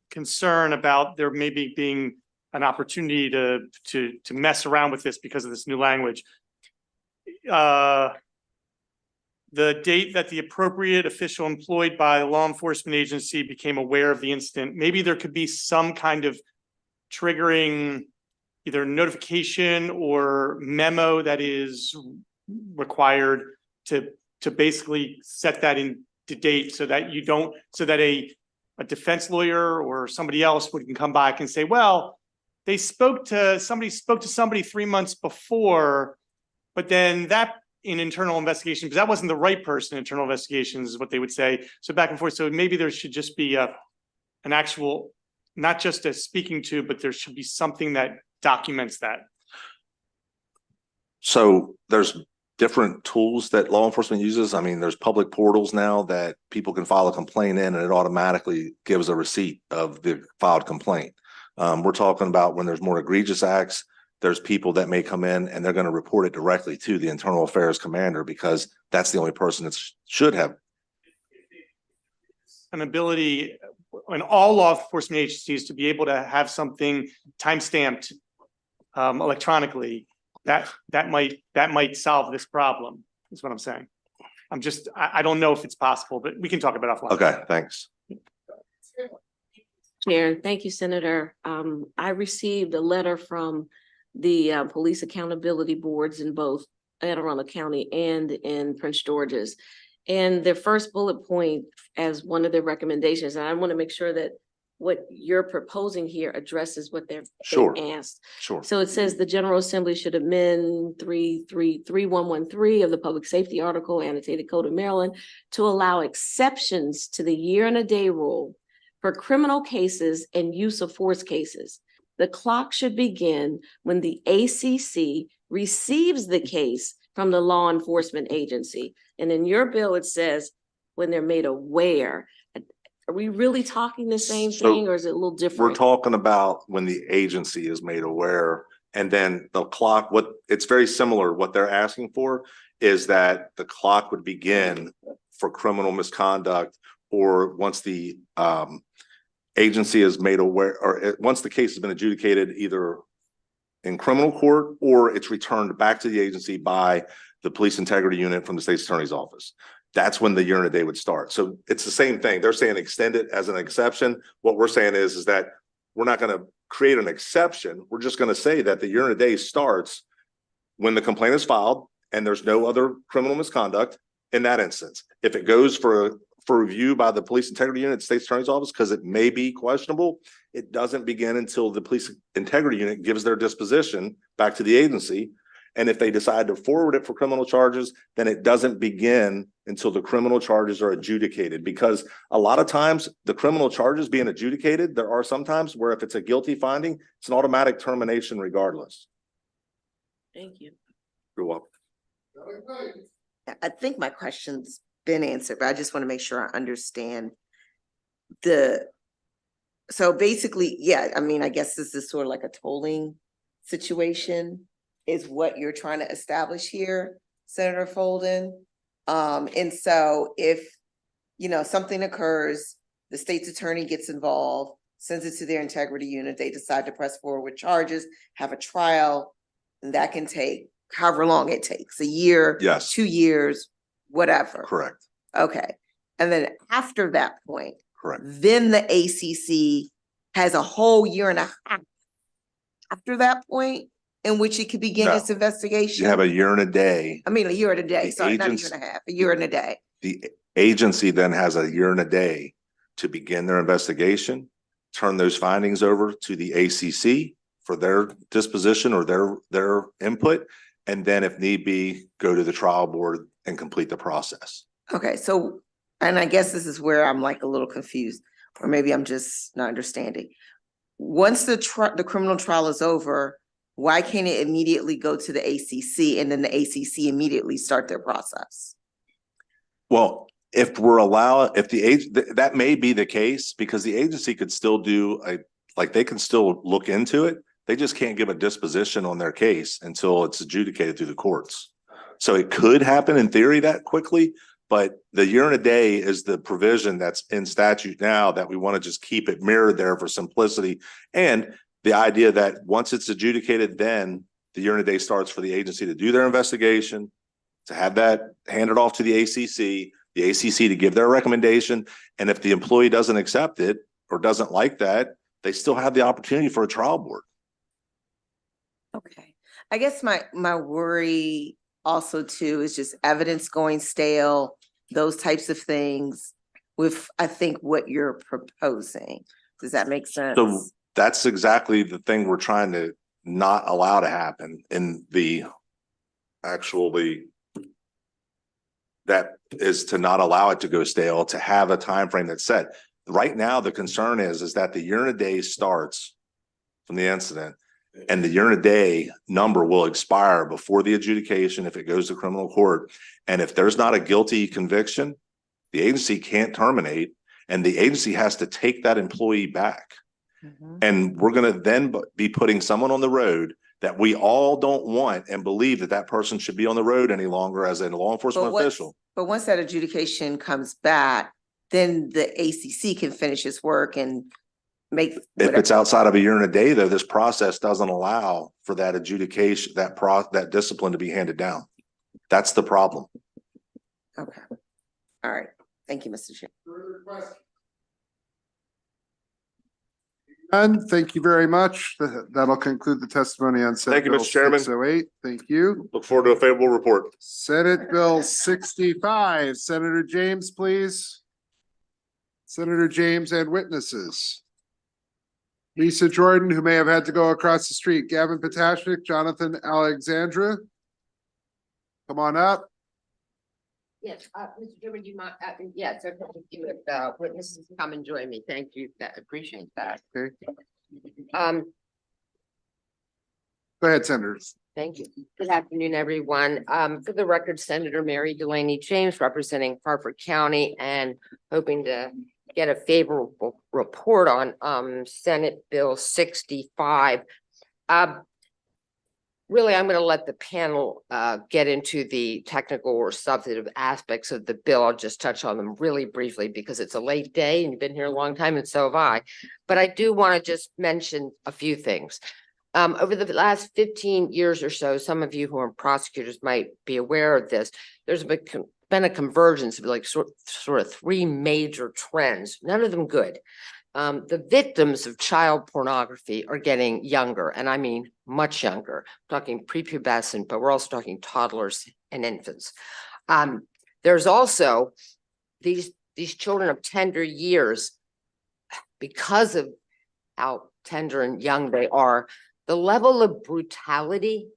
concern about there maybe being an opportunity to mess around with this because of this new language. The date that the appropriate official employed by a law enforcement agency became aware of the incident, maybe there could be some kind of triggering either notification or memo that is required to basically set that into date so that a defense lawyer or somebody else can come back and say, well, somebody spoke to somebody 3 months before, but then that in internal investigation, because that wasn't the right person, internal investigations is what they would say. So back and forth. So maybe there should just be an actual, not just a speaking to, but there should be something that documents that. So there's different tools that law enforcement uses. I mean, there's public portals now that people can file a complaint in and it automatically gives a receipt of the filed complaint. We're talking about when there's more egregious acts, there's people that may come in and they're going to report it directly to the internal affairs commander because that's the only person that should have an ability in all law enforcement agencies to be able to have something time-stamped electronically, that might solve this problem, is what I'm saying. I don't know if it's possible, but we can talk about it offline. Okay, thanks. Chair, thank you, Senator. I received a letter from the police accountability boards in both Anne Arundel County and in Prince George's. And their first bullet point as one of their recommendations, and I want to make sure that what you're proposing here addresses what they asked. Sure. So it says the General Assembly should amend 3113 of the Public Safety Article, Annotated Code of Maryland, to allow exceptions to the year and a day rule for criminal cases and use of force cases. The clock should begin when the ACC receives the case from the law enforcement agency. And in your bill, it says when they're made aware. Are we really talking the same thing or is it a little different? We're talking about when the agency is made aware and then the clock, it's very similar. What they're asking for is that the clock would begin for criminal misconduct or once the agency is made aware or once the case has been adjudicated either in criminal court or it's returned back to the agency by the police integrity unit from the state's attorney's office. That's when the year and a day would start. So it's the same thing. They're saying extend it as an exception. What we're saying is that we're not going to create an exception. We're just going to say that the year and a day starts when the complaint is filed and there's no other criminal misconduct in that instance. If it goes for review by the police integrity unit, state's attorney's office, because it may be questionable, it doesn't begin until the police integrity unit gives their disposition back to the agency. And if they decide to forward it for criminal charges, then it doesn't begin until the criminal charges are adjudicated. Because a lot of times the criminal charges being adjudicated, there are some times where if it's a guilty finding, it's an automatic termination regardless. Thank you. You're welcome. I think my question's been answered, but I just want to make sure I understand so basically, yeah, I mean, I guess this is sort of like a tolling situation is what you're trying to establish here, Senator Folden. And so if, something occurs, the state's attorney gets involved, sends it to their integrity unit, they decide to press forward with charges, have a trial, and that can take however long it takes, a year, Yes. 2 years, whatever. Correct. Okay. And then after that point, Correct. then the ACC has a whole year and a half after that point in which it could begin No. its investigation? You have a year and a day. I mean, a year and a day, The sorry, not a year agents- and a half, a year and a day. The agency then has a year and a day to begin their investigation, turn those findings over to the ACC for their disposition or their input, and then if need be, go to the trial board and complete the process. Okay, so, and I guess this is where I'm like a little confused, or maybe I'm just not understanding. Once the criminal trial is over, why can't it immediately go to the ACC and then the ACC immediately start their process? Well, if that may be the case, because the agency could still they can still look into it. They just can't give a disposition on their case until it's adjudicated through the courts. So it could happen in theory that quickly, but the year and a day is the provision that's in statute now that we want to just keep it mirrored there for simplicity. And the idea that once it's adjudicated, then the year and a day starts for the agency to do their investigation, to have that handed off to the ACC to give their recommendation. And if the employee doesn't accept it or doesn't like that, they still have the opportunity for a trial board. Okay, I guess my worry also too is just evidence going stale, those types of things with, I think, what you're proposing. Does that make sense? So that's exactly the thing we're trying to not allow to happen in the that is to not allow it to go stale, to have a time frame that's set. Right now, the concern is that the year and a day starts from the incident, and the year and a day number will expire before the adjudication if it goes to criminal court. And if there's not a guilty conviction, the agency can't terminate, and the agency has to take that employee back. And we're going to then be putting someone on the road that we all don't want and believe that that person should be on the road any longer as a law enforcement official. But once that adjudication comes back, then the ACC can finish its work and make. If it's outside of a year and a day, though, this process doesn't allow for that adjudication, that discipline to be handed down. That's the problem. Okay. All right. Thank you, Mr. Chair. None. Thank you very much. That'll conclude the testimony on Senate Thank you, Bill Mr. Chairman. 608. Thank you. Look forward to a favorable report. Senate Bill 65. Senator James, please. Senator James and witnesses. Lisa Jordan, who may have had to go across the street. Gavin Potashnik, Jonathan Alexandra. Come on up. Yes, Mr. Chairman, do you mind, yes, okay, if you would, witnesses come and join me, thank you, appreciate that. Okay. Um, Go ahead, senators. Thank you. Good afternoon, everyone. For the record, Senator Mary Delaney James, representing Harford County and hoping to get a favorable report on, Senate Bill 65. Really, I'm going to let the panel get into the technical or substantive aspects of the bill. I'll just touch on them really briefly because it's a late day and you've been here a long time and so have I. But I do want to just mention a few things. Over the last 15 years or so, some of you who are prosecutors might be aware of this. There's been a convergence of like sort of three major trends, none of them good. The victims of child pornography are getting younger, and I mean much younger. I'm talking prepubescent, but we're also talking toddlers and infants. There's also these children of tender years, because of how tender and young they are, the level of brutality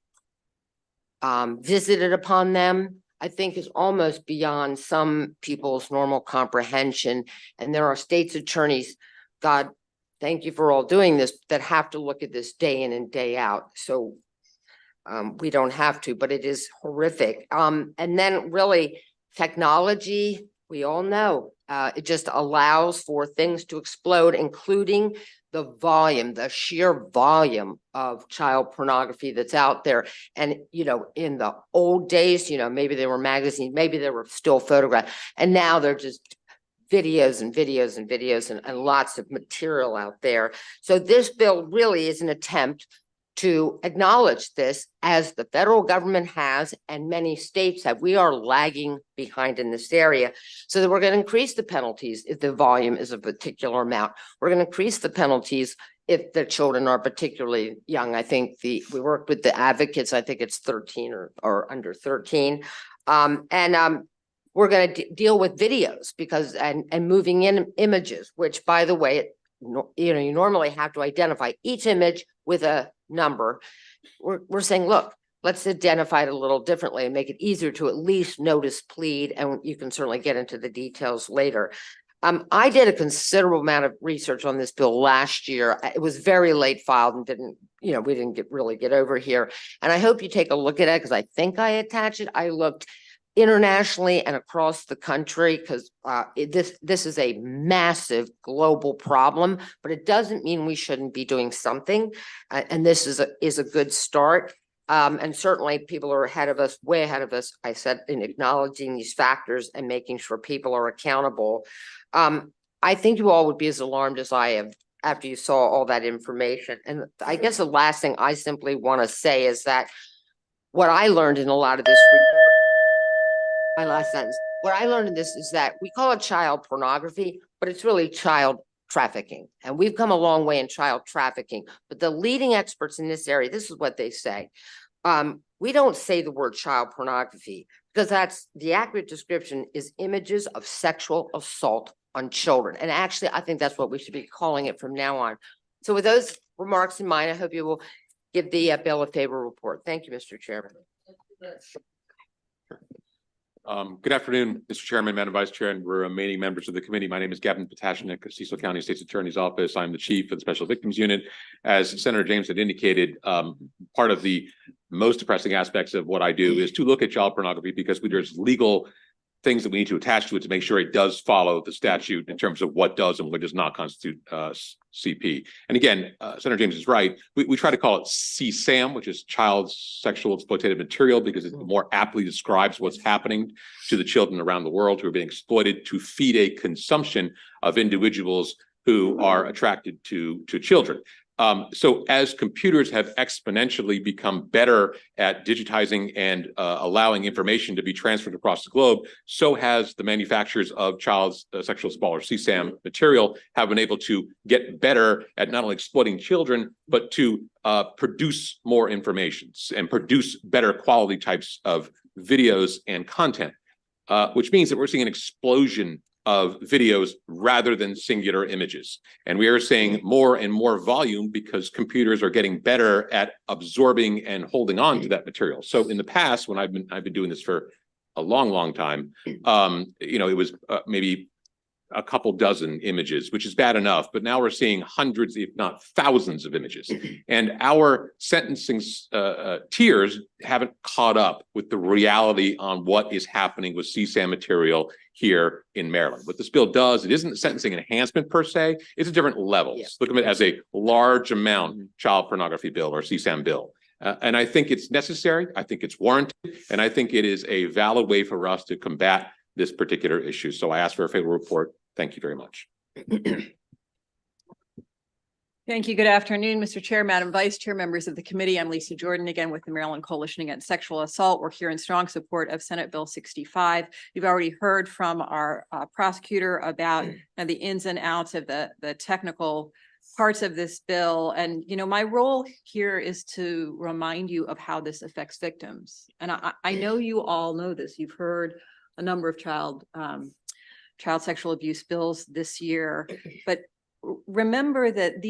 visited upon them, I think, is almost beyond some people's normal comprehension. And there are state's attorneys, God, thank you for all doing this, that have to look at this day in and day out. So we don't have to, but it is horrific. And then really technology, we all know, it just allows for things to explode, including the volume, the sheer volume of child pornography that's out there. And, you know, in the old days, you know, maybe there were magazines, maybe there were still photographs, and now they're just videos and videos and videos and lots of material out there. So this bill really is an attempt to acknowledge this, as the federal government has and many states have. We are lagging behind in this area, so that we're going to increase the penalties if the volume is a particular amount. We're going to increase the penalties if the children are particularly young. I think we worked with the advocates, I think it's 13 or under 13. We're gonna deal with videos because, and moving in images, which by the way, you normally have to identify each image with a number. We're saying, look, let's identify it a little differently and make it easier to at least notice, plead, and you can certainly get into the details later. I did a considerable amount of research on this bill last year. It was very late filed and we didn't really get over here. And I hope you take a look at it because I think I attached it. I looked internationally and across the country because this is a massive global problem, but it doesn't mean we shouldn't be doing something. And this is a good start. And certainly people are ahead of us, way ahead of us, I said, in acknowledging these factors and making sure people are accountable. I think you all would be as alarmed as I am after you saw all that information. And I guess the last thing I simply want to say is that what I learned in a lot of this, my last sentence, what I learned in this is that we call it child pornography, but it's really child trafficking. And we've come a long way in child trafficking, but the leading experts in this area, this is what they say. We don't say the word child pornography because that's the accurate description is images of sexual assault on children. And actually, I think that's what we should be calling it from now on. So with those remarks in mind, I hope you will give the bill a favorable report. Thank you, Mr. Chairman. Good afternoon, Mr. Chairman, Madam Vice Chair, and remaining members of the committee. My name is Gavin Potashnik of Cecil County State's Attorney's Office. I'm the chief of the Special Victims Unit. As Senator James had indicated, part of the most depressing aspects of what I do is to look at child pornography because there's legal things that we need to attach to it to make sure it does follow the statute in terms of what does and what does not constitute CP. And again, Senator James is right. We try to call it CSAM, which is child sexual exploitative material, because it more aptly describes what's happening to the children around the world who are being exploited to feed a consumption of individuals who are attracted to children. So as computers have exponentially become better at digitizing and allowing information to be transferred across the globe, so has the manufacturers of child sexual assault or CSAM material have been able to get better at not only exploiting children, but to produce more information and produce better quality types of videos and content, which means that we're seeing an explosion of videos rather than singular images. And we are seeing more and more volume because computers are getting better at absorbing and holding on to that material. So in the past, when I've been doing this for a long time, it was maybe a couple dozen images, which is bad enough, but now we're seeing hundreds, if not thousands of images. And our sentencing tiers haven't caught up with the reality on what is happening with CSAM material here in Maryland. What this bill does, it isn't a sentencing enhancement per se, it's a different levels. Yeah. Look at it as a large amount child pornography bill or CSAM bill. And I think it's necessary, I think it's warranted, and I think it is a valid way for us to combat this particular issue. So I ask for a favorable report. Thank you very much. Thank you. Good afternoon, Mr. Chair, Madam Vice Chair, members of the committee. I'm Lisa Jordan, again with the Maryland Coalition Against Sexual Assault. We're here in strong support of Senate Bill 65. You've already heard from our prosecutor about the ins and outs of the technical parts of this bill. And, my role here is to remind you of how this affects victims. And I know you all know this. You've heard a number of child sexual abuse bills this year, but remember that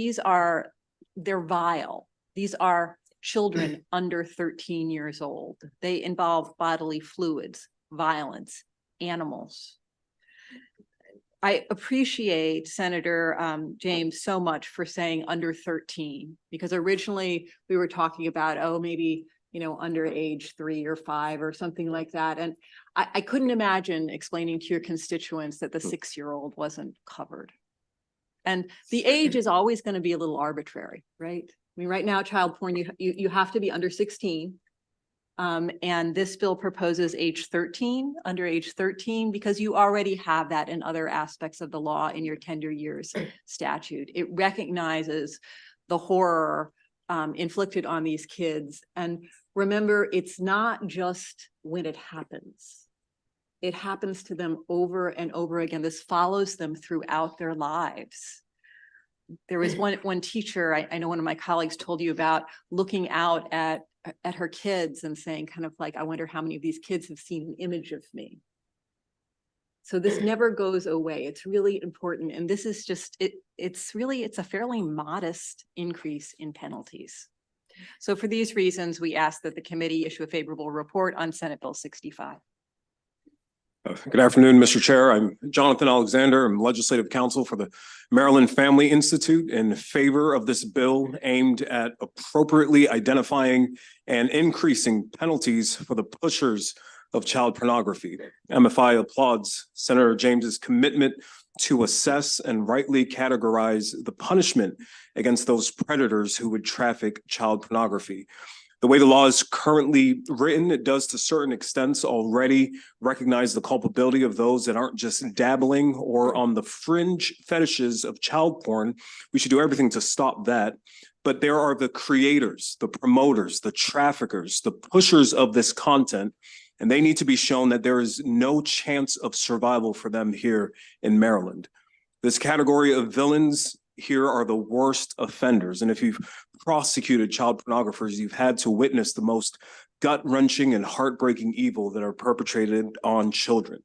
they're vile. These are children under 13 years old. They involve bodily fluids, violence, animals. I appreciate Senator James so much for saying under 13, because originally we were talking about, maybe under age 3 or 5 or something like that. And I couldn't imagine explaining to your constituents that the 6-year-old wasn't covered. And the age is always going to be a little arbitrary, right? I mean, right now, child porn, you have to be under 16. And this bill proposes age 13, under age 13, because you already have that in other aspects of the law in your tender years statute. It recognizes the horror inflicted on these kids. And remember, it's not just when it happens. It happens to them over and over again. This follows them throughout their lives. there was one teacher, I know one of my colleagues told you about looking out at her kids and saying kind of like, I wonder how many of these kids have seen an image of me. So this never goes away. It's really important. And this is just, it's a fairly modest increase in penalties. So for these reasons, we ask that the committee issue a favorable report on Senate Bill 65. Good afternoon, Mr. Chair. I'm Jonathan Alexander. I'm Legislative Counsel for the Maryland Family Institute in favor of this bill aimed at appropriately identifying and increasing penalties for the pushers of child pornography. MFI applauds Senator James's commitment to assess and rightly categorize the punishment against those predators who would traffic child pornography. The way the law is currently written, it does to certain extents already recognize the culpability of those that aren't just dabbling or on the fringe fetishes of child porn. We should do everything to stop that. But there are the creators, the promoters, the traffickers, the pushers of this content, and they need to be shown that there is no chance of survival for them here in Maryland. This category of villains here are the worst offenders. And if you've prosecuted child pornographers, you've had to witness the most gut-wrenching and heartbreaking evil that are perpetrated on children.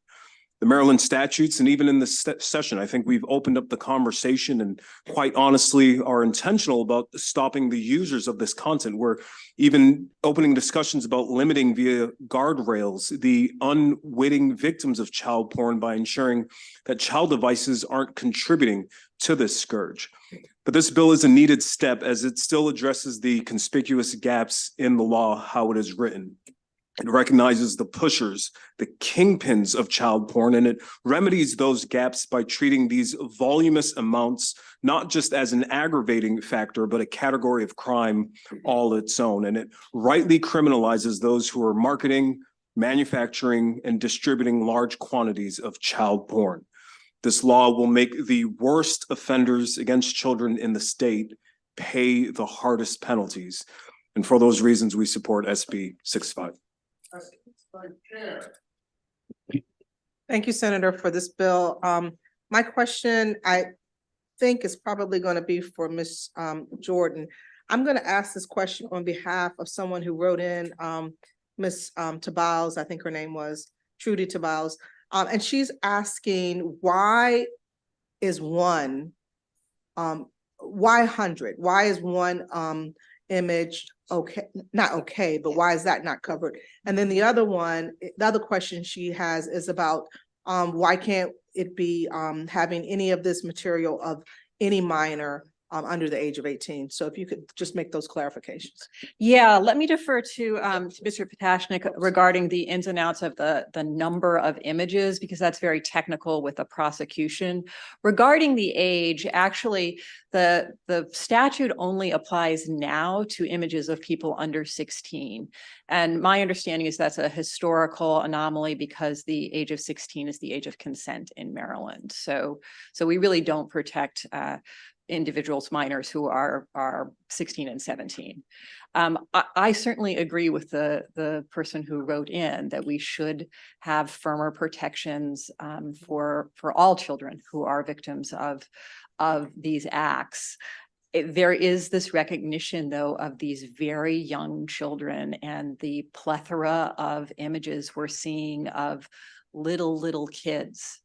The Maryland statutes, and even in this session, I think we've opened up the conversation and quite honestly are intentional about stopping the users of this content. We're even opening discussions about limiting via guardrails the unwitting victims of child porn by ensuring that child devices aren't contributing to this scourge. But this bill is a needed step as it still addresses the conspicuous gaps in the law, how it is written. It recognizes the pushers, the kingpins of child porn, and it remedies those gaps by treating these voluminous amounts not just as an aggravating factor, but a category of crime all its own. And it rightly criminalizes those who are marketing, manufacturing, and distributing large quantities of child porn. This law will make the worst offenders against children in the state pay the hardest penalties. And for those reasons, we support SB 65. Thank you, Senator, for this bill. My question, I think, is probably going to be for Ms. Jordan. I'm going to ask this question on behalf of someone who wrote in, Ms. Tabaus, I think her name was Trudy Tabaus, and she's asking why is one, why 100? Why is one image okay, not okay, but why is that not covered? And then the other one, the other question she has is about why can't it be having any of this material of any minor under the age of 18? So if you could just make those clarifications. Yeah, let me defer to Mr. Potashnik regarding the ins and outs of the number of images, because that's very technical with the prosecution. Regarding the age, actually, the statute only applies now to images of people under 16. And my understanding is that's a historical anomaly because the age of 16 is the age of consent in Maryland. So we really don't protect individuals, minors who are 16 and 17. I certainly agree with the person who wrote in that we should have firmer protections for all children who are victims of these acts. There is this recognition, though, of these very young children and the plethora of images we're seeing of little kids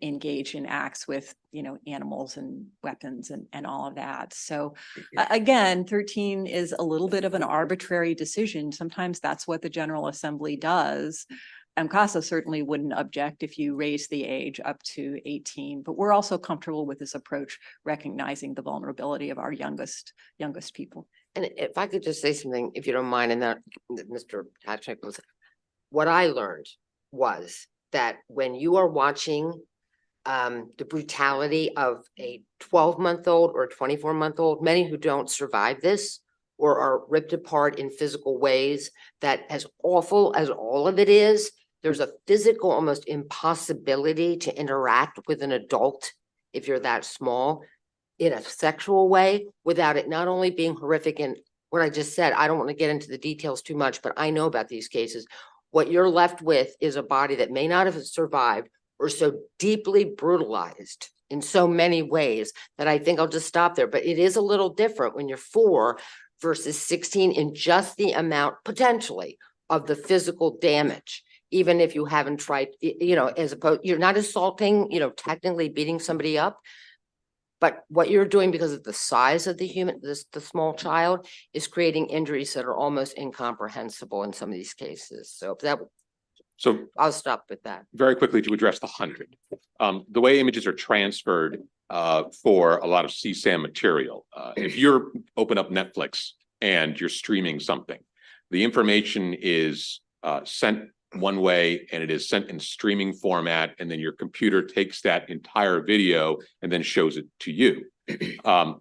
engage in acts with, animals and weapons and all of that. So again, 13 is a little bit of an arbitrary decision. Sometimes that's what the General Assembly does. CASA certainly wouldn't object if you raise the age up to 18, but we're also comfortable with this approach, recognizing the vulnerability of our youngest people. And if I could just say something, if you don't mind, and that Mr. Patrick was, what I learned was that when you are watching the brutality of a 12-month-old or a 24-month-old, many who don't survive this or are ripped apart in physical ways, that as awful as all of it is, there's a physical almost impossibility to interact with an adult if you're that small in a sexual way without it not only being horrific. And what I just said, I don't want to get into the details too much, but I know about these cases. What you're left with is a body that may not have survived or so deeply brutalized in so many ways that I think I'll just stop there. But it is a little different when you're 4 versus 16 in just the amount potentially of the physical damage. Even if you haven't tried, you know, as opposed, you're not assaulting, you know, technically beating somebody up. But what you're doing because of the size of the human, the small child, is creating injuries that are almost incomprehensible in some of these cases. So I'll stop with that. Very quickly to address the 100. The way images are transferred for a lot of CSAM material, if you're open up Netflix and you're streaming something, the information is sent one way and it is sent in streaming format, and then your computer takes that entire video and then shows it to you.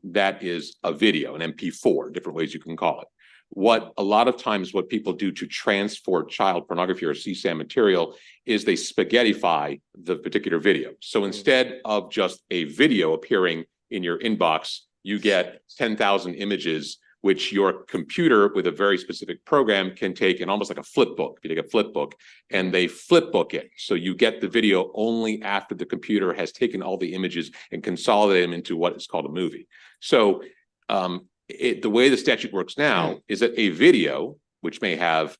That is a video, an MP4, different ways you can call it. What a lot of times what people do to transfer child pornography or CSAM material is they spaghettify the particular video. So instead of just a video appearing in your inbox, you get 10,000 images, which your computer with a very specific program can take in almost like a flip book. You take a flip book and they flip book it. So you get the video only after the computer has taken all the images and consolidated them into what is called a movie. So the way the statute works now is that a video, which may have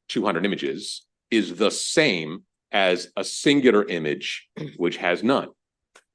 200 images, is the same as a singular image, which has none,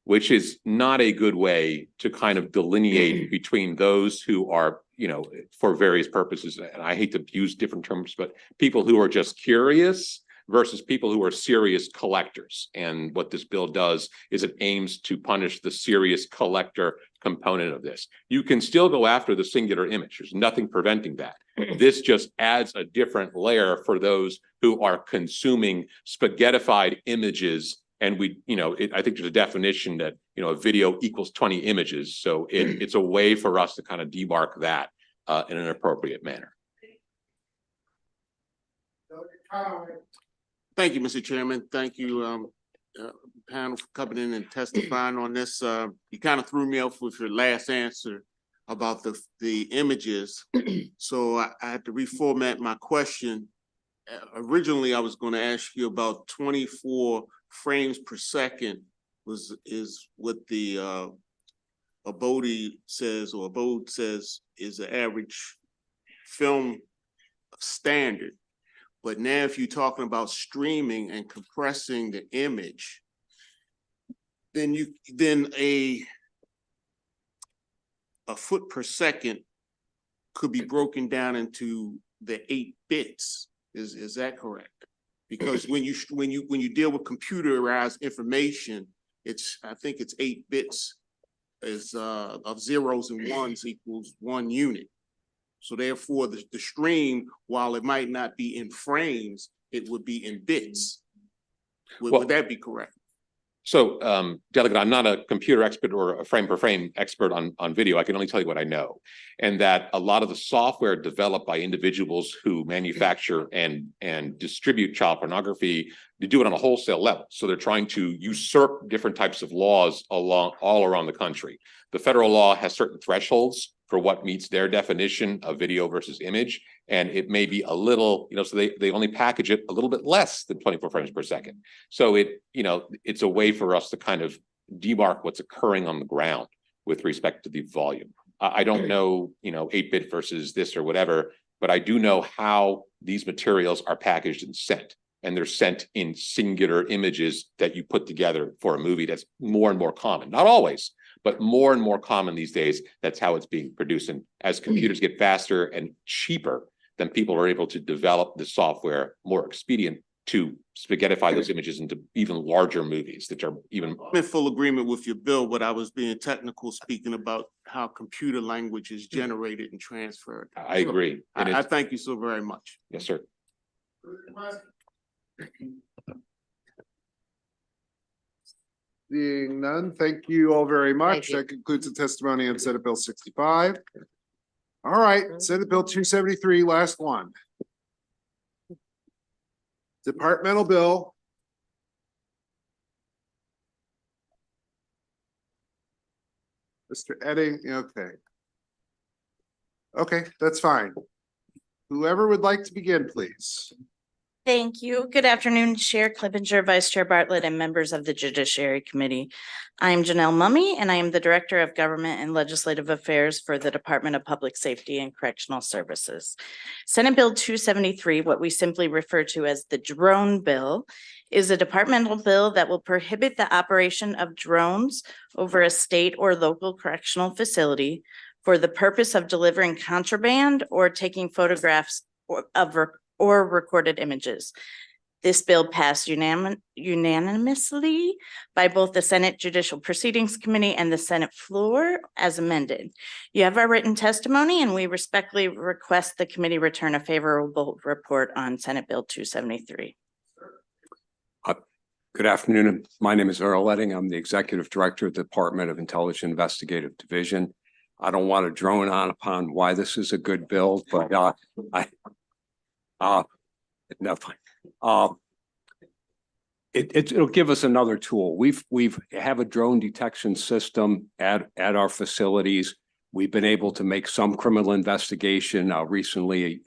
which is not a good way to kind of delineate between those who are, you know, for various purposes. And I hate to use different terms, but people who are just curious versus people who are serious collectors. And what this bill does is it aims to punish the serious collector component of this. You can still go after the singular image. There's nothing preventing that. This just adds a different layer for those who are consuming spaghettified images. And we, you know, I think there's a definition that, you know, a video equals 20 images. So it's a way for us to kind of demark that in an appropriate manner. Thank you, Mr. Chairman. Thank you, panel, for coming in and testifying on this. You kind of threw me off with your last answer about the images. So I had to reformat my question. Originally, I was going to ask you about 24 frames per second is what the Abode says is the average film standard. But now if you're talking about streaming and compressing the image, then a foot per second could be broken down into the 8 bits. Is that correct? Because when you deal with computerized information, I think it's 8 bits of zeros and ones equals 1 unit. So therefore, the stream, while it might not be in frames, it would be in bits. Would that be correct? So, Delegate, I'm not a computer expert or a frame per frame expert on video. I can only tell you what I know. And that a lot of the software developed by individuals who manufacture and distribute child pornography, they do it on a wholesale level. So they're trying to usurp different types of laws all around the country. The federal law has certain thresholds for what meets their definition of video versus image. And it may be a little, you know, so they only package it a little bit less than 24 frames per second. So it's a way for us to kind of demark what's occurring on the ground with respect to the volume. I don't know, 8-bit versus this or whatever, but I do know how these materials are packaged and sent. And they're sent in singular images that you put together for a movie. That's more and more common. Not always, but more and more common these days. That's how it's being produced. And as computers get faster and cheaper, then people are able to develop the software more expedient to spaghettify those images into even larger movies that are even. I'm in full agreement with your bill, but I was being technical, speaking about how computer language is generated and transferred. I agree. I thank you so very much. Yes, sir. Seeing none, thank you all very much. Thank you. That concludes the testimony on Senate Bill 65. All right, Senate Bill 273, last one. Departmental bill. Mr. Edding, okay. Okay, that's fine. Whoever would like to begin, please. Thank you. Good afternoon, Chair Clippinger, Vice Chair Bartlett, and members of the Judiciary Committee. I am Janelle Mummy, and I am the Director of Government and Legislative Affairs for the Department of Public Safety and Correctional Services. Senate Bill 273, what we simply refer to as the drone bill, is a departmental bill that will prohibit the operation of drones over a state or local correctional facility for the purpose of delivering contraband or taking photographs or recorded images. This bill passed unanimously by both the Senate Judicial Proceedings Committee and the Senate floor as amended. You have our written testimony, and we respectfully request the committee return a favorable report on Senate Bill 273. Good afternoon. My name is Earl Letting. I'm the Executive Director of the Department of Intelligence Investigative Division. I don't want to drone on upon why this is a good bill, but it'll give us another tool. We have a drone detection system at our facilities. We've been able to make some criminal investigation. Recently,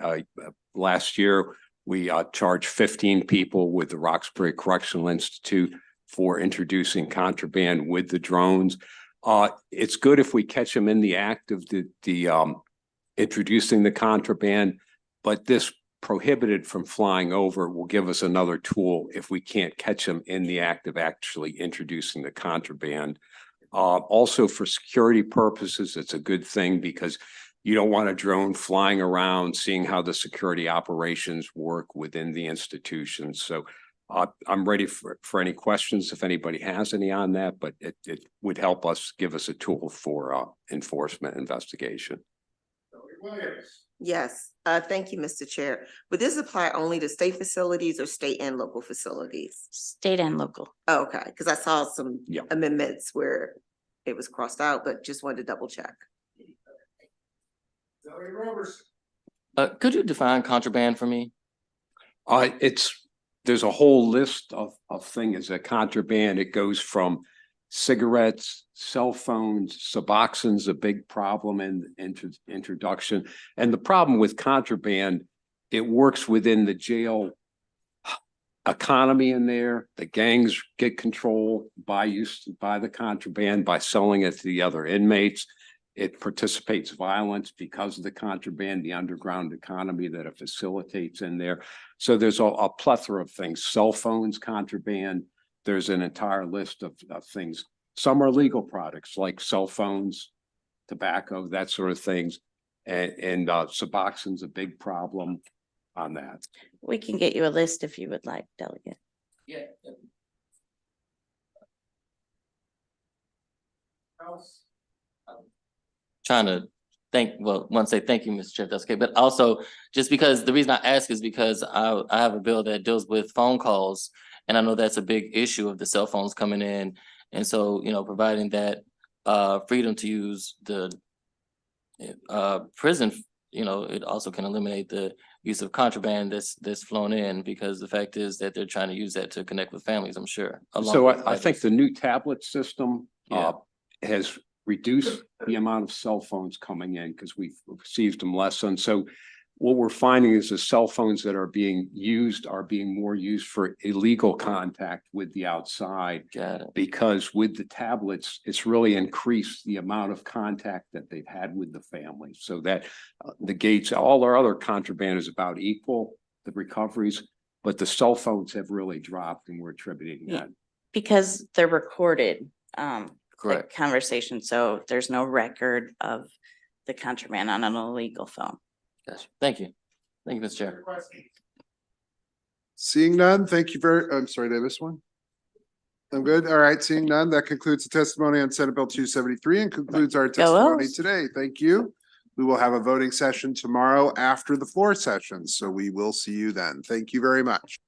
last year, we charged 15 people with the Roxbury Correctional Institute for introducing contraband with the drones. It's good if we catch them in the act of introducing the contraband, but this prohibited from flying over will give us another tool if we can't catch them in the act of actually introducing the contraband. Also for security purposes, it's a good thing because you don't want a drone flying around, seeing how the security operations work within the institution. So I'm ready for any questions if anybody has any on that, but it would help us, give us a tool for enforcement investigation. Yes, thank you, Mr. Chair. Would this apply only to state facilities or state and local facilities? State and local. Oh, okay, because I saw some amendments where it was crossed out, but just wanted to double check. Could you define contraband for me? There's a whole list of things that contraband. It goes from cigarettes, cell phones, Suboxone's a big problem in introduction. And the problem with contraband, it works within the jail economy in there. The gangs get control by the contraband, by selling it to the other inmates. It participates violence because of the contraband, the underground economy that it facilitates in there. So there's a plethora of things. Cell phones, contraband. There's an entire list of things. Some are legal products like cell phones, tobacco, that sort of things. And Suboxone's a big problem on that. We can get you a list if you would like, Delegate. Yeah. Trying to want to say thank you, Mr. Chair, that's okay. But also, just because the reason I ask is because I have a bill that deals with phone calls, and I know that's a big issue of the cell phones coming in. And so, providing that freedom to use the prison, it also can eliminate the use of contraband that's flown in, because the fact is that they're trying to use that to connect with families, I'm sure. So I think the new tablet system has reduced the amount of cell phones coming in because we've received them less. And so what we're finding is the cell phones that are being more used for illegal contact with the outside. Because with the tablets, it's really increased the amount of contact that they've had with the family. So that negates all our other contraband is about equal, the recoveries, but the cell phones have really dropped, and we're attributing that. Because they're recorded. Correct. The conversation, so there's no record of the contraband on an illegal phone. Gotcha. Thank you. Thank you, Mr. Chair. Seeing none, thank you I'm sorry, did I miss one? I'm good. All right, seeing none, that concludes the testimony on Senate Bill 273 and concludes our testimony today. Thank you. We will have a voting session tomorrow after the floor session, so we will see you then. Thank you very much.